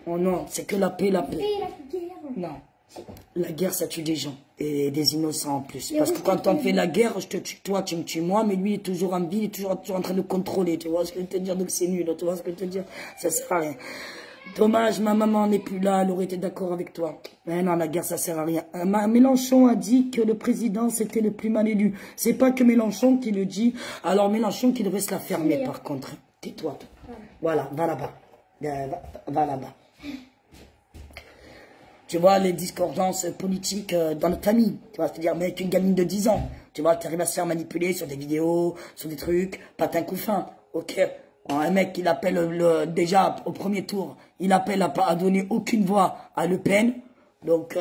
Oh non, c'est que la paix, la paix. Non, la guerre, ça tue des gens. Et des innocents en plus. Parce que quand on fait la guerre, je te tue toi, tu me tues moi, mais lui, il est toujours en vie, il est toujours en train de contrôler. Tu vois ce que je veux te dire? Donc c'est nul, tu vois ce que je veux te dire? Ça sert à rien. Dommage, ma maman n'est plus là, elle aurait été d'accord avec toi. Mais non, la guerre, ça sert à rien. Mélenchon a dit que le président, c'était le plus mal élu. C'est pas que Mélenchon qui le dit. Alors Mélenchon qui devrait se la fermer, par contre. Tais-toi, toi. Voilà, va là-bas. Va là-bas. Tu vois, les discordances politiques dans notre famille. Tu vois, c'est-à-dire, mais avec une gamine de 10 ans. Tu vois, tu arrives à se faire manipuler sur des vidéos, sur des trucs, patin coup fin. Ok. Un mec, il appelle déjà au premier tour, il appelle à donner aucune voix à Le Pen. Donc,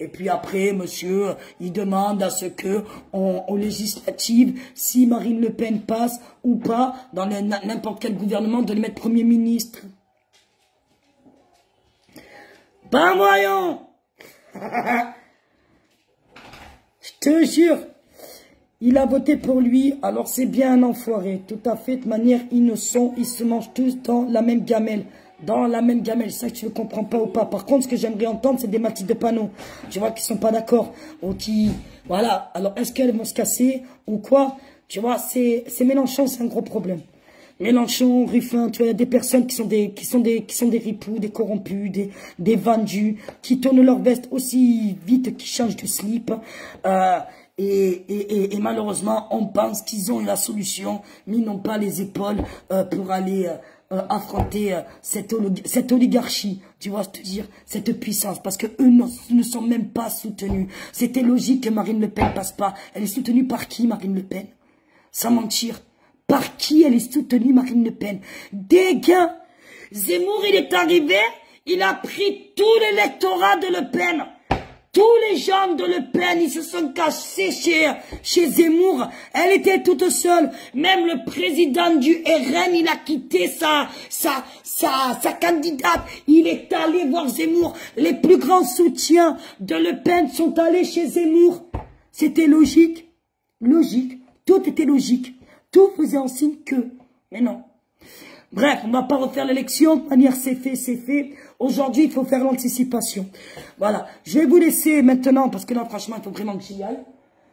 et puis après, monsieur, il demande à ce que, aux législatives, si Marine Le Pen passe ou pas, dans n'importe quel gouvernement, de le mettre Premier ministre. Ben voyons. Je te jure. Il a voté pour lui, alors c'est bien un enfoiré. Tout à fait, de manière innocente, ils se mangent tous dans la même gamelle. Dans la même gamelle, ça tu ne comprends pas ou pas. Par contre, ce que j'aimerais entendre, c'est des matis de panneaux. Tu vois, qui sont pas d'accord. Ou qui... Voilà, alors est-ce qu'elles vont se casser ou quoi? Tu vois, c'est Mélenchon, c'est un gros problème. Mélenchon, Ruffin, tu vois, il y a des personnes qui sont des ripoux, des corrompus, des vendus, qui tournent leur veste aussi vite qu'ils changent de slip. Et malheureusement, on pense qu'ils ont la solution, mais ils n'ont pas les épaules pour aller affronter cette oligarchie, tu vois, te dire, cette puissance, parce que eux ne sont même pas soutenus. C'était logique que Marine Le Pen passe pas. Elle est soutenue par qui, Marine Le Pen? Sans mentir. Par qui elle est soutenue, Marine Le Pen? Des gars. Zemmour, il est arrivé, il a pris tout l'électorat de Le Pen. Tous les gens de Le Pen, ils se sont cachés chez Zemmour. Elle était toute seule. Même le président du RN, il a quitté sa candidate. Il est allé voir Zemmour. Les plus grands soutiens de Le Pen sont allés chez Zemmour. C'était logique. Logique. Tout était logique. Tout faisait en signe que. Mais non. Bref, on ne va pas refaire l'élection. De manière, c'est fait, c'est fait. Aujourd'hui, il faut faire l'anticipation. Voilà. Je vais vous laisser maintenant, parce que là, franchement, il faut vraiment que j'y aille.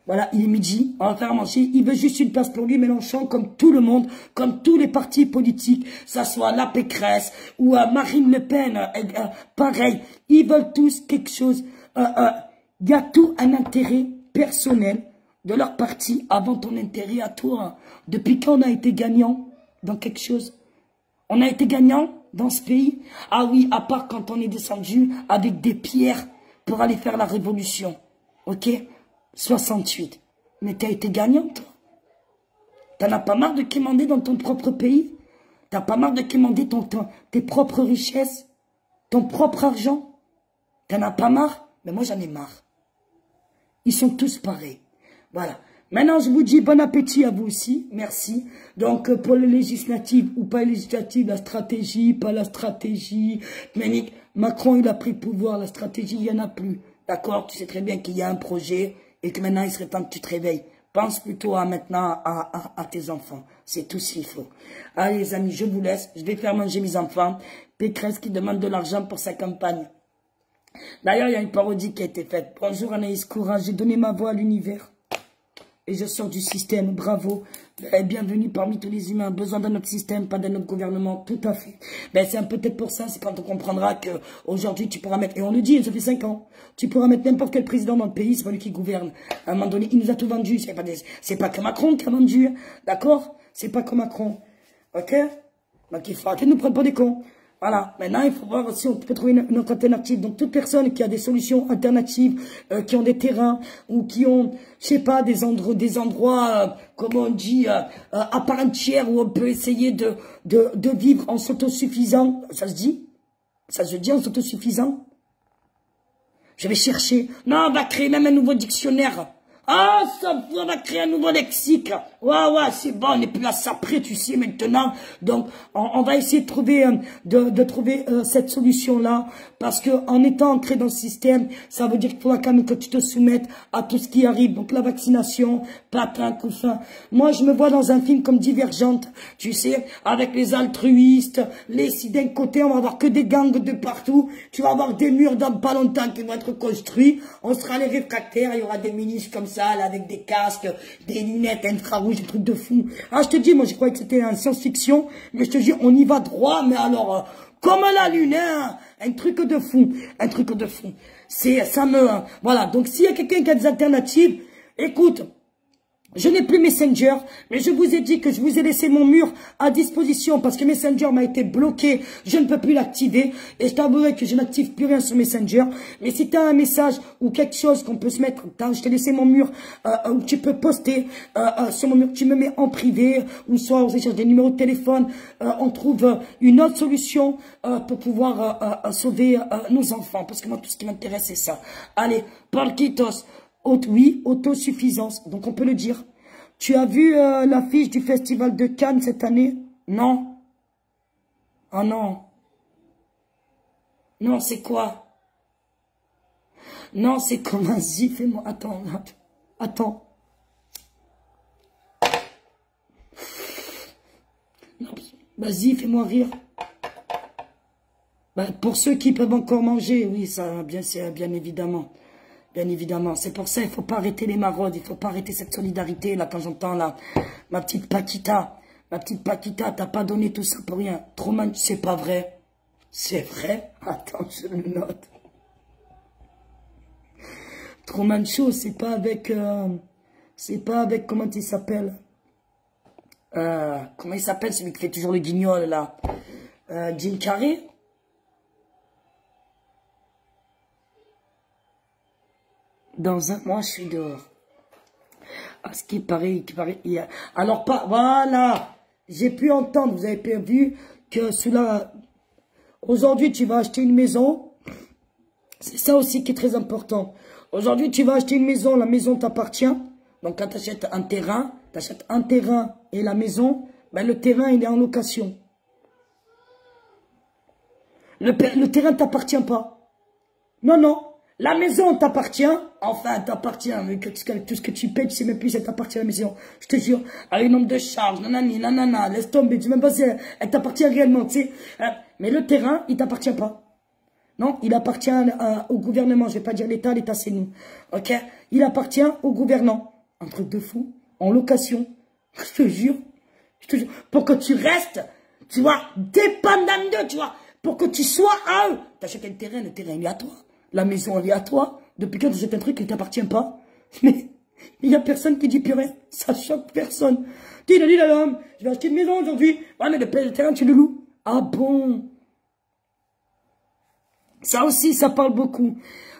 Voilà, il est midi. On va faire manger. Il veut juste une place pour lui, Mélenchon, comme tout le monde, comme tous les partis politiques, ça soit la Pécresse ou Marine Le Pen, pareil. Ils veulent tous quelque chose. Il y a tout un intérêt personnel de leur parti avant ton intérêt à toi. Depuis quand on a été gagnant dans quelque chose? On a été gagnant dans ce pays? Ah oui, à part quand on est descendu avec des pierres pour aller faire la révolution. Ok? 68. Mais t'as été gagnant, toi? T'en as pas marre de quémander dans ton propre pays? T'as pas marre de quémander tes propres richesses? Ton propre argent? T'en as pas marre? Mais moi, j'en ai marre. Ils sont tous pareils. Voilà. Maintenant, je vous dis bon appétit à vous aussi. Merci. Donc, pour les législatives ou pas les législatives, la stratégie, pas la stratégie. Macron, il a pris le pouvoir. La stratégie, il n'y en a plus. D'accord? Tu sais très bien qu'il y a un projet et que maintenant, il serait temps que tu te réveilles. Pense plutôt maintenant à tes enfants. C'est tout ce qu'il faut. Allez, les amis, je vous laisse. Je vais faire manger mes enfants. Pécresse qui demande de l'argent pour sa campagne. D'ailleurs, il y a une parodie qui a été faite. Bonjour Anaïs Courage, j'ai donné ma voix à l'univers. Et je sors du système, bravo. Bienvenue parmi tous les humains. Besoin d'un autre système, pas d'un autre gouvernement, tout à fait. Ben, c'est peut-être pour ça, c'est quand on comprendra que aujourd'hui tu pourras mettre, et on le dit, ça fait 5 ans, tu pourras mettre n'importe quel président dans le pays, c'est pas lui qui gouverne. À un moment donné, il nous a tout vendu, c'est pas que Macron qui a vendu, hein. D'accord? C'est pas que Macron. Ok? Donc il faut arrêter de nous prendre pour des cons. Voilà, maintenant il faut voir si on peut trouver une autre alternative. Donc toute personne qui a des solutions alternatives, qui ont des terrains ou qui ont, je sais pas, des endroits, comment on dit, à part entière où on peut essayer de vivre en s'autosuffisant. Ça se dit? Ça se dit en s'autosuffisant? Je vais chercher. Non, on va créer même un nouveau dictionnaire. Ah, ça, on va créer un nouveau lexique. Ouais, c'est bon, on n'est plus à ça près, tu sais, maintenant. Donc, on va essayer de trouver, trouver cette solution-là. Parce que, en étant ancré dans le système, ça veut dire qu'il faudra quand même que tu te soumettes à tout ce qui arrive. Donc, la vaccination, patin, couffin. Moi, je me vois dans un film comme Divergente, tu sais, avec les altruistes, si d'un côté, on va avoir que des gangs de partout, tu vas avoir des murs dans pas longtemps qui vont être construits, on sera les réfractaires, il y aura des ministres comme ça, là, avec des casques, des lunettes infrarouges, des trucs de fou. Ah, je te dis, moi, je croyais que c'était un science-fiction, mais je te dis, on y va droit, mais alors, comme la lune, hein, un truc de fou, voilà. Donc, s'il y a quelqu'un qui a des alternatives, écoute, je n'ai plus Messenger, mais je vous ai dit que je vous ai laissé mon mur à disposition parce que Messenger m'a été bloqué, je ne peux plus l'activer et je t'avouerai que je n'active plus rien sur Messenger. Mais si tu as un message ou quelque chose qu'on peut se mettre, je t'ai laissé mon mur où tu peux poster sur mon mur, tu me mets en privé ou soit on échange des numéros de téléphone, on trouve une autre solution pour pouvoir sauver nos enfants parce que moi tout ce qui m'intéresse c'est ça. Allez, Parquitos. Oui, autosuffisance. Donc, on peut le dire. Tu as vu l'affiche du Festival de Cannes cette année? Non. Ah non. Non, c'est quoi? Non, c'est comme un zif. Fais-moi... Attends. Vas-y, fais-moi rire. Bah, pour ceux qui peuvent encore manger, oui, ça, bien évidemment. Bien évidemment, c'est pour ça, il faut pas arrêter les maraudes, il faut pas arrêter cette solidarité, là, quand j'entends, là, ma petite Paquita, t'as pas donné tout ça pour rien. Truman, c'est pas vrai. C'est vrai? Attends, je le note. Truman Show, c'est pas avec, comment il s'appelle? Comment il s'appelle, celui qui fait toujours le guignol, là? Jim Carrey? Dans un mois, je suis dehors. Ah, ce qui paraît, il y a... Alors, voilà. J'ai pu entendre, vous avez pas vu, que cela... Aujourd'hui, tu vas acheter une maison. C'est ça aussi qui est très important. Aujourd'hui, tu vas acheter une maison, la maison t'appartient. Donc, quand tu achètes un terrain et la maison, ben, le terrain, il est en location. Le terrain t'appartient pas. Non. La maison t'appartient, enfin t'appartient, mais tout ce que tu payes, tu sais même plus si elle t'appartient à la maison. Je te jure, avec le nombre de charges, nanana, laisse tomber, tu sais même pas si elle t'appartient réellement, tu sais. Mais le terrain, il t'appartient pas. Non, il appartient au gouvernement, je vais pas dire l'État, l'État c'est nous. Ok? Il appartient au gouvernant. Un truc de fou, en location. Je te jure, pour que tu restes, tu vois, dépendant d'eux, tu vois, pour que tu sois à eux. T'achètes le terrain il est à toi. La maison, elle est à toi. Depuis quand tu achètes un truc qui ne t'appartient pas? Mais il n'y a personne qui dit plus rien. Ça choque personne. Dis l'homme, je vais acheter une maison aujourd'hui. Ouais, mais le terrain, tu le loues. Ah bon? Ça aussi, ça parle beaucoup.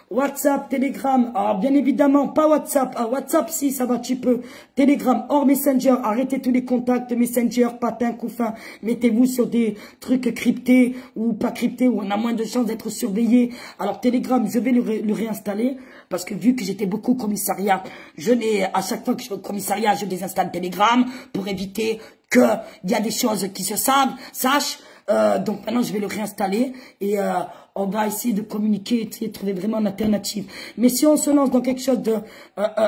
WhatsApp, Telegram, alors bien évidemment, pas WhatsApp. Ah, WhatsApp, si, ça va, tu peux. Telegram, hors Messenger, arrêtez tous les contacts Messenger, patin, couffin. Mettez-vous sur des trucs cryptés ou pas cryptés, où on a moins de chances d'être surveillé. Alors, Telegram, je vais le réinstaller, parce que vu que j'étais beaucoup au commissariat, à chaque fois que je vais au commissariat, je désinstalle Telegram, pour éviter qu'il y a des choses qui se sachent. Donc maintenant, je vais le réinstaller et on va essayer de communiquer, essayer de trouver vraiment une alternative. Mais si on se lance dans quelque chose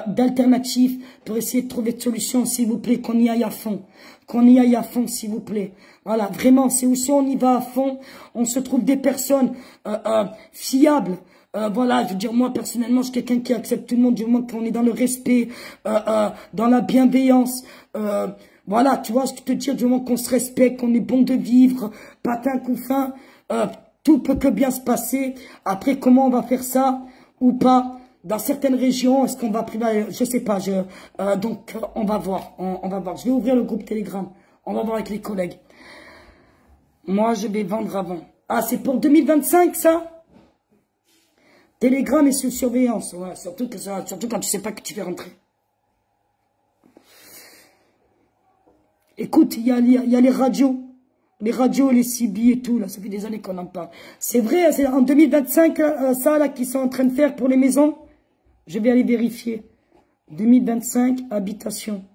d'alternatif pour essayer de trouver de solutions, s'il vous plaît, qu'on y aille à fond. Qu'on y aille à fond, s'il vous plaît. Voilà, vraiment, c'est où si on y va à fond, on se trouve des personnes fiables, Voilà, je veux dire, moi, personnellement, je suis quelqu'un qui accepte tout le monde du moment qu'on est dans le respect, dans la bienveillance. Voilà, tu vois ce que je te dis, du moment qu'on se respecte, qu'on est bon de vivre, patin couffin, tout peut que bien se passer. Après, comment on va faire ça ou pas? Dans certaines régions, est-ce qu'on va priver? Je sais pas. Donc, on va voir. On va voir. Je vais ouvrir le groupe Telegram. On va voir avec les collègues. Moi, je vais vendre avant. Ah, c'est pour 2025, ça? Telegram est sous surveillance. Ouais, surtout quand tu sais pas que tu fais rentrer. Écoute, il y a les radios. Les radios, les CB et tout, là, ça fait des années qu'on en parle. C'est vrai, c'est en 2025, ça, là, qu'ils sont en train de faire pour les maisons. Je vais aller vérifier. 2025, habitation.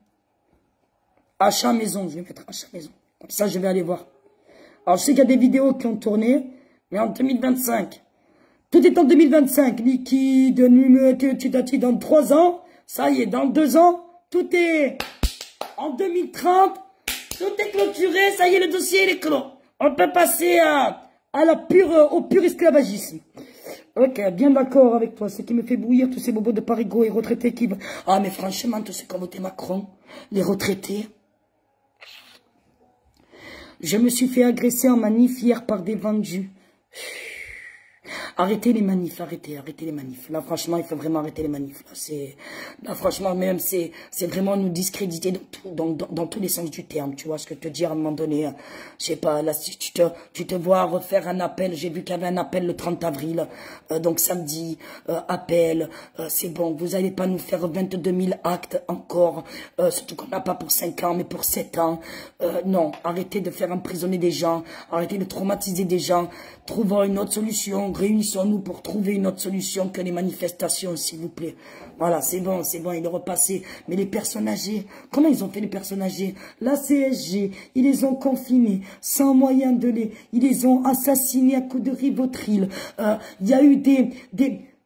Achat maison, je vais mettre achat maison. Comme ça, je vais aller voir. Alors, je sais qu'il y a des vidéos qui ont tourné, mais en 2025. Tout est en 2025. Liquide, tu dans 3 ans. Ça y est, dans 2 ans, tout est en 2030. Tout est clôturé, ça y est, le dossier il est clos. On peut passer au pur esclavagisme. Ok, bien d'accord avec toi. Ce qui me fait bouillir, tous ces bobos de parigots et retraités qui... Ah, mais franchement, tous ceux qui ont voté Macron, les retraités. Je me suis fait agresser en manif hier par des vendus. Arrêtez les manifs, arrêtez les manifs. Là, franchement, il faut vraiment arrêter les manifs. Là, franchement, même, c'est vraiment nous discréditer dans tous les sens du terme. Tu vois ce que je te dis à un moment donné. Je sais pas, là, si tu te vois refaire un appel. J'ai vu qu'il y avait un appel le 30 avril. Donc, samedi, appel. C'est bon, vous allez pas nous faire 22 000 actes encore. Surtout qu'on n'a pas pour 5 ans, mais pour 7 ans. Non, arrêtez de faire emprisonner des gens. Arrêtez de traumatiser des gens. Trouvons une autre solution. Réunissons-nous pour trouver une autre solution que les manifestations, s'il vous plaît. Voilà, c'est bon, il est repassé. Mais les personnes âgées, comment ils ont fait les personnes âgées? La CSG, ils les ont confinés, sans moyen de ils les ont assassinés à coups de Rivotril. Il y a eu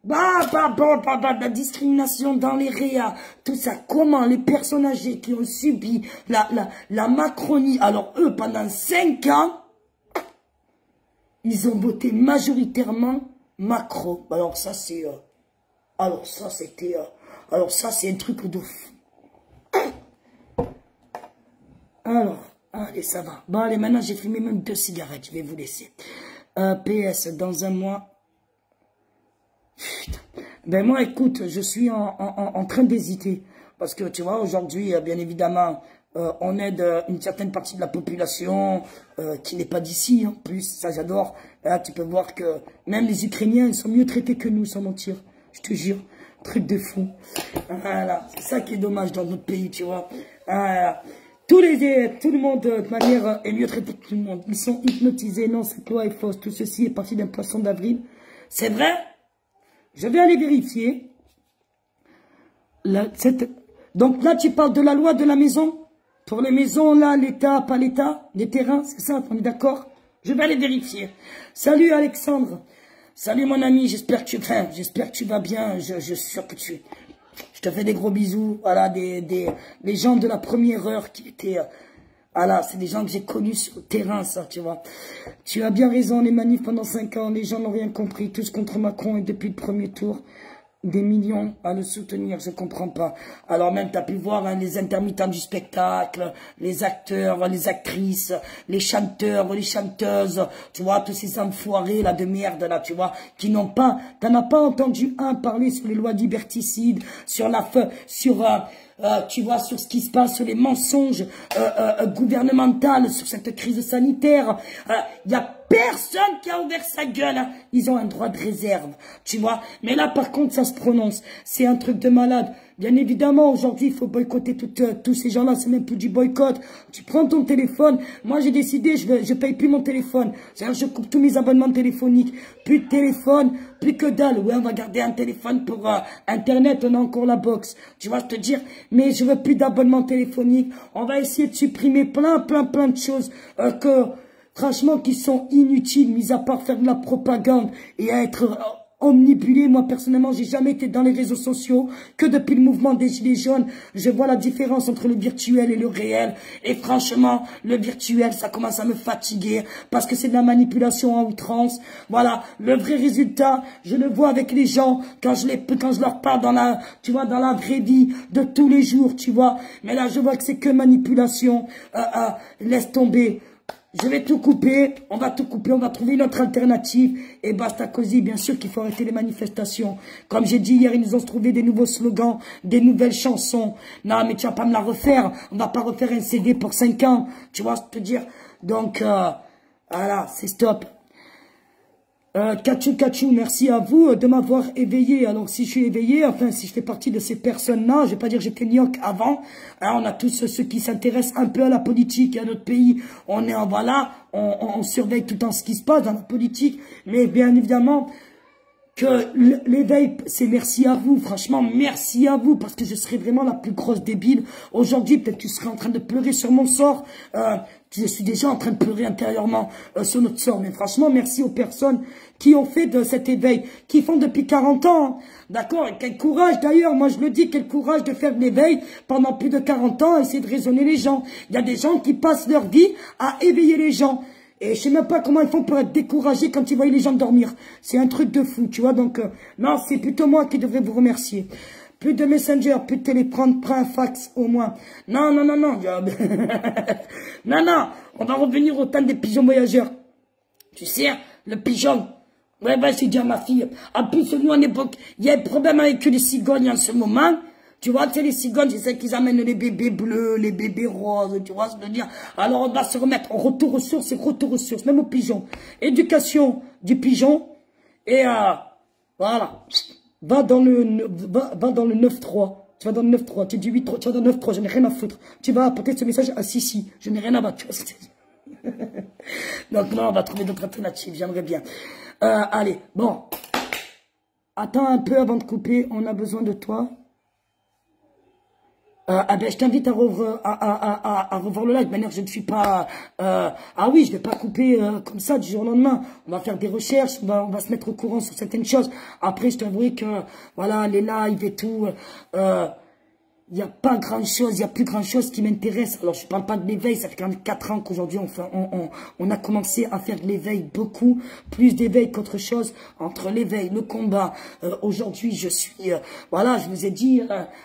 la discrimination dans les réas, tout ça. Comment les personnes âgées qui ont subi la Macronie, alors eux, pendant 5 ans, ils ont voté majoritairement Macron. Alors ça, c'est... alors ça, c'est un truc de fou. Alors, allez, ça va. Bon, allez, maintenant, j'ai fumé même 2 cigarettes. Je vais vous laisser. PS, dans un mois... Putain. Ben moi, écoute, je suis en train d'hésiter. Parce que, tu vois, aujourd'hui, bien évidemment... on aide une certaine partie de la population qui n'est pas d'ici, en plus, ça j'adore. Là, tu peux voir que même les Ukrainiens, ils sont mieux traités que nous, sans mentir. Je te jure, truc de fou. Voilà, c'est ça qui est dommage dans notre pays, tu vois. Tout le monde, de manière, est mieux traité que tout le monde. Ils sont hypnotisés, non, cette loi est fausse. Tout ceci est parti d'un poisson d'avril. C'est vrai? Je vais aller vérifier. Donc là, tu parles de la loi de la maison? Pour les maisons, là, l'État, pas l'État, les terrains, c'est ça, on est d'accord? Je vais aller vérifier. Salut Alexandre. Salut mon ami, j'espère que tu vas bien. Je suis sûr que je te fais des gros bisous. Voilà, les gens de la première heure qui étaient... voilà, c'est des gens que j'ai connus sur le terrain, ça, tu vois. Tu as bien raison, les manifs pendant 5 ans, les gens n'ont rien compris, tous contre Macron et depuis le premier tour. Des millions à le soutenir, je comprends pas. Alors même, tu as pu voir hein, les intermittents du spectacle, les acteurs, les actrices, les chanteurs, les chanteuses, tu vois, tous ces enfoirés là de merde là, tu vois, qui n'ont pas, t'en as pas entendu un parler sur les lois liberticides, sur tu vois, sur ce qui se passe, sur les mensonges gouvernementaux, sur cette crise sanitaire. Il y a personne qui a ouvert sa gueule. Hein. Ils ont un droit de réserve, tu vois. Mais là, par contre, ça se prononce. C'est un truc de malade. Bien évidemment, aujourd'hui, il faut boycotter tous ces gens-là. C'est même plus du boycott. Tu prends ton téléphone. Moi, j'ai décidé, je paye plus mon téléphone. C'est-à-dire, je coupe tous mes abonnements téléphoniques. Plus de téléphone, plus que dalle. Ouais, on va garder un téléphone pour Internet. On a encore la box. Tu vois, je te dire, mais je veux plus d'abonnements téléphoniques. On va essayer de supprimer plein de choses franchement, qui sont inutiles, mis à part faire de la propagande et à être omnibulé. Moi, personnellement, j'ai jamais été dans les réseaux sociaux que depuis le mouvement des Gilets jaunes. Je vois la différence entre le virtuel et le réel. Et franchement, le virtuel, ça commence à me fatiguer parce que c'est de la manipulation à outrance. Voilà, le vrai résultat, je le vois avec les gens quand je leur parle dans la, tu vois, dans la vraie vie de tous les jours, tu vois. Mais là, je vois que c'est que manipulation. Laisse tomber. Je vais tout couper, on va tout couper, on va trouver une autre alternative. Et basta cosy, bien sûr qu'il faut arrêter les manifestations. Comme j'ai dit hier, ils nous ont trouvé des nouveaux slogans, des nouvelles chansons. Non, mais tu vas pas me la refaire. On va pas refaire un CD pour 5 ans. Tu vois ce que je veux dire? Donc, voilà, c'est stop. Kachou, merci à vous de m'avoir éveillé. Alors, si je suis éveillé, enfin, si je fais partie de ces personnes-là, je vais pas dire que j'étais nioc avant. Alors, on a tous ceux qui s'intéressent un peu à la politique et à notre pays. On est en, voilà, on surveille tout le temps ce qui se passe dans la politique. Mais bien évidemment, que l'éveil, c'est merci à vous, franchement, merci à vous, parce que je serais vraiment la plus grosse débile. Aujourd'hui, peut-être que tu serais en train de pleurer sur mon sort. Je suis déjà en train de pleurer intérieurement sur notre sort. Mais franchement, merci aux personnes qui ont fait de cet éveil, qui font depuis 40 ans. Hein. D'accord? Et quel courage, d'ailleurs, moi je le dis, quel courage de faire de l'éveil pendant plus de 40 ans, essayer de raisonner les gens. Il y a des gens qui passent leur vie à éveiller les gens. Et je sais même pas comment ils font pour être découragés quand ils voient les gens dormir. C'est un truc de fou, tu vois. Donc, non, c'est plutôt moi qui devrais vous remercier. Plus de Messenger, plus de téléphone, prends un fax au moins. Non. Non, on va revenir au temps des pigeons voyageurs. Tu sais, le pigeon. Ouais, c'est dire ma fille. En plus, nous, en époque, il y a un problème avec les cigognes en ce moment. Tu vois, tu sais, les cigognes, c'est celles qui amènent les bébés bleus, les bébés roses, tu vois ce que je veux dire. Alors, on va se remettre en retour aux sources, même aux pigeons. Éducation du pigeon, et voilà. Va dans le 9-3. Tu vas dans le 9-3, tu dis 8-3, tu vas dans le 9-3, je n'ai rien à foutre. Tu vas apporter ce message à Sissi, je n'ai rien à battre. Donc, non, on va trouver d'autres alternatives, j'aimerais bien. Allez, bon. Attends un peu avant de couper, on a besoin de toi. Ben, je t'invite à revoir le live. De manière, je ne suis pas... ah oui, je vais pas couper comme ça du jour au lendemain. On va faire des recherches, on va se mettre au courant sur certaines choses. Après, je t'avoue que, voilà, les lives et tout... il n'y a pas grand-chose, il n'y a plus grand-chose qui m'intéresse. Alors, je ne parle pas de l'éveil, ça fait quand même 4 ans qu'aujourd'hui, on a commencé à faire de l'éveil beaucoup, plus d'éveil qu'autre chose, entre l'éveil, le combat. Aujourd'hui, je suis, voilà, je vous ai dit,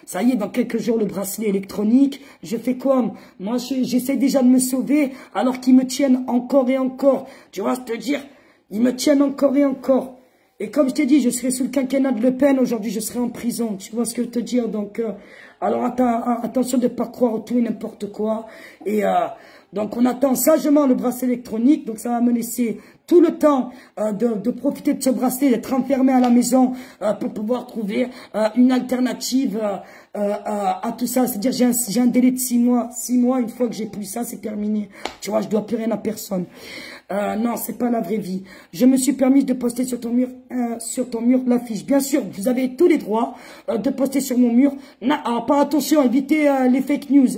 ça y est, dans quelques jours, le bracelet électronique, je fais quoi? Moi, j'essaie déjà de me sauver, alors qu'ils me tiennent encore et encore. Tu vois ce que je veux dire? Ils me tiennent encore et encore. Et comme je t'ai dit, je serai sous le quinquennat de Le Pen, aujourd'hui, je serai en prison. Tu vois ce que je veux te dire? Donc, alors, attention de ne pas croire tout et n'importe quoi. Et donc, on attend sagement le bracelet électronique. Donc, ça va me laisser tout le temps de profiter de ce bracelet, d'être enfermé à la maison pour pouvoir trouver une alternative à tout ça. C'est-à-dire, j'ai un délai de 6 mois. 6 mois, une fois que j'ai plus ça, c'est terminé. Tu vois, je dois plus rien à personne. Non, c'est pas la vraie vie. Je me suis permis de poster sur ton mur l'affiche. Bien sûr, vous avez tous les droits de poster sur mon mur. Alors, pas attention, évitez les fake news.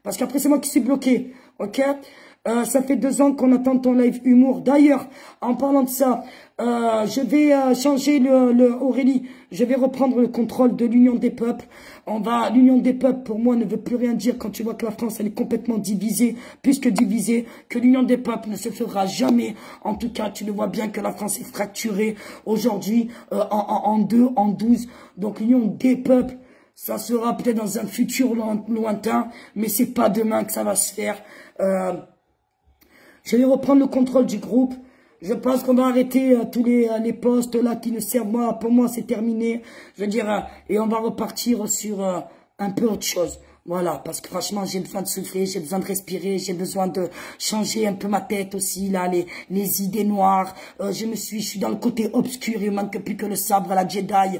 Parce qu'après, c'est moi qui suis bloqué. Ok? Ça fait 2 ans qu'on attend ton live humour. D'ailleurs, en parlant de ça, je vais changer Aurélie. Je vais reprendre le contrôle de l'Union des peuples. L'Union des peuples, pour moi, ne veut plus rien dire quand tu vois que la France, elle est complètement divisée, plus que divisée, que l'Union des peuples ne se fera jamais. En tout cas, tu le vois bien que la France est fracturée aujourd'hui en 2, en 12. Donc, l'Union des peuples, ça sera peut-être dans un futur lointain, mais c'est pas demain que ça va se faire. Je vais reprendre le contrôle du groupe. Je pense qu'on va arrêter tous les postes là qui ne servent pas. Pour moi, c'est terminé. Je veux dire, et on va repartir sur un peu autre chose. Voilà, parce que franchement, j'ai besoin de souffler, j'ai besoin de respirer, j'ai besoin de changer un peu ma tête aussi, là, les idées noires. Je suis dans le côté obscur, il manque plus que le sabre à la Jedi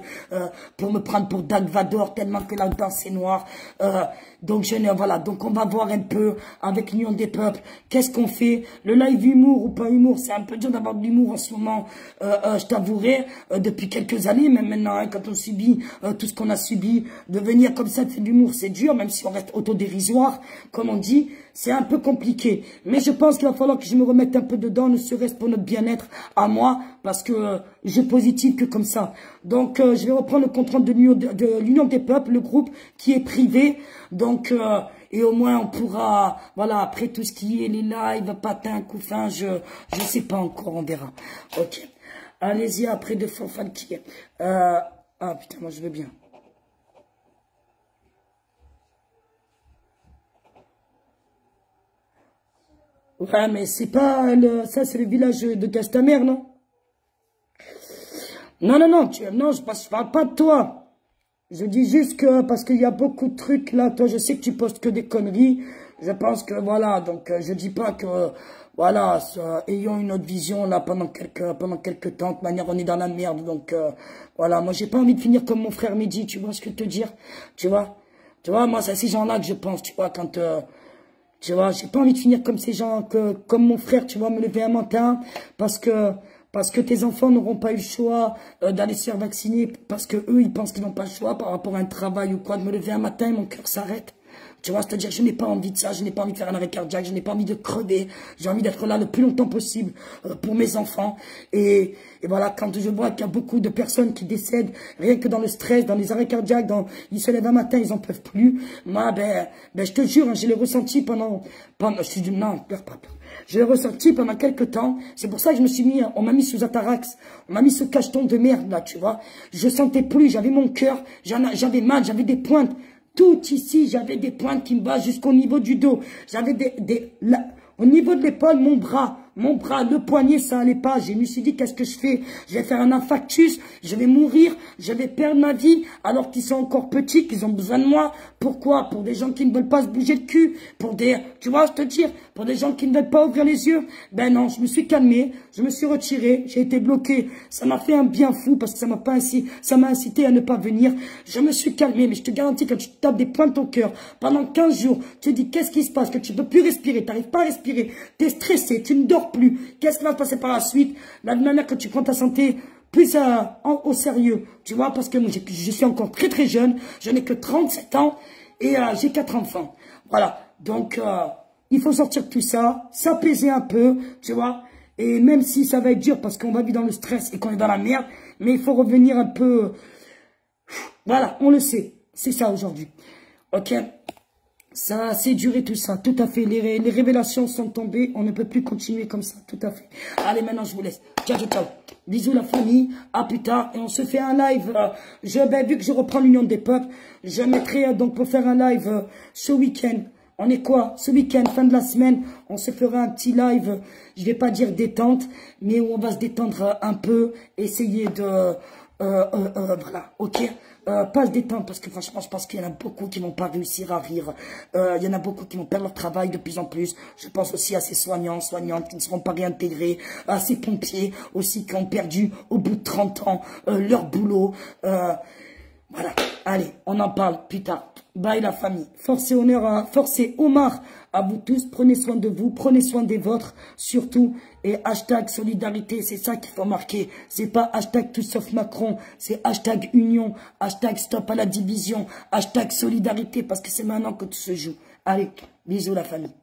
pour me prendre pour Dark Vador, tellement que la danse est noire. Donc, voilà, donc on va voir un peu avec l'Union des peuples, qu'est-ce qu'on fait. Le live humour ou pas humour, c'est un peu dur d'avoir de l'humour en ce moment, je t'avouerai, depuis quelques années, même maintenant, hein, quand on subit tout ce qu'on a subi, de venir comme ça, de faire de l'humour, c'est dur, même si si on reste autodérisoire, comme on dit, c'est un peu compliqué. Mais je pense qu'il va falloir que je me remette un peu dedans, ne serait-ce pour notre bien-être à moi, parce que je positive que comme ça. Donc, je vais reprendre le compte rendu de l'Union des peuples, le groupe qui est privé. Donc, et au moins on pourra, voilà, après tout ce qui est les lives, patins, couffins, je sais pas encore, on verra. Ok. Allez-y, après de fanfan qui est. Ah putain, moi je veux bien. Ouais, mais c'est pas ça, c'est le village de Castamère, non? Non, non, non, non, je parle pas de toi. Je dis juste que, parce qu'il y a beaucoup de trucs là, toi je sais que tu postes que des conneries, je pense que voilà, donc je dis pas que, voilà, ayons une autre vision là pendant quelques temps, de manière on est dans la merde, donc voilà, moi j'ai pas envie de finir comme mon frère Mehdi, tu vois ce que je te dire, tu vois, moi c'est à ces gens-là que je pense, tu vois, quand, tu vois, j'ai pas envie de finir comme ces gens, comme mon frère, tu vois, me lever un matin, parce que tes enfants n'auront pas eu le choix d'aller se faire vacciner, parce que eux, ils pensent qu'ils n'ont pas le choix par rapport à un travail ou quoi, de me lever un matin et mon cœur s'arrête. Tu vois, c'est-à-dire, je n'ai pas envie de ça, je n'ai pas envie de faire un arrêt cardiaque, je n'ai pas envie de crever, j'ai envie d'être là le plus longtemps possible pour mes enfants. Et voilà, quand je vois qu'il y a beaucoup de personnes qui décèdent, rien que dans le stress, dans les arrêts cardiaques, ils se lèvent un matin, ils en peuvent plus. Moi, je te jure, hein, je l'ai ressenti pendant, je dis, non, pleure pas. Je l'ai ressenti pendant quelques temps. C'est pour ça que je me suis mis, on m'a mis sous Atarax. On m'a mis ce cacheton de merde, là, tu vois. Je sentais plus, j'avais mon cœur, j'avais mal, j'avais des pointes. Tout ici, j'avais des pointes qui me vont jusqu'au niveau du dos. J'avais au niveau de l'épaule, mon bras, le poignet, ça allait pas. Je me suis dit, qu'est-ce que je fais? Je vais faire un infarctus, je vais mourir, je vais perdre ma vie, alors qu'ils sont encore petits, qu'ils ont besoin de moi. Pourquoi? Pour des gens qui ne veulent pas se bouger le cul, tu vois, je te dire, pour des gens qui ne veulent pas ouvrir les yeux. Ben non, je me suis calmé, je me suis retiré, j'ai été bloqué. Ça m'a fait un bien fou, parce que ça m'a incité à ne pas venir. Je me suis calmé, mais je te garantis, quand tu tapes des points de ton cœur, pendant 15 jours, tu te dis, qu'est-ce qui se passe? Que tu ne peux plus respirer, tu n'arrives pas à respirer, tu es stressé, tu ne dors plus. Qu'est-ce qui va se passer par la suite? La manière que tu prends ta santé plus au sérieux, tu vois, parce que moi, je suis encore très très jeune, je n'ai que 37 ans et j'ai 4 enfants. Voilà, donc il faut sortir de tout ça, s'apaiser un peu, tu vois, et même si ça va être dur parce qu'on va vivre dans le stress et qu'on est dans la merde, mais il faut revenir un peu, voilà, on le sait, c'est ça aujourd'hui, ok? Ça a assez duré tout ça, tout à fait. Les révélations sont tombées, on ne peut plus continuer comme ça, tout à fait. Allez, maintenant je vous laisse. Ciao, ciao, ciao. Bisous la famille, à plus tard. Et on se fait un live. Vu que je reprends l'Union des peuples, je mettrai donc pour faire un live ce week-end. On est quoi? Ce week-end, fin de la semaine, on se fera un petit live, je vais pas dire détente, mais où on va se détendre un peu, essayer de... voilà, ok, pas se détendre parce que franchement je pense qu'il y en a beaucoup qui vont pas réussir à rire, il y en a beaucoup qui vont perdre leur travail de plus en plus. Je pense aussi à ces soignantes qui ne seront pas réintégrés, à ces pompiers aussi qui ont perdu au bout de 30 ans leur boulot, voilà, allez, on en parle plus tard. Bye la famille. Force et Omar à vous tous. Prenez soin de vous, prenez soin des vôtres, surtout. Et hashtag solidarité, c'est ça qu'il faut marquer. C'est pas hashtag tout sauf Macron, c'est hashtag union, hashtag stop à la division, hashtag solidarité, parce que c'est maintenant que tout se joue. Allez, bisous la famille.